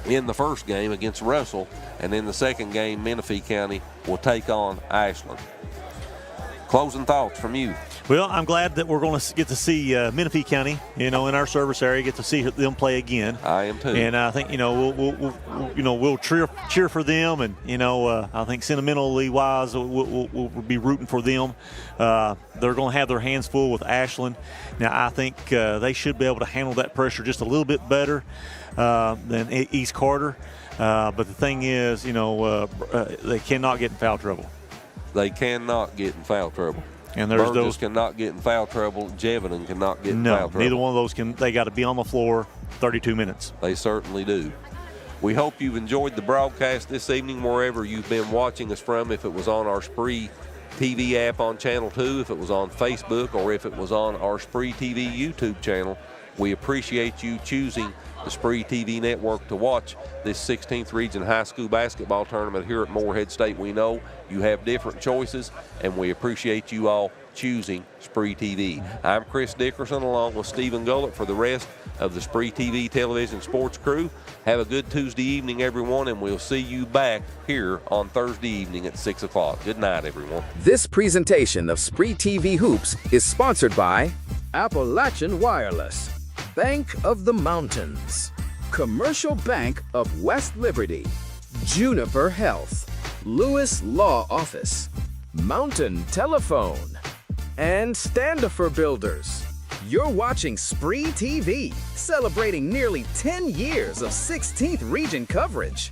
in the first game against Russell, and in the second game, Menifee County will take on Ashland. Closing thoughts from you. Well, I'm glad that we're going to get to see Menifee County, in our service area, get to see them play again. I am too. And I think, we'll cheer for them, and I think sentimentally wise, we'll be rooting for them. They're going to have their hands full with Ashland. Now, I think they should be able to handle that pressure just a little bit better than East Carter. But the thing is, they cannot get in foul trouble. They cannot get in foul trouble. And there's Burgess those cannot get in foul trouble. Jevenen cannot get in foul trouble. Neither one of those can. They got to be on the floor 32 minutes. They certainly do. We hope you've enjoyed the broadcast this evening wherever you've been watching us from, if it was on our SpreeTV app on Channel 2, if it was on Facebook, or if it was on our SpreeTV YouTube channel. We appreciate you choosing the SpreeTV network to watch this 16th Region High School basketball tournament here at Morehead State. We know you have different choices, and we appreciate you all choosing SpreeTV. I'm Chris Dickerson along with Stephen Gullett for the rest of the SpreeTV television sports crew. Have a good Tuesday evening, everyone, and we'll see you back here on Thursday evening at 6 o'clock. Good night, everyone. This presentation of SpreeTV Hoops is sponsored by Appalachian Wireless, Bank of the Mountains, Commercial Bank of West Liberty, Juniper Health, Lewis Law Office, Mountain Telephone, and Standifer Builders. You're watching SpreeTV, celebrating nearly 10 years of 16th Region coverage.